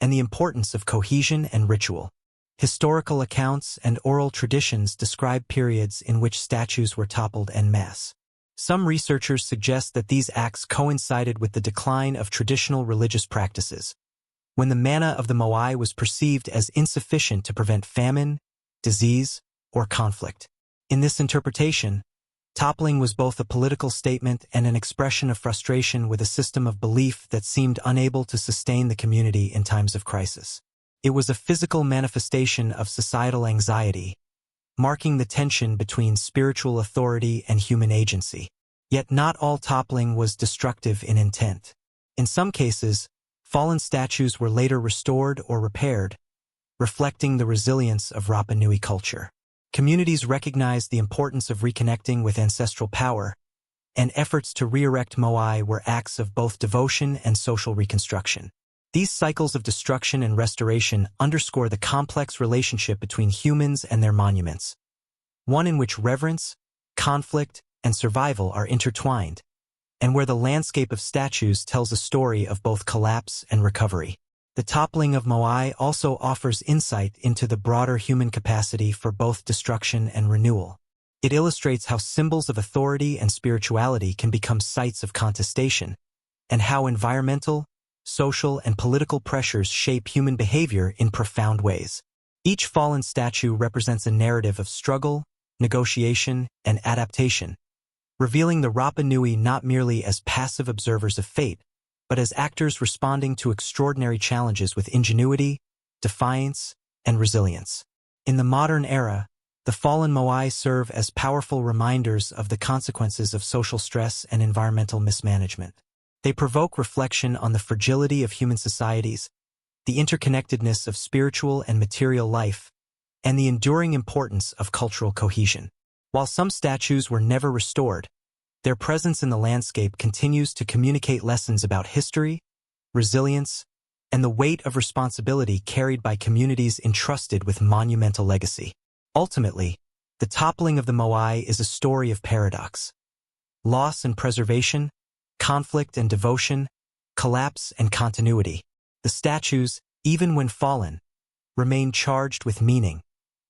and the importance of cohesion and ritual. Historical accounts and oral traditions describe periods in which statues were toppled en masse. Some researchers suggest that these acts coincided with the decline of traditional religious practices, when the mana of the Moai was perceived as insufficient to prevent famine, disease, or conflict. In this interpretation, toppling was both a political statement and an expression of frustration with a system of belief that seemed unable to sustain the community in times of crisis. It was a physical manifestation of societal anxiety, marking the tension between spiritual authority and human agency. Yet not all toppling was destructive in intent. In some cases, fallen statues were later restored or repaired, reflecting the resilience of Rapa Nui culture. Communities recognized the importance of reconnecting with ancestral power, and efforts to re-erect Moai were acts of both devotion and social reconstruction. These cycles of destruction and restoration underscore the complex relationship between humans and their monuments, one in which reverence, conflict, and survival are intertwined, and where the landscape of statues tells a story of both collapse and recovery. The toppling of Moai also offers insight into the broader human capacity for both destruction and renewal. It illustrates how symbols of authority and spirituality can become sites of contestation, and how environmental, social, and political pressures shape human behavior in profound ways. Each fallen statue represents a narrative of struggle, negotiation, and adaptation, revealing the Rapa Nui not merely as passive observers of fate, but as actors responding to extraordinary challenges with ingenuity, defiance, and resilience. In the modern era, the fallen Moai serve as powerful reminders of the consequences of social stress and environmental mismanagement. They provoke reflection on the fragility of human societies, the interconnectedness of spiritual and material life, and the enduring importance of cultural cohesion. While some statues were never restored, their presence in the landscape continues to communicate lessons about history, resilience, and the weight of responsibility carried by communities entrusted with monumental legacy. Ultimately, the toppling of the Moai is a story of paradox. Loss and preservation, conflict and devotion, collapse and continuity. The statues, even when fallen, remain charged with meaning,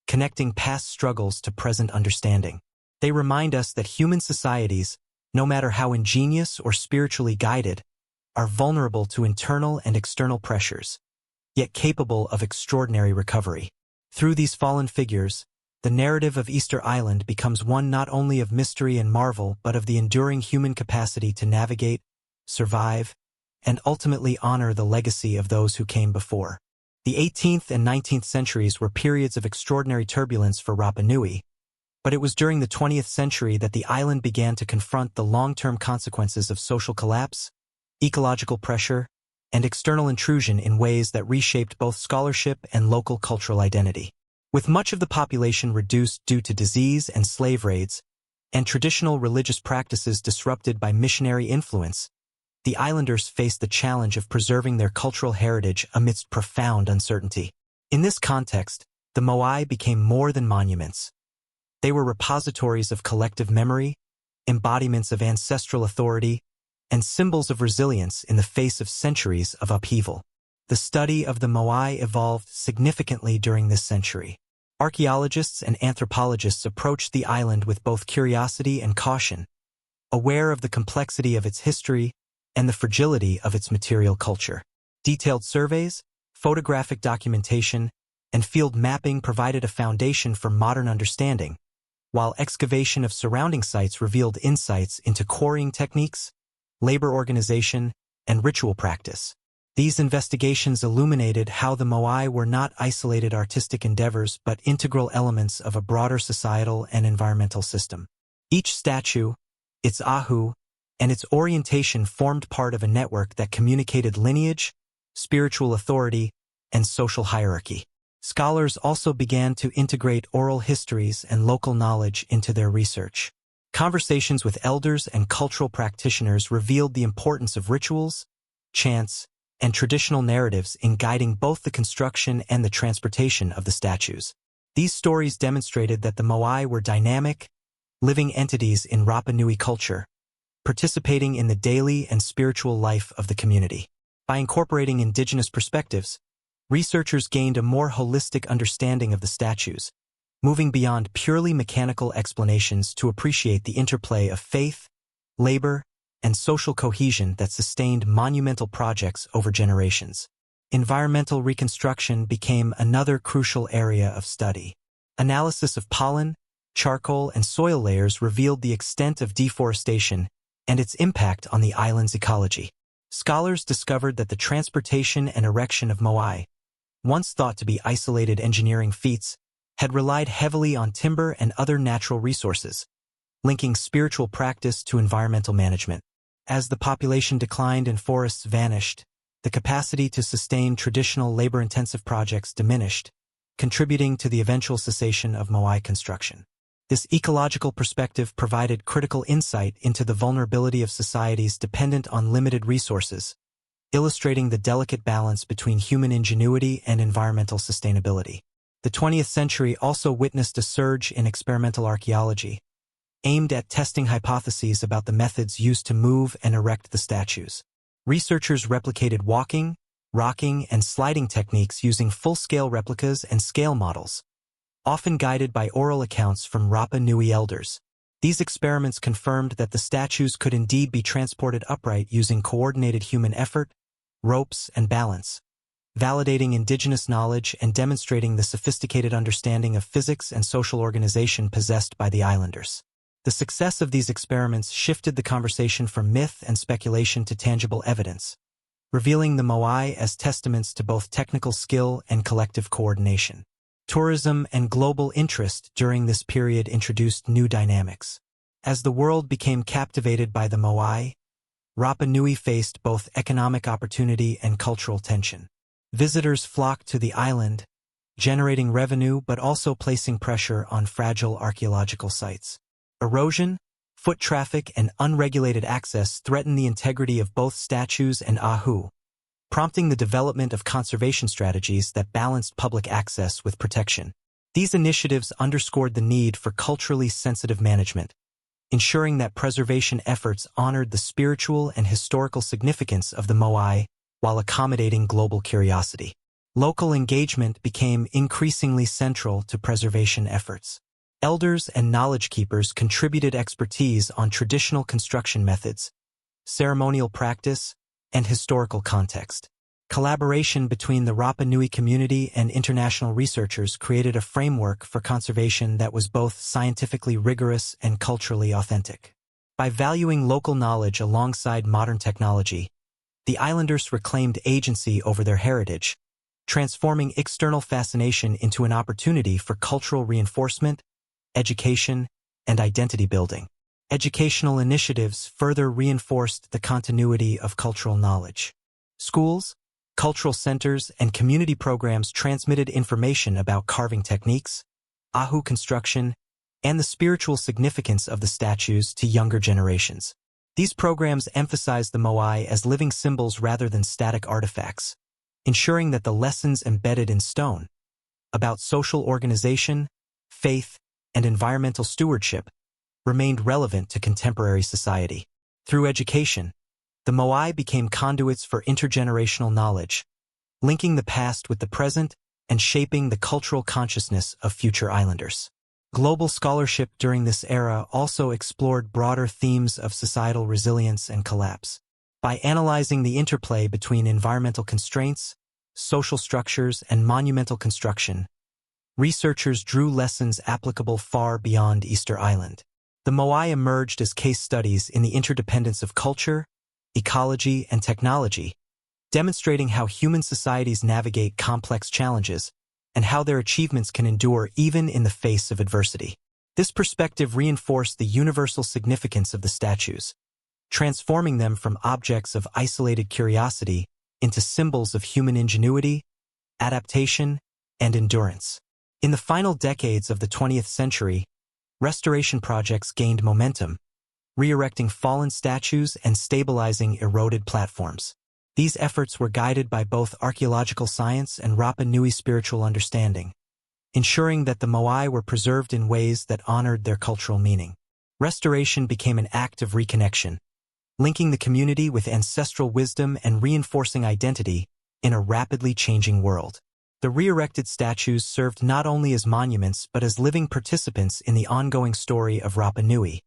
connecting past struggles to present understanding. They remind us that human societies, no matter how ingenious or spiritually guided, are vulnerable to internal and external pressures, yet capable of extraordinary recovery. Through these fallen figures, the narrative of Easter Island becomes one not only of mystery and marvel but of the enduring human capacity to navigate, survive, and ultimately honor the legacy of those who came before. The 18th and 19th centuries were periods of extraordinary turbulence for Rapa Nui, but it was during the 20th century that the island began to confront the long-term consequences of social collapse, ecological pressure, and external intrusion in ways that reshaped both scholarship and local cultural identity. With much of the population reduced due to disease and slave raids, and traditional religious practices disrupted by missionary influence, the islanders faced the challenge of preserving their cultural heritage amidst profound uncertainty. In this context, the Moai became more than monuments. They were repositories of collective memory, embodiments of ancestral authority, and symbols of resilience in the face of centuries of upheaval. The study of the Moai evolved significantly during this century. Archaeologists and anthropologists approached the island with both curiosity and caution, aware of the complexity of its history and the fragility of its material culture. Detailed surveys, photographic documentation, and field mapping provided a foundation for modern understanding, while excavation of surrounding sites revealed insights into quarrying techniques, labor organization, and ritual practice. These investigations illuminated how the Moai were not isolated artistic endeavors but integral elements of a broader societal and environmental system. Each statue, its ahu, and its orientation formed part of a network that communicated lineage, spiritual authority, and social hierarchy. Scholars also began to integrate oral histories and local knowledge into their research. Conversations with elders and cultural practitioners revealed the importance of rituals, chants, and traditional narratives in guiding both the construction and the transportation of the statues. These stories demonstrated that the Moai were dynamic, living entities in Rapa Nui culture, participating in the daily and spiritual life of the community. By incorporating indigenous perspectives, researchers gained a more holistic understanding of the statues, moving beyond purely mechanical explanations to appreciate the interplay of faith, labor, and social cohesion that sustained monumental projects over generations. Environmental reconstruction became another crucial area of study. Analysis of pollen, charcoal, and soil layers revealed the extent of deforestation and its impact on the island's ecology. Scholars discovered that the transportation and erection of Moai, once thought to be isolated engineering feats, had relied heavily on timber and other natural resources, linking spiritual practice to environmental management. As the population declined and forests vanished, the capacity to sustain traditional labor-intensive projects diminished, contributing to the eventual cessation of Moai construction. This ecological perspective provided critical insight into the vulnerability of societies dependent on limited resources, illustrating the delicate balance between human ingenuity and environmental sustainability. The 20th century also witnessed a surge in experimental archaeology, aimed at testing hypotheses about the methods used to move and erect the statues. Researchers replicated walking, rocking, and sliding techniques using full-scale replicas and scale models, often guided by oral accounts from Rapa Nui elders. These experiments confirmed that the statues could indeed be transported upright using coordinated human effort, ropes, and balance, validating indigenous knowledge and demonstrating the sophisticated understanding of physics and social organization possessed by the islanders. The success of these experiments shifted the conversation from myth and speculation to tangible evidence, revealing the Moai as testaments to both technical skill and collective coordination. Tourism and global interest during this period introduced new dynamics. As the world became captivated by the Moai, Rapa Nui faced both economic opportunity and cultural tension. Visitors flocked to the island, generating revenue but also placing pressure on fragile archaeological sites. Erosion, foot traffic, and unregulated access threatened the integrity of both statues and ahu, prompting the development of conservation strategies that balanced public access with protection. These initiatives underscored the need for culturally sensitive management, ensuring that preservation efforts honored the spiritual and historical significance of the Moai while accommodating global curiosity. Local engagement became increasingly central to preservation efforts. Elders and knowledge keepers contributed expertise on traditional construction methods, ceremonial practice, and historical context. Collaboration between the Rapa Nui community and international researchers created a framework for conservation that was both scientifically rigorous and culturally authentic. By valuing local knowledge alongside modern technology, the islanders reclaimed agency over their heritage, transforming external fascination into an opportunity for cultural reinforcement, education, and identity building. Educational initiatives further reinforced the continuity of cultural knowledge. Schools, cultural centers, and community programs transmitted information about carving techniques, ahu construction, and the spiritual significance of the statues to younger generations. These programs emphasized the Moai as living symbols rather than static artifacts, ensuring that the lessons embedded in stone about social organization, faith, and environmental stewardship remained relevant to contemporary society. Through education, the Moai became conduits for intergenerational knowledge, linking the past with the present and shaping the cultural consciousness of future islanders. Global scholarship during this era also explored broader themes of societal resilience and collapse. By analyzing the interplay between environmental constraints, social structures, and monumental construction, researchers drew lessons applicable far beyond Easter Island. The Moai emerged as case studies in the interdependence of culture, ecology, and technology, demonstrating how human societies navigate complex challenges and how their achievements can endure even in the face of adversity. This perspective reinforced the universal significance of the statues, transforming them from objects of isolated curiosity into symbols of human ingenuity, adaptation, and endurance. In the final decades of the 20th century, restoration projects gained momentum, re-erecting fallen statues and stabilizing eroded platforms. These efforts were guided by both archaeological science and Rapa Nui spiritual understanding, ensuring that the Moai were preserved in ways that honored their cultural meaning. Restoration became an act of reconnection, linking the community with ancestral wisdom and reinforcing identity in a rapidly changing world. The re-erected statues served not only as monuments but as living participants in the ongoing story of Rapa Nui,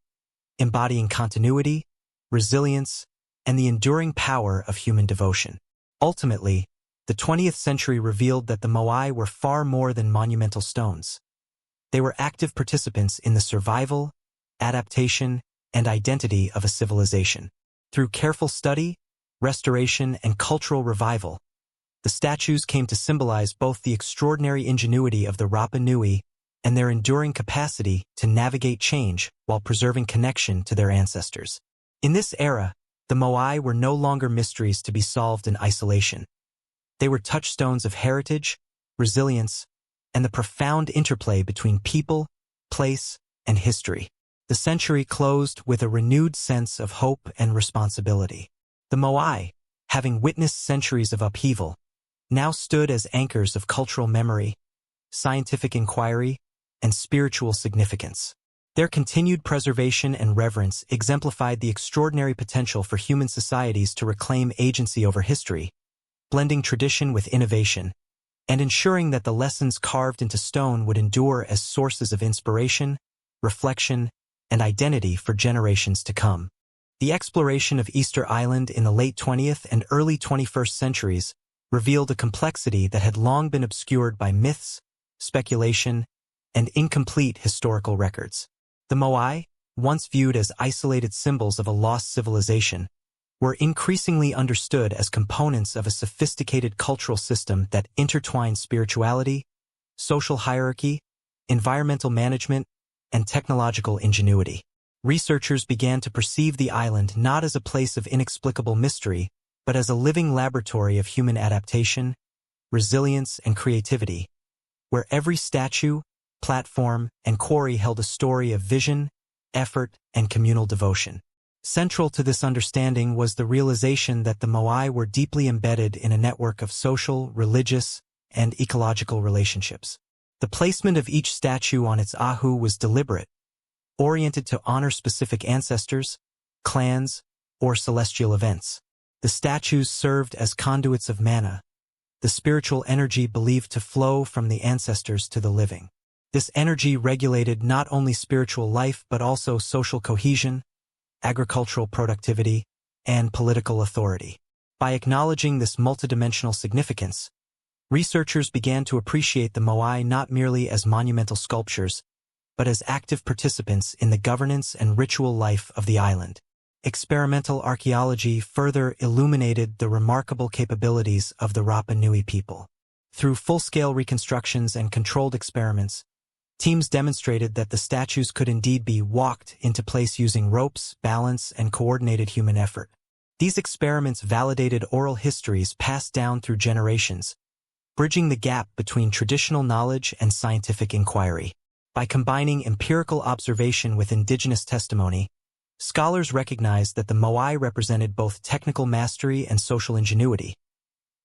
embodying continuity, resilience, and the enduring power of human devotion. Ultimately, the 20th century revealed that the Moai were far more than monumental stones. They were active participants in the survival, adaptation, and identity of a civilization. Through careful study, restoration, and cultural revival, the statues came to symbolize both the extraordinary ingenuity of the Rapa Nui and their enduring capacity to navigate change while preserving connection to their ancestors. In this era, the Moai were no longer mysteries to be solved in isolation. They were touchstones of heritage, resilience, and the profound interplay between people, place, and history. The century closed with a renewed sense of hope and responsibility. The Moai, having witnessed centuries of upheaval, now stood as anchors of cultural memory, scientific inquiry, and spiritual significance. Their continued preservation and reverence exemplified the extraordinary potential for human societies to reclaim agency over history, blending tradition with innovation, and ensuring that the lessons carved into stone would endure as sources of inspiration, reflection, and identity for generations to come. The exploration of Easter Island in the late 20th and early 21st centuries revealed a complexity that had long been obscured by myths, speculation, and incomplete historical records. The Moai, once viewed as isolated symbols of a lost civilization, were increasingly understood as components of a sophisticated cultural system that intertwined spirituality, social hierarchy, environmental management, and technological ingenuity. Researchers began to perceive the island not as a place of inexplicable mystery, but as a living laboratory of human adaptation, resilience, and creativity, where every statue, platform, and quarry held a story of vision, effort, and communal devotion. Central to this understanding was the realization that the Moai were deeply embedded in a network of social, religious, and ecological relationships. The placement of each statue on its ahu was deliberate, oriented to honor specific ancestors, clans, or celestial events. The statues served as conduits of mana, the spiritual energy believed to flow from the ancestors to the living. This energy regulated not only spiritual life but also social cohesion, agricultural productivity, and political authority. By acknowledging this multidimensional significance, researchers began to appreciate the Moai not merely as monumental sculptures, but as active participants in the governance and ritual life of the island. Experimental archaeology further illuminated the remarkable capabilities of the Rapa Nui people. Through full-scale reconstructions and controlled experiments, teams demonstrated that the statues could indeed be walked into place using ropes, balance, and coordinated human effort. These experiments validated oral histories passed down through generations, bridging the gap between traditional knowledge and scientific inquiry. By combining empirical observation with indigenous testimony, scholars recognized that the Moai represented both technical mastery and social ingenuity,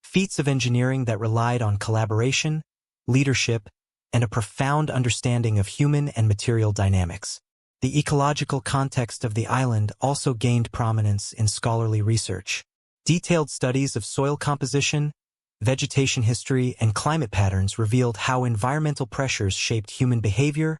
feats of engineering that relied on collaboration, leadership, and a profound understanding of human and material dynamics. The ecological context of the island also gained prominence in scholarly research. Detailed studies of soil composition, vegetation history, and climate patterns revealed how environmental pressures shaped human behavior,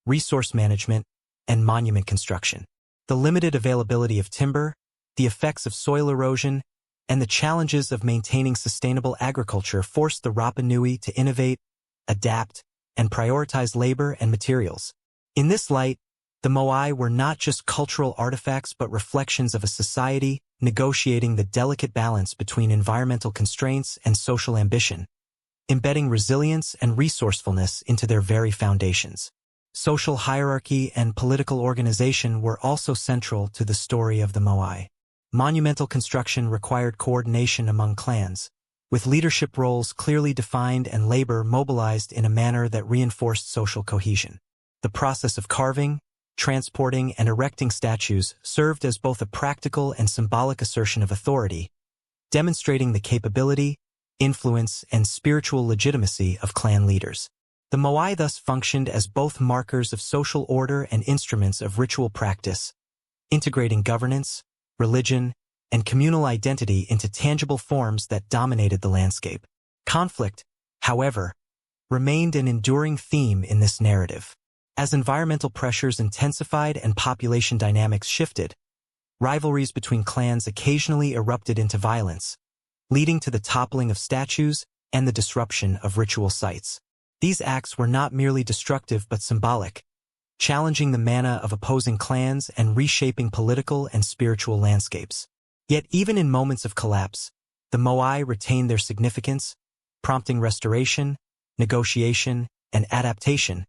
resource management, and monument construction. The limited availability of timber, the effects of soil erosion, and the challenges of maintaining sustainable agriculture forced the Rapa Nui to innovate, adapt, and prioritize labor and materials. In this light, the Moai were not just cultural artifacts but reflections of a society negotiating the delicate balance between environmental constraints and social ambition, embedding resilience and resourcefulness into their very foundations. Social hierarchy and political organization were also central to the story of the Moai. Monumental construction required coordination among clans, with leadership roles clearly defined and labor mobilized in a manner that reinforced social cohesion. The process of carving, transporting, and erecting statues served as both a practical and symbolic assertion of authority, demonstrating the capability, influence, and spiritual legitimacy of clan leaders. The Moai thus functioned as both markers of social order and instruments of ritual practice, integrating governance, religion, and communal identity into tangible forms that dominated the landscape. Conflict, however, remained an enduring theme in this narrative. As environmental pressures intensified and population dynamics shifted, rivalries between clans occasionally erupted into violence, leading to the toppling of statues and the disruption of ritual sites. These acts were not merely destructive but symbolic, challenging the mana of opposing clans and reshaping political and spiritual landscapes. Yet even in moments of collapse, the Moai retained their significance, prompting restoration, negotiation, and adaptation,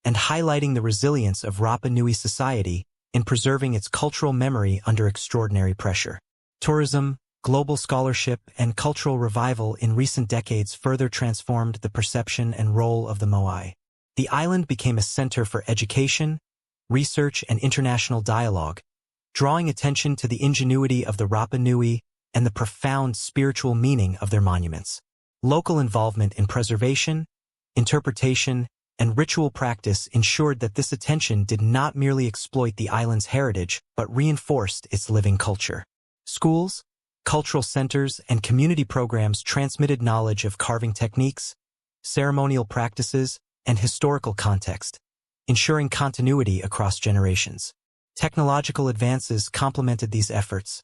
and highlighting the resilience of Rapa Nui society in preserving its cultural memory under extraordinary pressure. Tourism, global scholarship, and cultural revival in recent decades further transformed the perception and role of the Moai. The island became a center for education, research, and international dialogue, drawing attention to the ingenuity of the Rapa Nui and the profound spiritual meaning of their monuments. Local involvement in preservation, interpretation, and ritual practice ensured that this attention did not merely exploit the island's heritage but reinforced its living culture. Schools, cultural centers, and community programs transmitted knowledge of carving techniques, ceremonial practices, and historical context, ensuring continuity across generations. Technological advances complemented these efforts,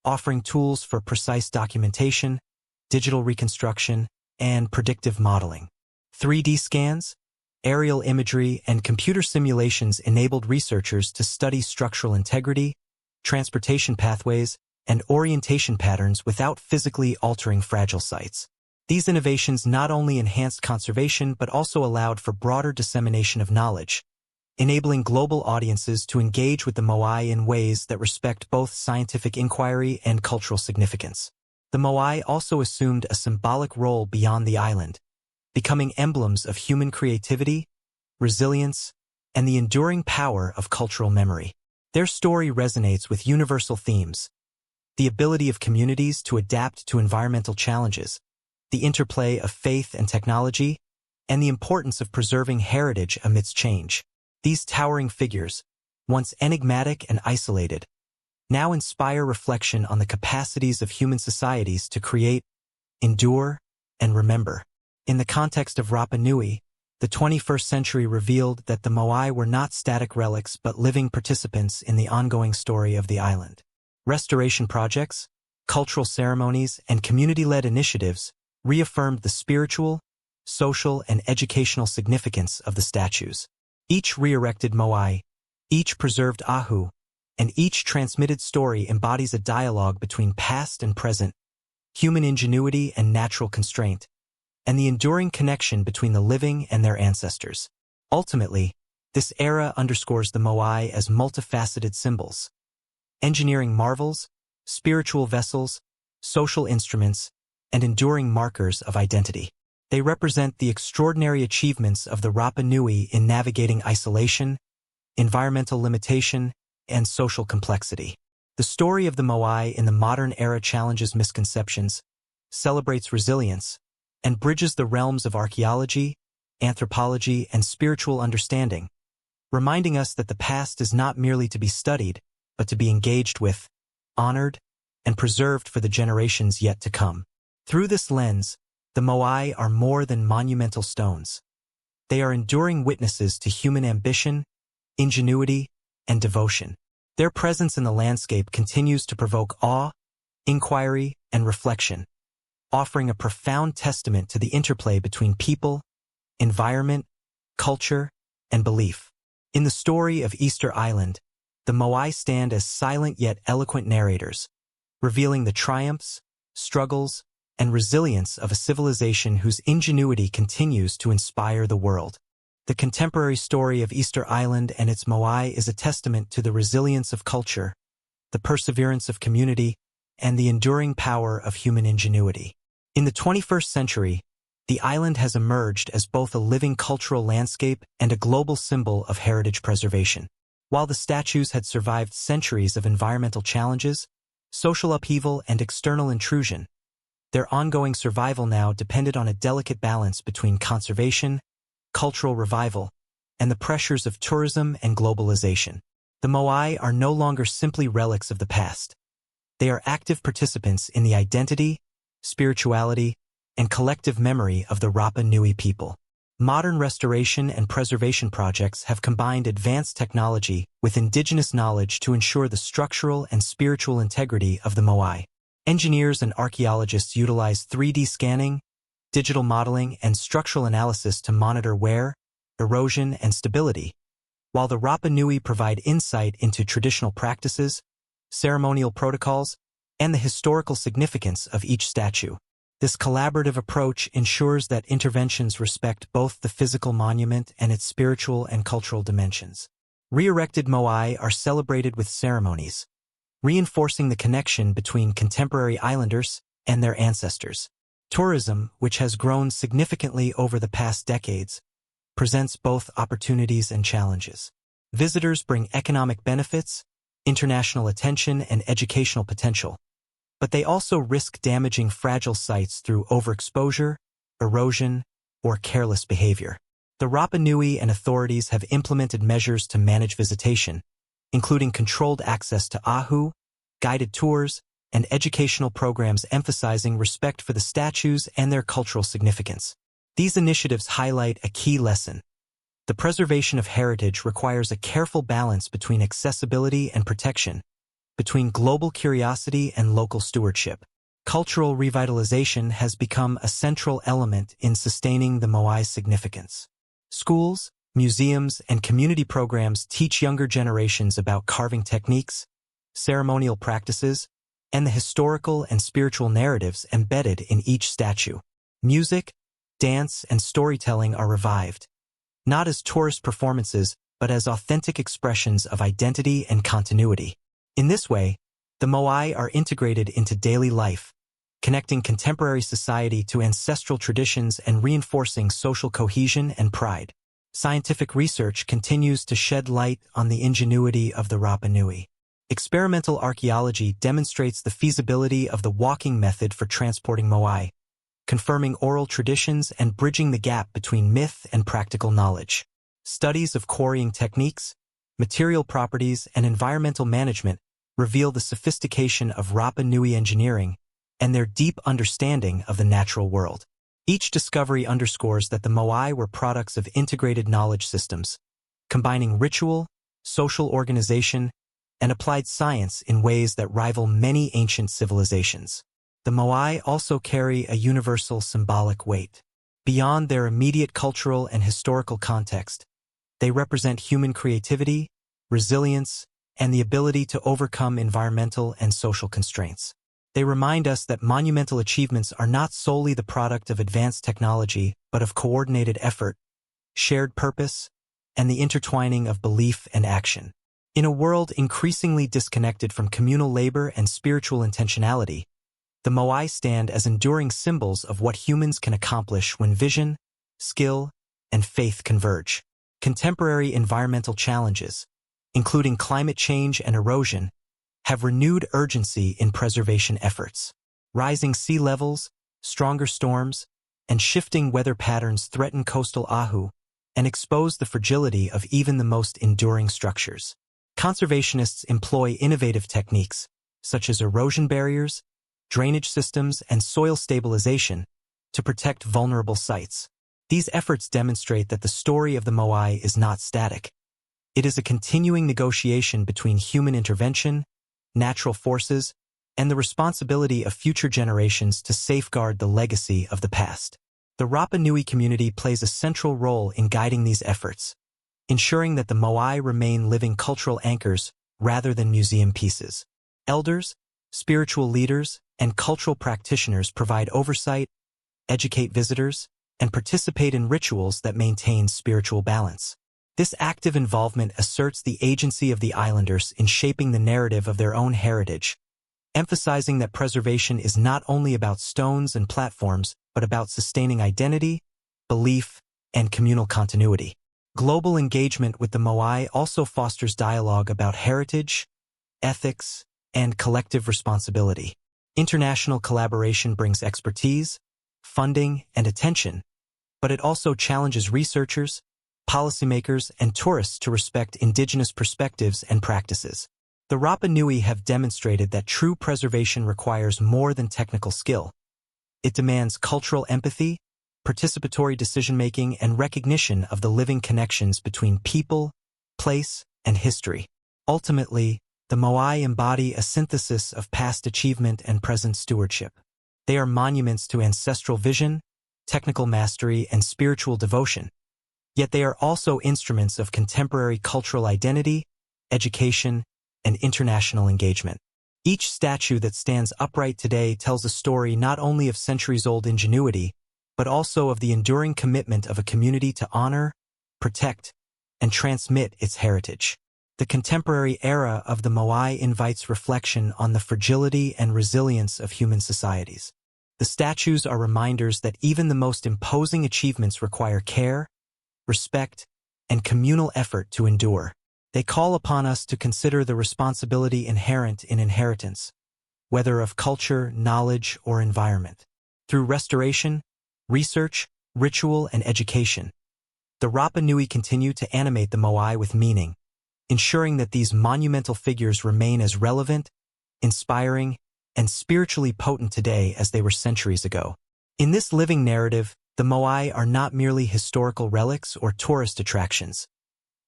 offering tools for precise documentation, digital reconstruction, and predictive modeling. 3D scans, aerial imagery, and computer simulations enabled researchers to study structural integrity, transportation pathways, and orientation patterns without physically altering fragile sites. These innovations not only enhanced conservation but also allowed for broader dissemination of knowledge, enabling global audiences to engage with the Moai in ways that respect both scientific inquiry and cultural significance. The Moai also assumed a symbolic role beyond the island, becoming emblems of human creativity, resilience, and the enduring power of cultural memory. Their story resonates with universal themes: the ability of communities to adapt to environmental challenges, the interplay of faith and technology, and the importance of preserving heritage amidst change. These towering figures, once enigmatic and isolated, now inspire reflection on the capacities of human societies to create, endure, and remember. In the context of Rapa Nui, the 21st century revealed that the Moai were not static relics but living participants in the ongoing story of the island. Restoration projects, cultural ceremonies, and community-led initiatives reaffirmed the spiritual, social, and educational significance of the statues. Each re-erected Moai, each preserved ahu, and each transmitted story embodies a dialogue between past and present, human ingenuity and natural constraint, and the enduring connection between the living and their ancestors. Ultimately, this era underscores the Moai as multifaceted symbols, engineering marvels, spiritual vessels, social instruments, and enduring markers of identity. They represent the extraordinary achievements of the Rapa Nui in navigating isolation, environmental limitation, and social complexity. The story of the Moai in the modern era challenges misconceptions, celebrates resilience, and bridges the realms of archaeology, anthropology, and spiritual understanding, reminding us that the past is not merely to be studied, but to be engaged with, honored, and preserved for the generations yet to come. Through this lens, the Moai are more than monumental stones. They are enduring witnesses to human ambition, ingenuity, and devotion. Their presence in the landscape continues to provoke awe, inquiry, and reflection, offering a profound testament to the interplay between people, environment, culture, and belief. In the story of Easter Island, the Moai stand as silent yet eloquent narrators, revealing the triumphs, struggles, and resilience of a civilization whose ingenuity continues to inspire the world. The contemporary story of Easter Island and its Moai is a testament to the resilience of culture, the perseverance of community, and the enduring power of human ingenuity. In the 21st century, the island has emerged as both a living cultural landscape and a global symbol of heritage preservation. While the statues had survived centuries of environmental challenges, social upheaval, and external intrusion, their ongoing survival now depended on a delicate balance between conservation, cultural revival, and the pressures of tourism and globalization. The Moai are no longer simply relics of the past. They are active participants in the identity, spirituality, and collective memory of the Rapa Nui people. Modern restoration and preservation projects have combined advanced technology with indigenous knowledge to ensure the structural and spiritual integrity of the Moai. Engineers and archaeologists utilize 3D scanning, digital modeling, and structural analysis to monitor wear, erosion, and stability, while the Rapa Nui provide insight into traditional practices, ceremonial protocols, and the historical significance of each statue. This collaborative approach ensures that interventions respect both the physical monument and its spiritual and cultural dimensions. Re-erected Moai are celebrated with ceremonies, reinforcing the connection between contemporary islanders and their ancestors. Tourism, which has grown significantly over the past decades, presents both opportunities and challenges. Visitors bring economic benefits, international attention, and educational potential, but they also risk damaging fragile sites through overexposure, erosion, or careless behavior. The Rapa Nui and authorities have implemented measures to manage visitation, including controlled access to ahu, guided tours, and educational programs emphasizing respect for the statues and their cultural significance. These initiatives highlight a key lesson. The preservation of heritage requires a careful balance between accessibility and protection, between global curiosity and local stewardship. Cultural revitalization has become a central element in sustaining the Moai's significance. Schools, museums, and community programs teach younger generations about carving techniques, ceremonial practices, and the historical and spiritual narratives embedded in each statue. Music, dance, and storytelling are revived, not as tourist performances, but as authentic expressions of identity and continuity. In this way, the Moai are integrated into daily life, connecting contemporary society to ancestral traditions and reinforcing social cohesion and pride. Scientific research continues to shed light on the ingenuity of the Rapa Nui. Experimental archaeology demonstrates the feasibility of the walking method for transporting Moai, confirming oral traditions and bridging the gap between myth and practical knowledge. Studies of quarrying techniques, material properties, and environmental management reveal the sophistication of Rapa Nui engineering and their deep understanding of the natural world. Each discovery underscores that the Moai were products of integrated knowledge systems, combining ritual, social organization, and applied science in ways that rival many ancient civilizations. The Moai also carry a universal symbolic weight. Beyond their immediate cultural and historical context, they represent human creativity, resilience, and the ability to overcome environmental and social constraints. They remind us that monumental achievements are not solely the product of advanced technology, but of coordinated effort, shared purpose, and the intertwining of belief and action. In a world increasingly disconnected from communal labor and spiritual intentionality, the Moai stand as enduring symbols of what humans can accomplish when vision, skill, and faith converge. Contemporary environmental challenges, including climate change and erosion, have renewed urgency in preservation efforts. Rising sea levels, stronger storms, and shifting weather patterns threaten coastal Oahu and expose the fragility of even the most enduring structures. Conservationists employ innovative techniques, such as erosion barriers, drainage systems, and soil stabilization, to protect vulnerable sites. These efforts demonstrate that the story of the Moai is not static. It is a continuing negotiation between human intervention, natural forces, and the responsibility of future generations to safeguard the legacy of the past. The Rapa Nui community plays a central role in guiding these efforts, ensuring that the Moai remain living cultural anchors rather than museum pieces. Elders, spiritual leaders, and cultural practitioners provide oversight, educate visitors, and participate in rituals that maintain spiritual balance. This active involvement asserts the agency of the islanders in shaping the narrative of their own heritage, emphasizing that preservation is not only about stones and platforms, but about sustaining identity, belief, and communal continuity. Global engagement with the Moai also fosters dialogue about heritage, ethics, and collective responsibility. International collaboration brings expertise, funding, and attention, but it also challenges researchers, policymakers, and tourists to respect indigenous perspectives and practices. The Rapa Nui have demonstrated that true preservation requires more than technical skill. It demands cultural empathy, participatory decision-making, and recognition of the living connections between people, place, and history. Ultimately, the Moai embody a synthesis of past achievement and present stewardship. They are monuments to ancestral vision, technical mastery, and spiritual devotion. Yet they are also instruments of contemporary cultural identity, education, and international engagement. Each statue that stands upright today tells a story not only of centuries-old ingenuity, but also of the enduring commitment of a community to honor, protect, and transmit its heritage. The contemporary era of the Moai invites reflection on the fragility and resilience of human societies. The statues are reminders that even the most imposing achievements require care, respect, and communal effort to endure. They call upon us to consider the responsibility inherent in inheritance, whether of culture, knowledge, or environment. Through restoration, research, ritual, and education, the Rapa Nui continue to animate the Moai with meaning, ensuring that these monumental figures remain as relevant, inspiring, and spiritually potent today as they were centuries ago. In this living narrative, the Moai are not merely historical relics or tourist attractions.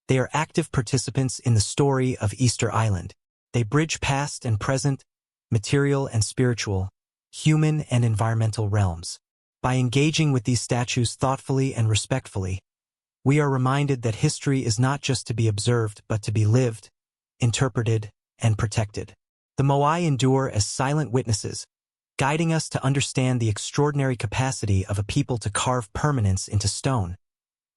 They are active participants in the story of Easter Island. They bridge past and present, material and spiritual, human and environmental realms. By engaging with these statues thoughtfully and respectfully, we are reminded that history is not just to be observed but to be lived, interpreted, and protected. The Moai endure as silent witnesses, guiding us to understand the extraordinary capacity of a people to carve permanence into stone,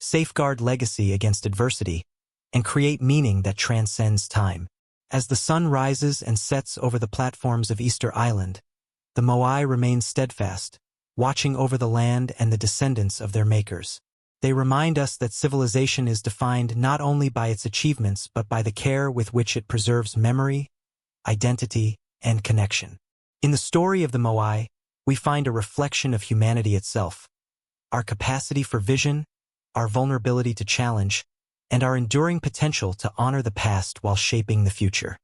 safeguard legacy against adversity, and create meaning that transcends time. As the sun rises and sets over the platforms of Easter Island, the Moai remain steadfast, watching over the land and the descendants of their makers. They remind us that civilization is defined not only by its achievements but by the care with which it preserves memory, identity, and connection. In the story of the Moai, we find a reflection of humanity itself, our capacity for vision, our vulnerability to challenge, and our enduring potential to honor the past while shaping the future.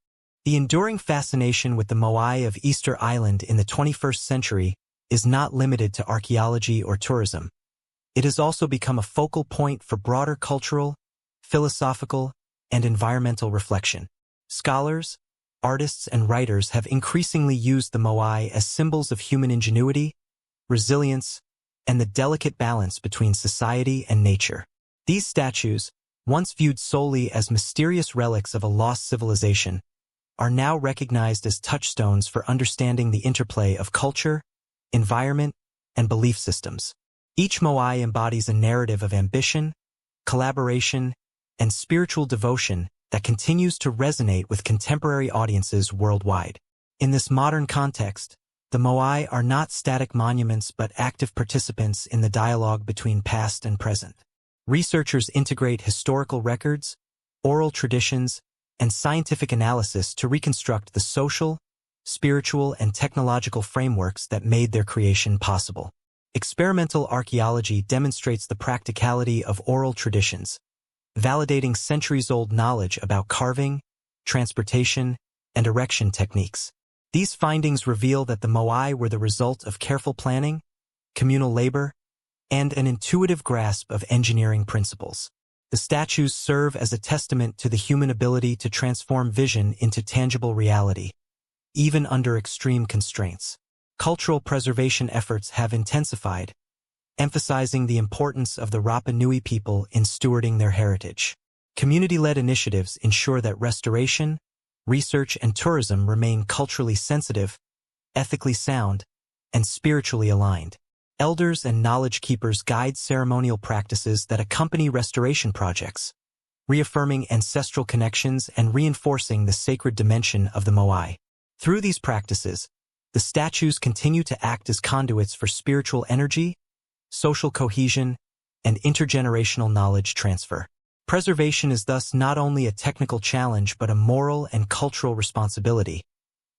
The enduring fascination with the Moai of Easter Island in the 21st century is not limited to archaeology or tourism. It has also become a focal point for broader cultural, philosophical, and environmental reflection. Scholars, artists, and writers have increasingly used the Moai as symbols of human ingenuity, resilience, and the delicate balance between society and nature. These statues, once viewed solely as mysterious relics of a lost civilization, are now recognized as touchstones for understanding the interplay of culture, environment, and belief systems. Each Moai embodies a narrative of ambition, collaboration, and spiritual devotion that continues to resonate with contemporary audiences worldwide. In this modern context, the Moai are not static monuments but active participants in the dialogue between past and present. Researchers integrate historical records, oral traditions, and scientific analysis to reconstruct the social, spiritual, and technological frameworks that made their creation possible. Experimental archaeology demonstrates the practicality of oral traditions, validating centuries-old knowledge about carving, transportation, and erection techniques. These findings reveal that the Moai were the result of careful planning, communal labor, and an intuitive grasp of engineering principles. The statues serve as a testament to the human ability to transform vision into tangible reality, even under extreme constraints. Cultural preservation efforts have intensified, emphasizing the importance of the Rapa Nui people in stewarding their heritage. Community-led initiatives ensure that restoration, research, and tourism remain culturally sensitive, ethically sound, and spiritually aligned. Elders and knowledge keepers guide ceremonial practices that accompany restoration projects, reaffirming ancestral connections and reinforcing the sacred dimension of the Moai. Through these practices, the statues continue to act as conduits for spiritual energy, social cohesion, and intergenerational knowledge transfer. Preservation is thus not only a technical challenge but a moral and cultural responsibility,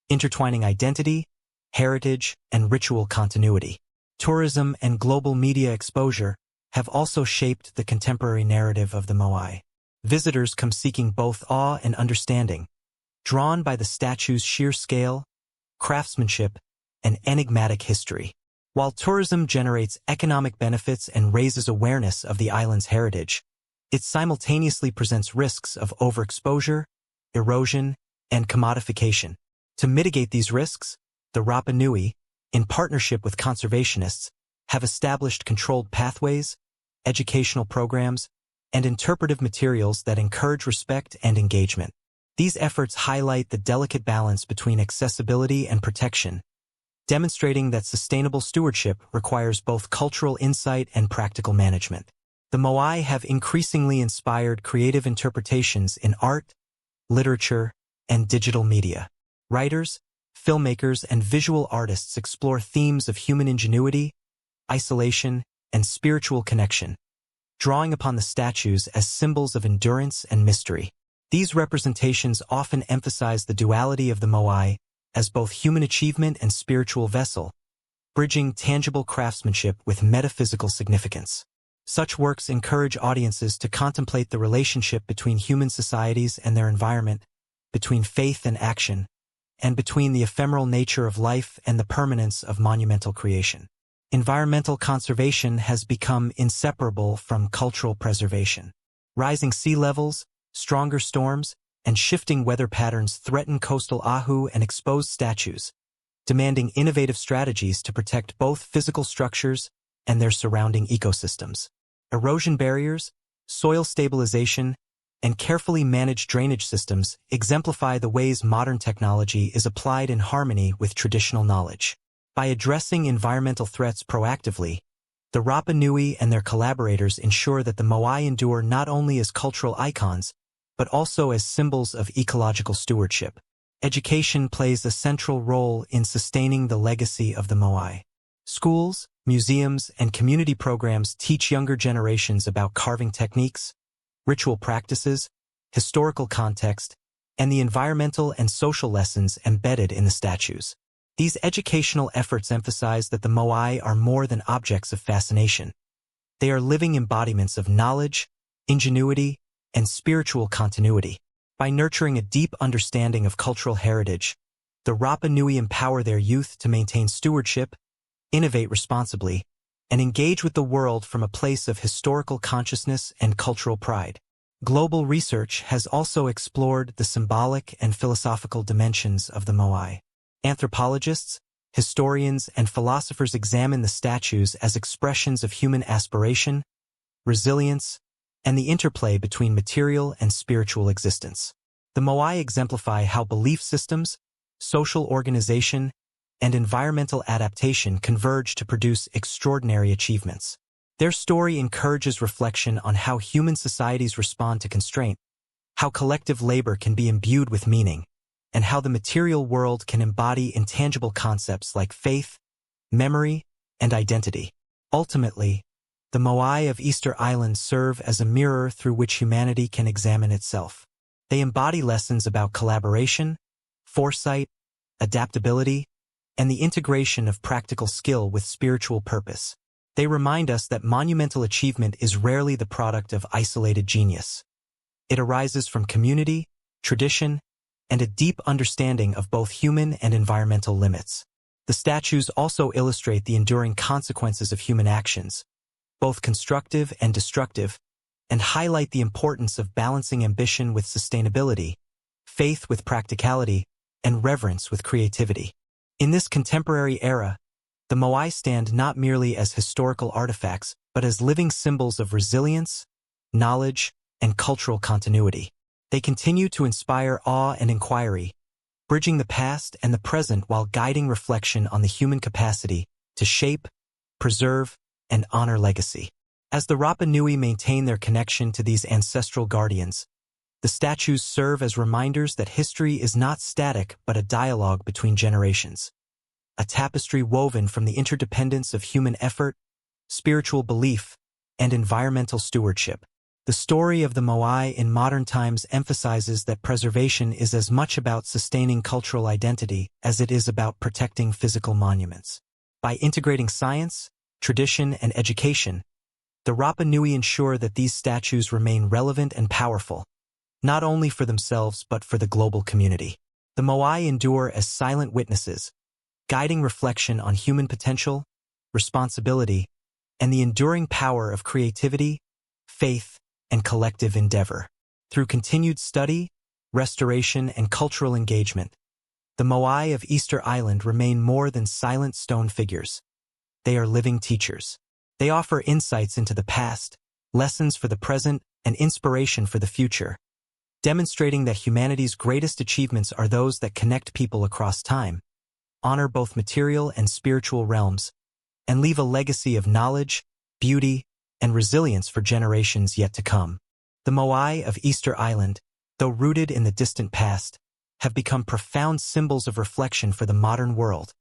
intertwining identity, heritage, and ritual continuity. Tourism and global media exposure have also shaped the contemporary narrative of the Moai. Visitors come seeking both awe and understanding, drawn by the statue's sheer scale, craftsmanship, and enigmatic history. While tourism generates economic benefits and raises awareness of the island's heritage, it simultaneously presents risks of overexposure, erosion, and commodification. To mitigate these risks, the Rapa Nui, in partnership with conservationists, have established controlled pathways, educational programs, and interpretive materials that encourage respect and engagement. These efforts highlight the delicate balance between accessibility and protection, demonstrating that sustainable stewardship requires both cultural insight and practical management. The Moai have increasingly inspired creative interpretations in art, literature, and digital media. Writers, filmmakers, and visual artists explore themes of human ingenuity, isolation, and spiritual connection, drawing upon the statues as symbols of endurance and mystery. These representations often emphasize the duality of the Moai as both human achievement and spiritual vessel, bridging tangible craftsmanship with metaphysical significance. Such works encourage audiences to contemplate the relationship between human societies and their environment, between faith and action, and between the ephemeral nature of life and the permanence of monumental creation. Environmental conservation has become inseparable from cultural preservation. Rising sea levels, stronger storms, and shifting weather patterns threaten coastal Ahu and exposed statues, demanding innovative strategies to protect both physical structures and their surrounding ecosystems. Erosion barriers, soil stabilization, and carefully managed drainage systems exemplify the ways modern technology is applied in harmony with traditional knowledge. By addressing environmental threats proactively, the Rapa Nui and their collaborators ensure that the Moai endure not only as cultural icons, but also as symbols of ecological stewardship. Education plays a central role in sustaining the legacy of the Moai. Schools, museums, and community programs teach younger generations about carving techniques, ritual practices, historical context, and the environmental and social lessons embedded in the statues. These educational efforts emphasize that the Moai are more than objects of fascination. They are living embodiments of knowledge, ingenuity, and spiritual continuity. By nurturing a deep understanding of cultural heritage, the Rapa Nui empower their youth to maintain stewardship, innovate responsibly, and engage with the world from a place of historical consciousness and cultural pride. Global research has also explored the symbolic and philosophical dimensions of the Moai. Anthropologists, historians, and philosophers examine the statues as expressions of human aspiration, resilience, and the interplay between material and spiritual existence. The Moai exemplify how belief systems, social organization, and environmental adaptation converge to produce extraordinary achievements. Their story encourages reflection on how human societies respond to constraint, how collective labor can be imbued with meaning, and how the material world can embody intangible concepts like faith, memory, and identity. Ultimately, the Moai of Easter Island serve as a mirror through which humanity can examine itself. They embody lessons about collaboration, foresight, adaptability, and the integration of practical skill with spiritual purpose. They remind us that monumental achievement is rarely the product of isolated genius. It arises from community, tradition, and a deep understanding of both human and environmental limits. The statues also illustrate the enduring consequences of human actions, both constructive and destructive, and highlight the importance of balancing ambition with sustainability, faith with practicality, and reverence with creativity. In this contemporary era, the Moai stand not merely as historical artifacts, but as living symbols of resilience, knowledge, and cultural continuity. They continue to inspire awe and inquiry, bridging the past and the present while guiding reflection on the human capacity to shape, preserve, and honor legacy. As the Rapa Nui maintain their connection to these ancestral guardians, the statues serve as reminders that history is not static but a dialogue between generations, a tapestry woven from the interdependence of human effort, spiritual belief, and environmental stewardship. The story of the Moai in modern times emphasizes that preservation is as much about sustaining cultural identity as it is about protecting physical monuments. By integrating science, tradition, and education, the Rapa Nui ensure that these statues remain relevant and powerful, not only for themselves but for the global community. The Moai endure as silent witnesses, guiding reflection on human potential, responsibility, and the enduring power of creativity, faith, and collective endeavor. Through continued study, restoration, and cultural engagement, the Moai of Easter Island remain more than silent stone figures. They are living teachers. They offer insights into the past, lessons for the present, and inspiration for the future, demonstrating that humanity's greatest achievements are those that connect people across time, honor both material and spiritual realms, and leave a legacy of knowledge, beauty, and resilience for generations yet to come. The Moai of Easter Island, though rooted in the distant past, have become profound symbols of reflection for the modern world,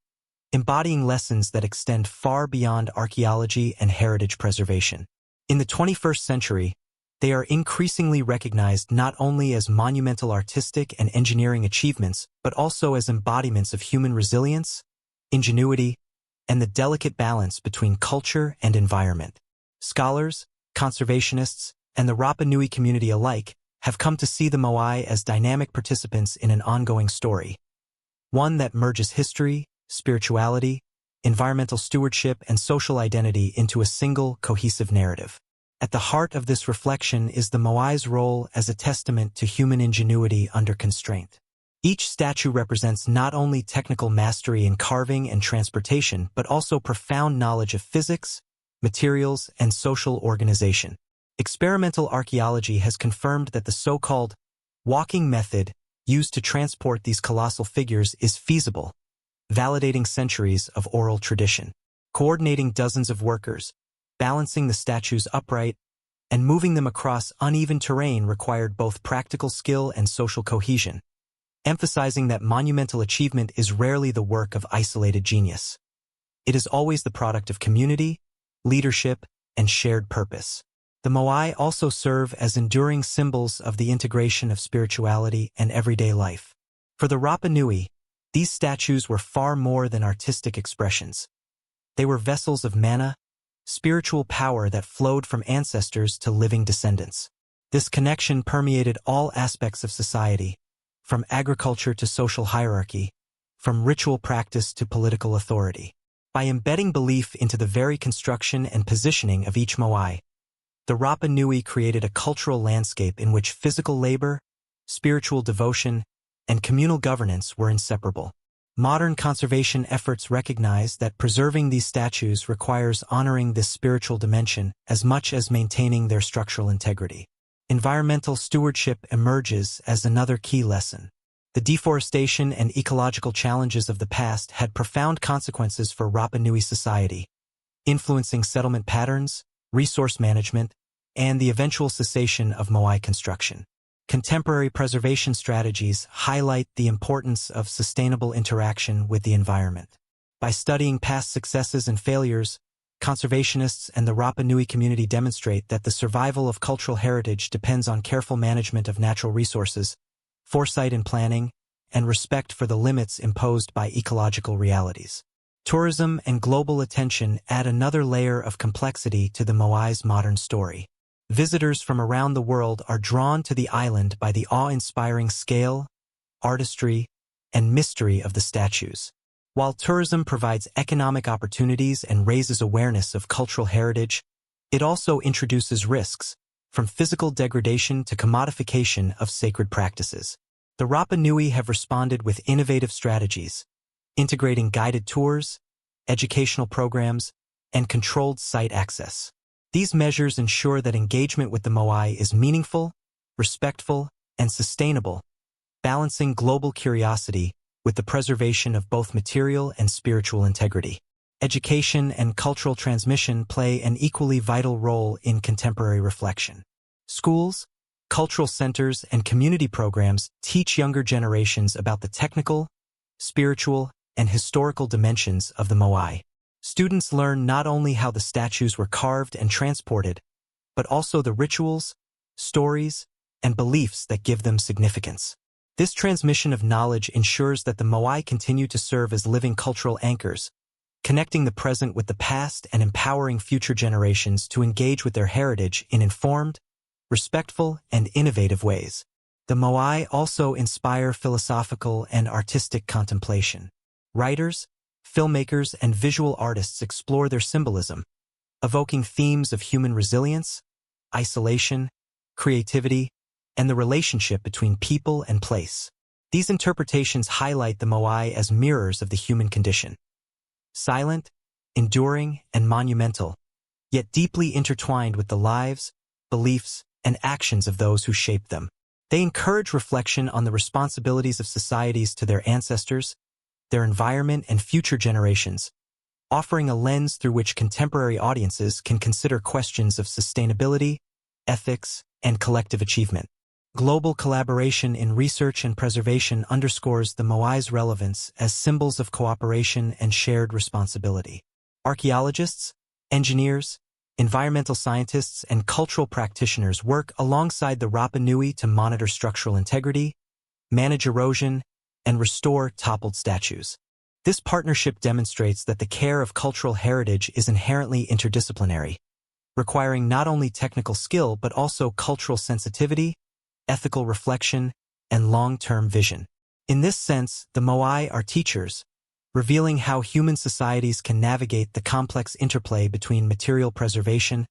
embodying lessons that extend far beyond archaeology and heritage preservation. In the 21st century, they are increasingly recognized not only as monumental artistic and engineering achievements, but also as embodiments of human resilience, ingenuity, and the delicate balance between culture and environment. Scholars, conservationists, and the Rapa Nui community alike have come to see the Moai as dynamic participants in an ongoing story, one that merges history, spirituality, environmental stewardship, and social identity into a single, cohesive narrative. At the heart of this reflection is the Moai's role as a testament to human ingenuity under constraint. Each statue represents not only technical mastery in carving and transportation, but also profound knowledge of physics, materials, and social organization. Experimental archaeology has confirmed that the so-called walking method used to transport these colossal figures is feasible, validating centuries of oral tradition. Coordinating dozens of workers, balancing the statues upright, and moving them across uneven terrain required both practical skill and social cohesion, emphasizing that monumental achievement is rarely the work of isolated genius. It is always the product of community, leadership, and shared purpose. The Moai also serve as enduring symbols of the integration of spirituality and everyday life. For the Rapa Nui, these statues were far more than artistic expressions. They were vessels of mana, spiritual power that flowed from ancestors to living descendants. This connection permeated all aspects of society, from agriculture to social hierarchy, from ritual practice to political authority. By embedding belief into the very construction and positioning of each Moai, the Rapa Nui created a cultural landscape in which physical labor, spiritual devotion, and communal governance were inseparable. Modern conservation efforts recognize that preserving these statues requires honoring this spiritual dimension as much as maintaining their structural integrity. environmental stewardship emerges as another key lesson. The deforestation and ecological challenges of the past had profound consequences for Rapa Nui society, influencing settlement patterns, resource management, and the eventual cessation of Moai construction. Contemporary preservation strategies highlight the importance of sustainable interaction with the environment. By studying past successes and failures, conservationists and the Rapa Nui community demonstrate that the survival of cultural heritage depends on careful management of natural resources, foresight in planning, and respect for the limits imposed by ecological realities. Tourism and global attention add another layer of complexity to the Moai's modern story. Visitors from around the world are drawn to the island by the awe-inspiring scale, artistry, and mystery of the statues. While tourism provides economic opportunities and raises awareness of cultural heritage, it also introduces risks, from physical degradation to commodification of sacred practices. The Rapa Nui have responded with innovative strategies, integrating guided tours, educational programs, and controlled site access. These measures ensure that engagement with the Moai is meaningful, respectful, and sustainable, balancing global curiosity with the preservation of both material and spiritual integrity. Education and cultural transmission play an equally vital role in contemporary reflection. Schools, cultural centers, and community programs teach younger generations about the technical, spiritual, and historical dimensions of the Moai. Students learn not only how the statues were carved and transported, but also the rituals, stories, and beliefs that give them significance. This transmission of knowledge ensures that the Moai continue to serve as living cultural anchors, connecting the present with the past and empowering future generations to engage with their heritage in informed, respectful, and innovative ways. The Moai also inspire philosophical and artistic contemplation. Writers, filmmakers, and visual artists explore their symbolism, evoking themes of human resilience, isolation, creativity, and the relationship between people and place. These interpretations highlight the Moai as mirrors of the human condition. Silent, enduring, and monumental, yet deeply intertwined with the lives, beliefs, and actions of those who shaped them. They encourage reflection on the responsibilities of societies to their ancestors, their environment, and future generations, offering a lens through which contemporary audiences can consider questions of sustainability, ethics, and collective achievement. Global collaboration in research and preservation underscores the Moai's relevance as symbols of cooperation and shared responsibility. Archaeologists, engineers, environmental scientists, and cultural practitioners work alongside the Rapa Nui to monitor structural integrity, manage erosion, and restore toppled statues. This partnership demonstrates that the care of cultural heritage is inherently interdisciplinary, requiring not only technical skill but also cultural sensitivity, ethical reflection, and long-term vision. In this sense, the Moai are teachers, revealing how human societies can navigate the complex interplay between material preservation,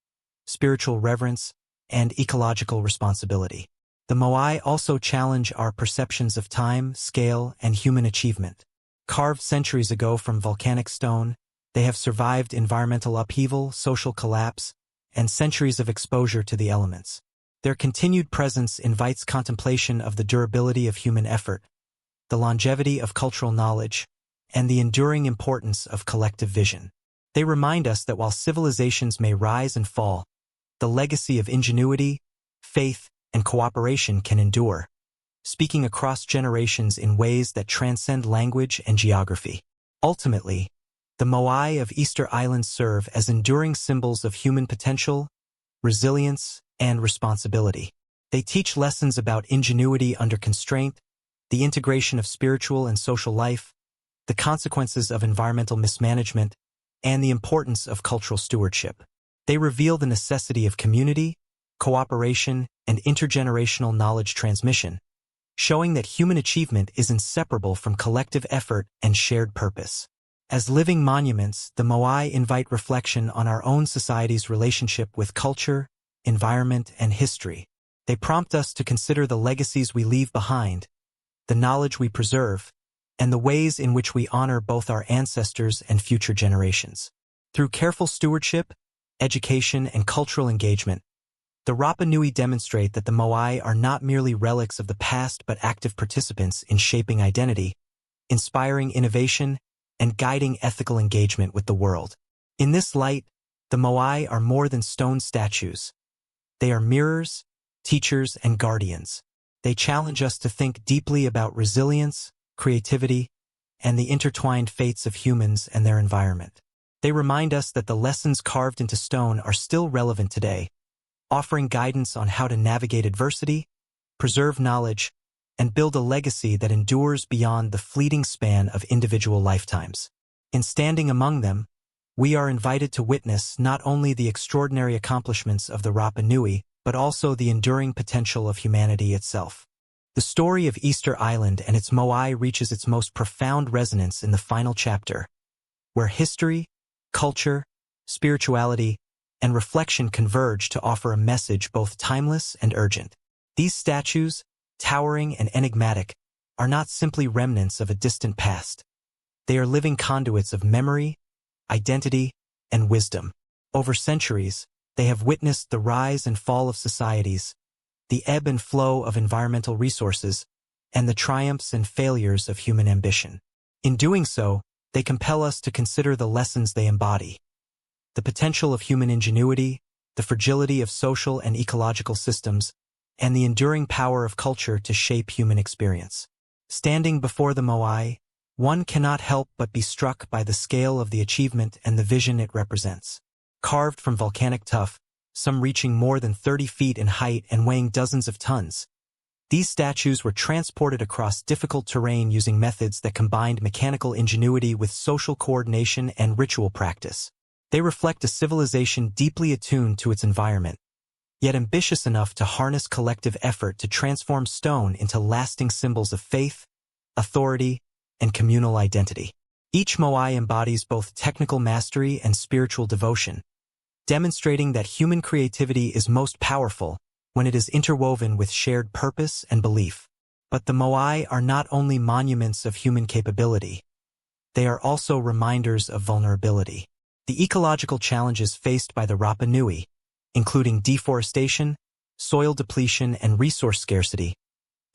spiritual reverence, and ecological responsibility. The Moai also challenge our perceptions of time, scale, and human achievement. Carved centuries ago from volcanic stone, they have survived environmental upheaval, social collapse, and centuries of exposure to the elements. Their continued presence invites contemplation of the durability of human effort, the longevity of cultural knowledge, and the enduring importance of collective vision. They remind us that while civilizations may rise and fall, the legacy of ingenuity, faith, and cooperation can endure, speaking across generations in ways that transcend language and geography. Ultimately, the Moai of Easter Islands serve as enduring symbols of human potential, resilience, and responsibility. They teach lessons about ingenuity under constraint, the integration of spiritual and social life, the consequences of environmental mismanagement, and the importance of cultural stewardship. They reveal the necessity of community, cooperation, and intergenerational knowledge transmission, showing that human achievement is inseparable from collective effort and shared purpose. As living monuments, the Moai invite reflection on our own society's relationship with culture, environment, and history. They prompt us to consider the legacies we leave behind, the knowledge we preserve, and the ways in which we honor both our ancestors and future generations. Through careful stewardship, education, and cultural engagement, The Rapa Nui demonstrate that the Moai are not merely relics of the past but active participants in shaping identity, inspiring innovation, and guiding ethical engagement with the world. In this light, the Moai are more than stone statues. They are mirrors, teachers, and guardians. They challenge us to think deeply about resilience, creativity, and the intertwined fates of humans and their environment. They remind us that the lessons carved into stone are still relevant today, offering guidance on how to navigate adversity, preserve knowledge, and build a legacy that endures beyond the fleeting span of individual lifetimes. In standing among them, we are invited to witness not only the extraordinary accomplishments of the Rapa Nui, but also the enduring potential of humanity itself. The story of Easter Island and its Moai reaches its most profound resonance in the final chapter, where history, culture, spirituality, and reflection converge to offer a message both timeless and urgent. These statues, towering and enigmatic, are not simply remnants of a distant past. They are living conduits of memory, identity, and wisdom. Over centuries, they have witnessed the rise and fall of societies, the ebb and flow of environmental resources, and the triumphs and failures of human ambition. In doing so, they compel us to consider the lessons they embody: the potential of human ingenuity, the fragility of social and ecological systems, and the enduring power of culture to shape human experience. Standing before the Moai, one cannot help but be struck by the scale of the achievement and the vision it represents. Carved from volcanic tuff, some reaching more than 30 feet in height and weighing dozens of tons, these statues were transported across difficult terrain using methods that combined mechanical ingenuity with social coordination and ritual practice. They reflect a civilization deeply attuned to its environment, yet ambitious enough to harness collective effort to transform stone into lasting symbols of faith, authority, and communal identity. Each Moai embodies both technical mastery and spiritual devotion, demonstrating that human creativity is most powerful when it is interwoven with shared purpose and belief. But the Moai are not only monuments of human capability, they are also reminders of vulnerability. The ecological challenges faced by the Rapa Nui, including deforestation, soil depletion, and resource scarcity,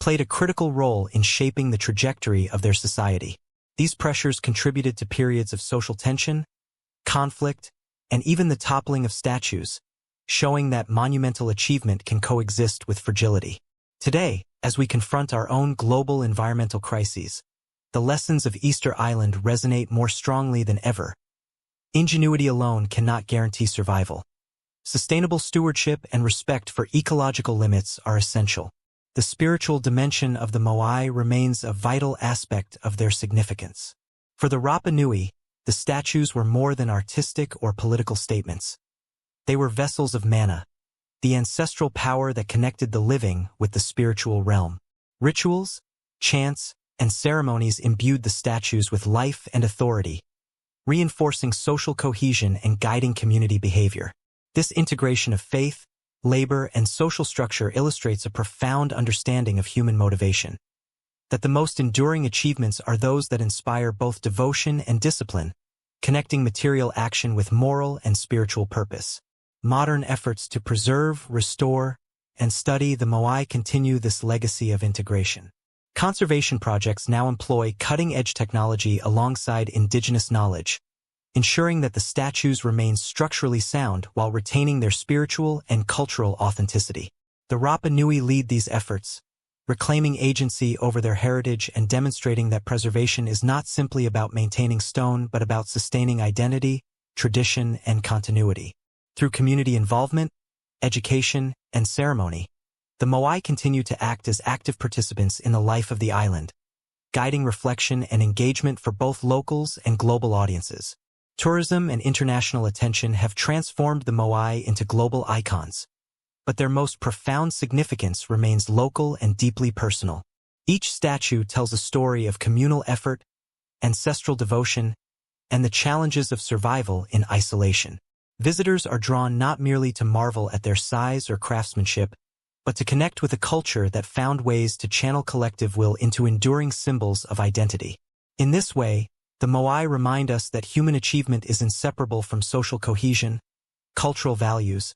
played a critical role in shaping the trajectory of their society. These pressures contributed to periods of social tension, conflict, and even the toppling of statues, showing that monumental achievement can coexist with fragility. Today, as we confront our own global environmental crises, the lessons of Easter Island resonate more strongly than ever. Ingenuity alone cannot guarantee survival. Sustainable stewardship and respect for ecological limits are essential. The spiritual dimension of the Moai remains a vital aspect of their significance. For the Rapa Nui, the statues were more than artistic or political statements. They were vessels of mana, the ancestral power that connected the living with the spiritual realm. Rituals, chants, and ceremonies imbued the statues with life and authority, reinforcing social cohesion and guiding community behavior. This integration of faith, labor, and social structure illustrates a profound understanding of human motivation. That the most enduring achievements are those that inspire both devotion and discipline, connecting material action with moral and spiritual purpose. Modern efforts to preserve, restore, and study the Moai continue this legacy of integration. Conservation projects now employ cutting-edge technology alongside indigenous knowledge, ensuring that the statues remain structurally sound while retaining their spiritual and cultural authenticity. The Rapa Nui lead these efforts, reclaiming agency over their heritage and demonstrating that preservation is not simply about maintaining stone but about sustaining identity, tradition, and continuity. Through community involvement, education, and ceremony, the Moai continue to act as active participants in the life of the island, guiding reflection and engagement for both locals and global audiences. Tourism and international attention have transformed the Moai into global icons, but their most profound significance remains local and deeply personal. Each statue tells a story of communal effort, ancestral devotion, and the challenges of survival in isolation. Visitors are drawn not merely to marvel at their size or craftsmanship, but to connect with a culture that found ways to channel collective will into enduring symbols of identity. In this way, the Moai remind us that human achievement is inseparable from social cohesion, cultural values,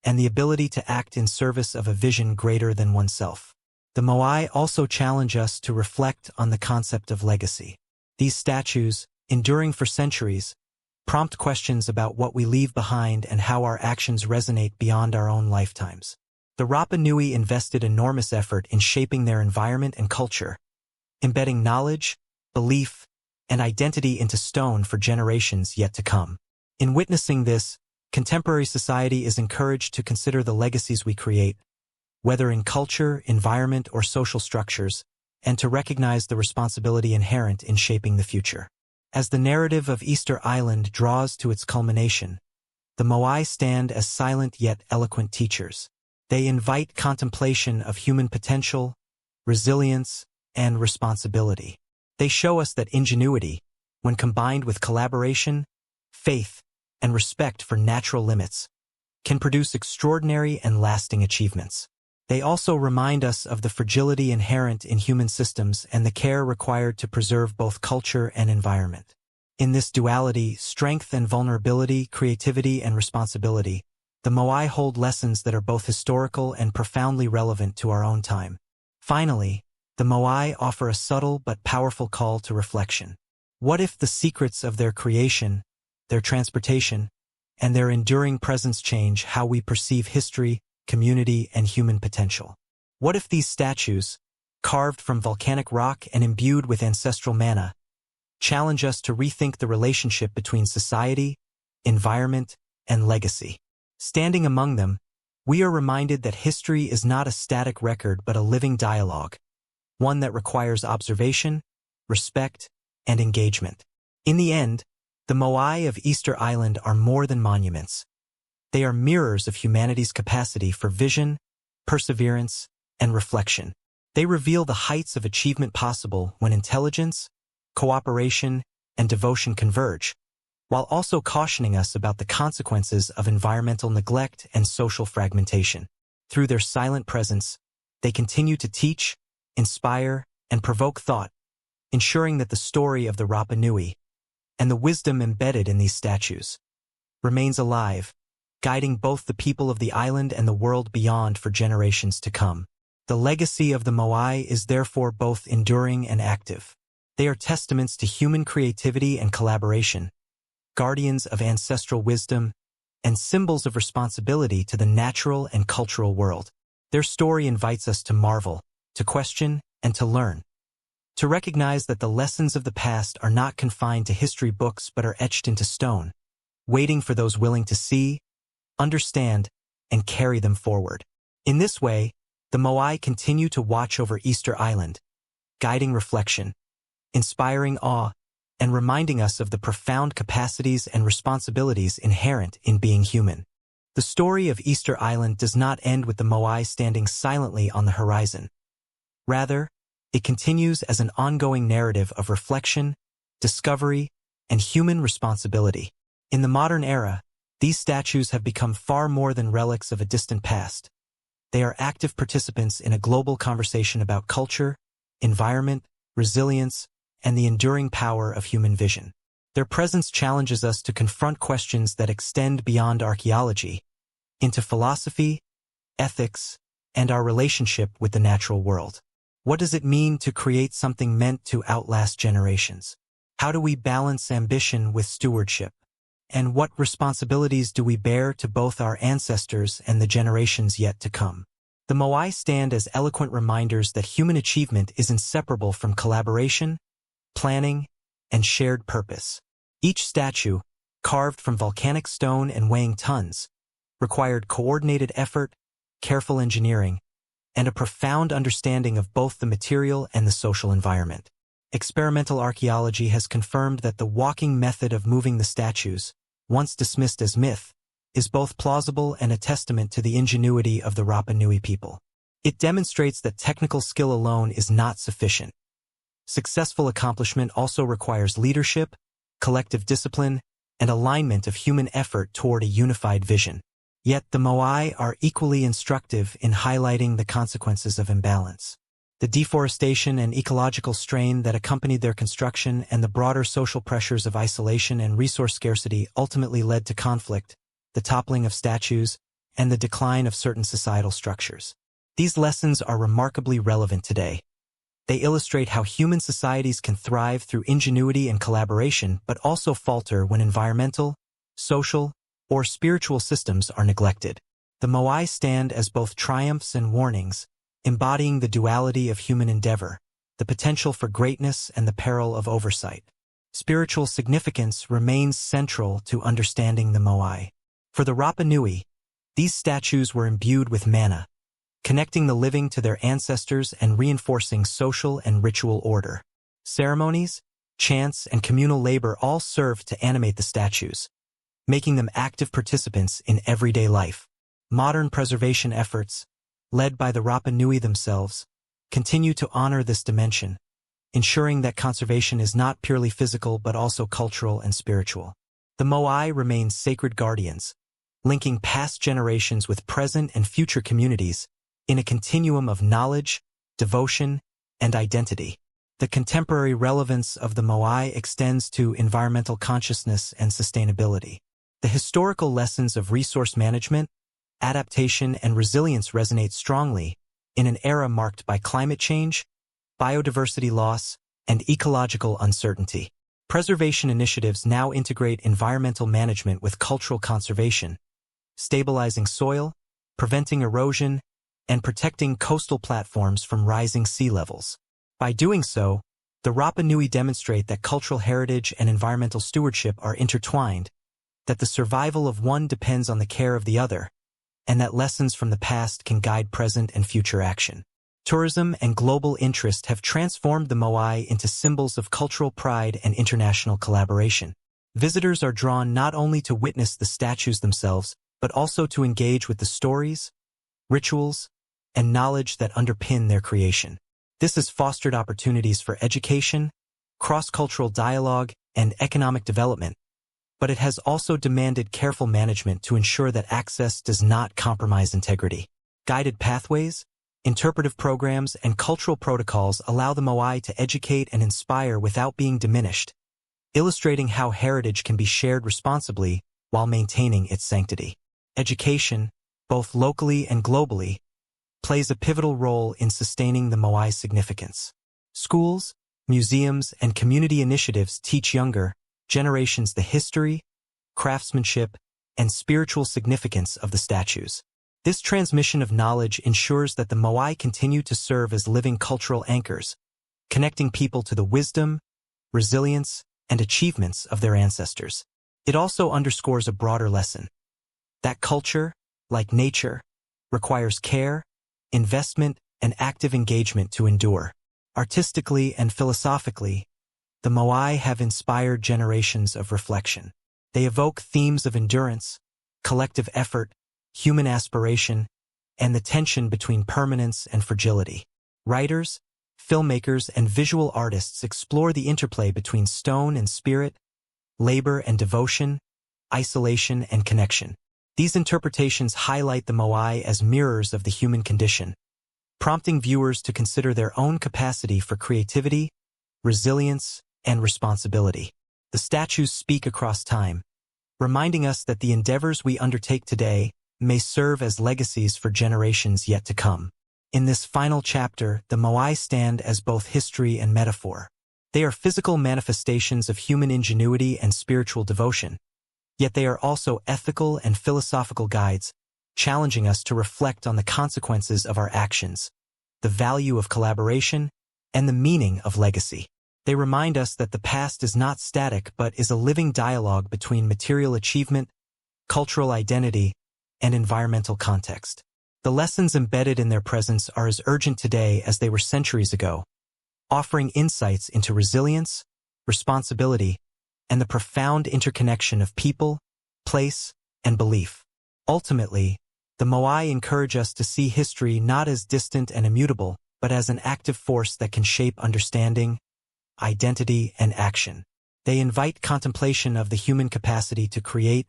and the ability to act in service of a vision greater than oneself. The Moai also challenge us to reflect on the concept of legacy. These statues, enduring for centuries, prompt questions about what we leave behind and how our actions resonate beyond our own lifetimes. The Rapa Nui invested enormous effort in shaping their environment and culture, embedding knowledge, belief, and identity into stone for generations yet to come. In witnessing this, contemporary society is encouraged to consider the legacies we create, whether in culture, environment, or social structures, and to recognize the responsibility inherent in shaping the future. As the narrative of Easter Island draws to its culmination, the Moai stand as silent yet eloquent teachers. They invite contemplation of human potential, resilience, and responsibility. They show us that ingenuity, when combined with collaboration, faith, and respect for natural limits, can produce extraordinary and lasting achievements. They also remind us of the fragility inherent in human systems and the care required to preserve both culture and environment. In this duality, strength and vulnerability, creativity and responsibility, the Moai hold lessons that are both historical and profoundly relevant to our own time. Finally, the Moai offer a subtle but powerful call to reflection. What if the secrets of their creation, their transportation, and their enduring presence change how we perceive history, community, and human potential? What if these statues, carved from volcanic rock and imbued with ancestral mana, challenge us to rethink the relationship between society, environment, and legacy? Standing among them, we are reminded that history is not a static record but a living dialogue, one that requires observation, respect, and engagement. In the end, the Moai of Easter Island are more than monuments. They are mirrors of humanity's capacity for vision, perseverance, and reflection. They reveal the heights of achievement possible when intelligence, cooperation, and devotion converge, while also cautioning us about the consequences of environmental neglect and social fragmentation. Through their silent presence, they continue to teach, inspire, and provoke thought, ensuring that the story of the Rapa Nui, and the wisdom embedded in these statues, remains alive, guiding both the people of the island and the world beyond for generations to come. The legacy of the Moai is therefore both enduring and active. They are testaments to human creativity and collaboration, guardians of ancestral wisdom, and symbols of responsibility to the natural and cultural world. Their story invites us to marvel, to question, and to learn, to recognize that the lessons of the past are not confined to history books but are etched into stone, waiting for those willing to see, understand, and carry them forward. In this way, the Moai continue to watch over Easter Island, guiding reflection, inspiring awe, and reminding us of the profound capacities and responsibilities inherent in being human. The story of Easter Island does not end with the Moai standing silently on the horizon. Rather, it continues as an ongoing narrative of reflection, discovery, and human responsibility. In the modern era, these statues have become far more than relics of a distant past. They are active participants in a global conversation about culture, environment, resilience, and the enduring power of human vision. Their presence challenges us to confront questions that extend beyond archaeology, into philosophy, ethics, and our relationship with the natural world. What does it mean to create something meant to outlast generations? How do we balance ambition with stewardship? And what responsibilities do we bear to both our ancestors and the generations yet to come? The Moai stand as eloquent reminders that human achievement is inseparable from collaboration, planning, and shared purpose. Each statue, carved from volcanic stone and weighing tons, required coordinated effort, careful engineering, and a profound understanding of both the material and the social environment. Experimental archaeology has confirmed that the walking method of moving the statues, once dismissed as myth, is both plausible and a testament to the ingenuity of the Rapa Nui people. It demonstrates that technical skill alone is not sufficient. Successful accomplishment also requires leadership, collective discipline, and alignment of human effort toward a unified vision. Yet the Moai are equally instructive in highlighting the consequences of imbalance. The deforestation and ecological strain that accompanied their construction and the broader social pressures of isolation and resource scarcity ultimately led to conflict, the toppling of statues, and the decline of certain societal structures. These lessons are remarkably relevant today. They illustrate how human societies can thrive through ingenuity and collaboration, but also falter when environmental, social, or spiritual systems are neglected. The Moai stand as both triumphs and warnings, embodying the duality of human endeavor, the potential for greatness and the peril of oversight. Spiritual significance remains central to understanding the Moai. For the Rapa Nui, these statues were imbued with mana, connecting the living to their ancestors and reinforcing social and ritual order. Ceremonies, chants, and communal labor all served to animate the statues, making them active participants in everyday life. Modern preservation efforts, led by the Rapa Nui themselves, continue to honor this dimension, ensuring that conservation is not purely physical but also cultural and spiritual. The Moai remain sacred guardians, linking past generations with present and future communities in a continuum of knowledge, devotion, and identity. The contemporary relevance of the Moai extends to environmental consciousness and sustainability. The historical lessons of resource management, adaptation, and resilience resonate strongly in an era marked by climate change, biodiversity loss, and ecological uncertainty. Preservation initiatives now integrate environmental management with cultural conservation, stabilizing soil, preventing erosion, and protecting coastal platforms from rising sea levels. By doing so, the Rapa Nui demonstrate that cultural heritage and environmental stewardship are intertwined, that the survival of one depends on the care of the other, and that lessons from the past can guide present and future action. Tourism and global interest have transformed the Moai into symbols of cultural pride and international collaboration. Visitors are drawn not only to witness the statues themselves, but also to engage with the stories, rituals, and knowledge that underpin their creation. This has fostered opportunities for education, cross-cultural dialogue, and economic development, but it has also demanded careful management to ensure that access does not compromise integrity. Guided pathways, interpretive programs, and cultural protocols allow the Moai to educate and inspire without being diminished, illustrating how heritage can be shared responsibly while maintaining its sanctity. Education, both locally and globally, plays a pivotal role in sustaining the Moai's significance. Schools, museums, and community initiatives teach younger generations the history, craftsmanship, and spiritual significance of the statues. This transmission of knowledge ensures that the Moai continue to serve as living cultural anchors, connecting people to the wisdom, resilience, and achievements of their ancestors. It also underscores a broader lesson: that culture, like nature, requires care, investment, and active engagement to endure. Artistically and philosophically, the Moai have inspired generations of reflection. They evoke themes of endurance, collective effort, human aspiration, and the tension between permanence and fragility. Writers, filmmakers, and visual artists explore the interplay between stone and spirit, labor and devotion, isolation and connection. These interpretations highlight the Moai as mirrors of the human condition, prompting viewers to consider their own capacity for creativity, resilience, and responsibility. The statues speak across time, reminding us that the endeavors we undertake today may serve as legacies for generations yet to come. In this final chapter, the Moai stand as both history and metaphor. They are physical manifestations of human ingenuity and spiritual devotion, yet they are also ethical and philosophical guides, challenging us to reflect on the consequences of our actions, the value of collaboration, and the meaning of legacy. They remind us that the past is not static but is a living dialogue between material achievement, cultural identity, and environmental context. The lessons embedded in their presence are as urgent today as they were centuries ago, offering insights into resilience, responsibility, and the profound interconnection of people, place, and belief. Ultimately, the Moai encourage us to see history not as distant and immutable, but as an active force that can shape understanding, identity, and action. They invite contemplation of the human capacity to create,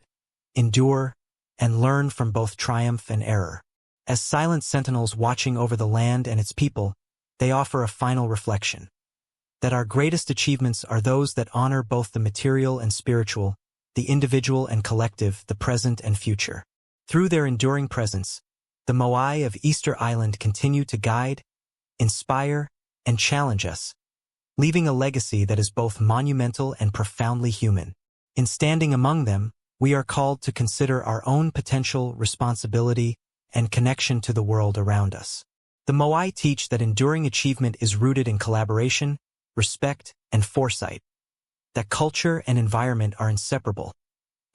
endure, and learn from both triumph and error. As silent sentinels watching over the land and its people, they offer a final reflection: that our greatest achievements are those that honor both the material and spiritual, the individual and collective, the present and future. Through their enduring presence, the Moai of Easter Island continue to guide, inspire, and challenge us, leaving a legacy that is both monumental and profoundly human. In standing among them, we are called to consider our own potential, responsibility, and connection to the world around us. The Moai teach that enduring achievement is rooted in collaboration, respect, and foresight, that culture and environment are inseparable,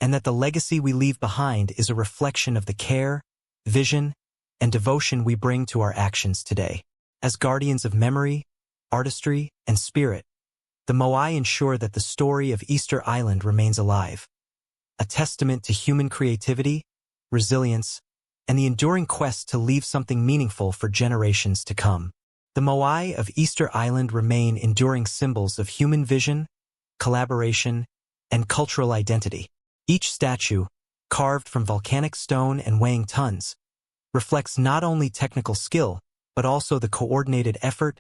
and that the legacy we leave behind is a reflection of the care, vision, and devotion we bring to our actions today. As guardians of memory, artistry, and spirit, the Moai ensure that the story of Easter Island remains alive, a testament to human creativity, resilience, and the enduring quest to leave something meaningful for generations to come. The Moai of Easter Island remain enduring symbols of human vision, collaboration, and cultural identity. Each statue, carved from volcanic stone and weighing tons, reflects not only technical skill, but also the coordinated effort,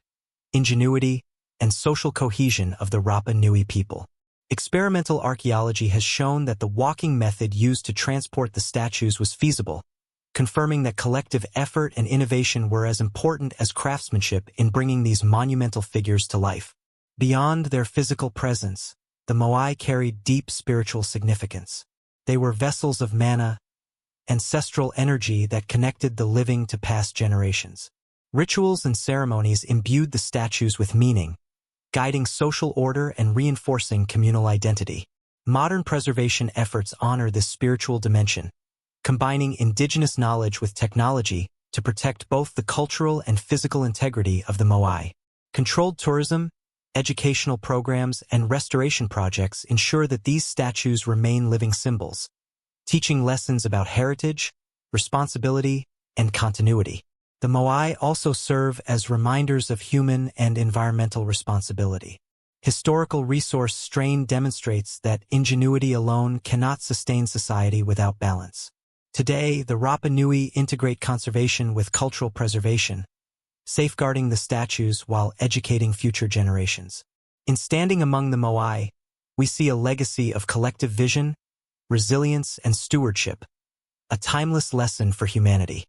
ingenuity, and social cohesion of the Rapa Nui people. Experimental archaeology has shown that the walking method used to transport the statues was feasible, confirming that collective effort and innovation were as important as craftsmanship in bringing these monumental figures to life. Beyond their physical presence, the Moai carried deep spiritual significance. They were vessels of mana, ancestral energy that connected the living to past generations. Rituals and ceremonies imbued the statues with meaning, guiding social order and reinforcing communal identity. Modern preservation efforts honor this spiritual dimension, combining indigenous knowledge with technology to protect both the cultural and physical integrity of the Moai. Controlled tourism, educational programs, and restoration projects ensure that these statues remain living symbols, teaching lessons about heritage, responsibility, and continuity. The Moai also serve as reminders of human and environmental responsibility. Historical resource strain demonstrates that ingenuity alone cannot sustain society without balance. Today, the Rapa Nui integrate conservation with cultural preservation, safeguarding the statues while educating future generations. In standing among the Moai, we see a legacy of collective vision, resilience, and stewardship, a timeless lesson for humanity.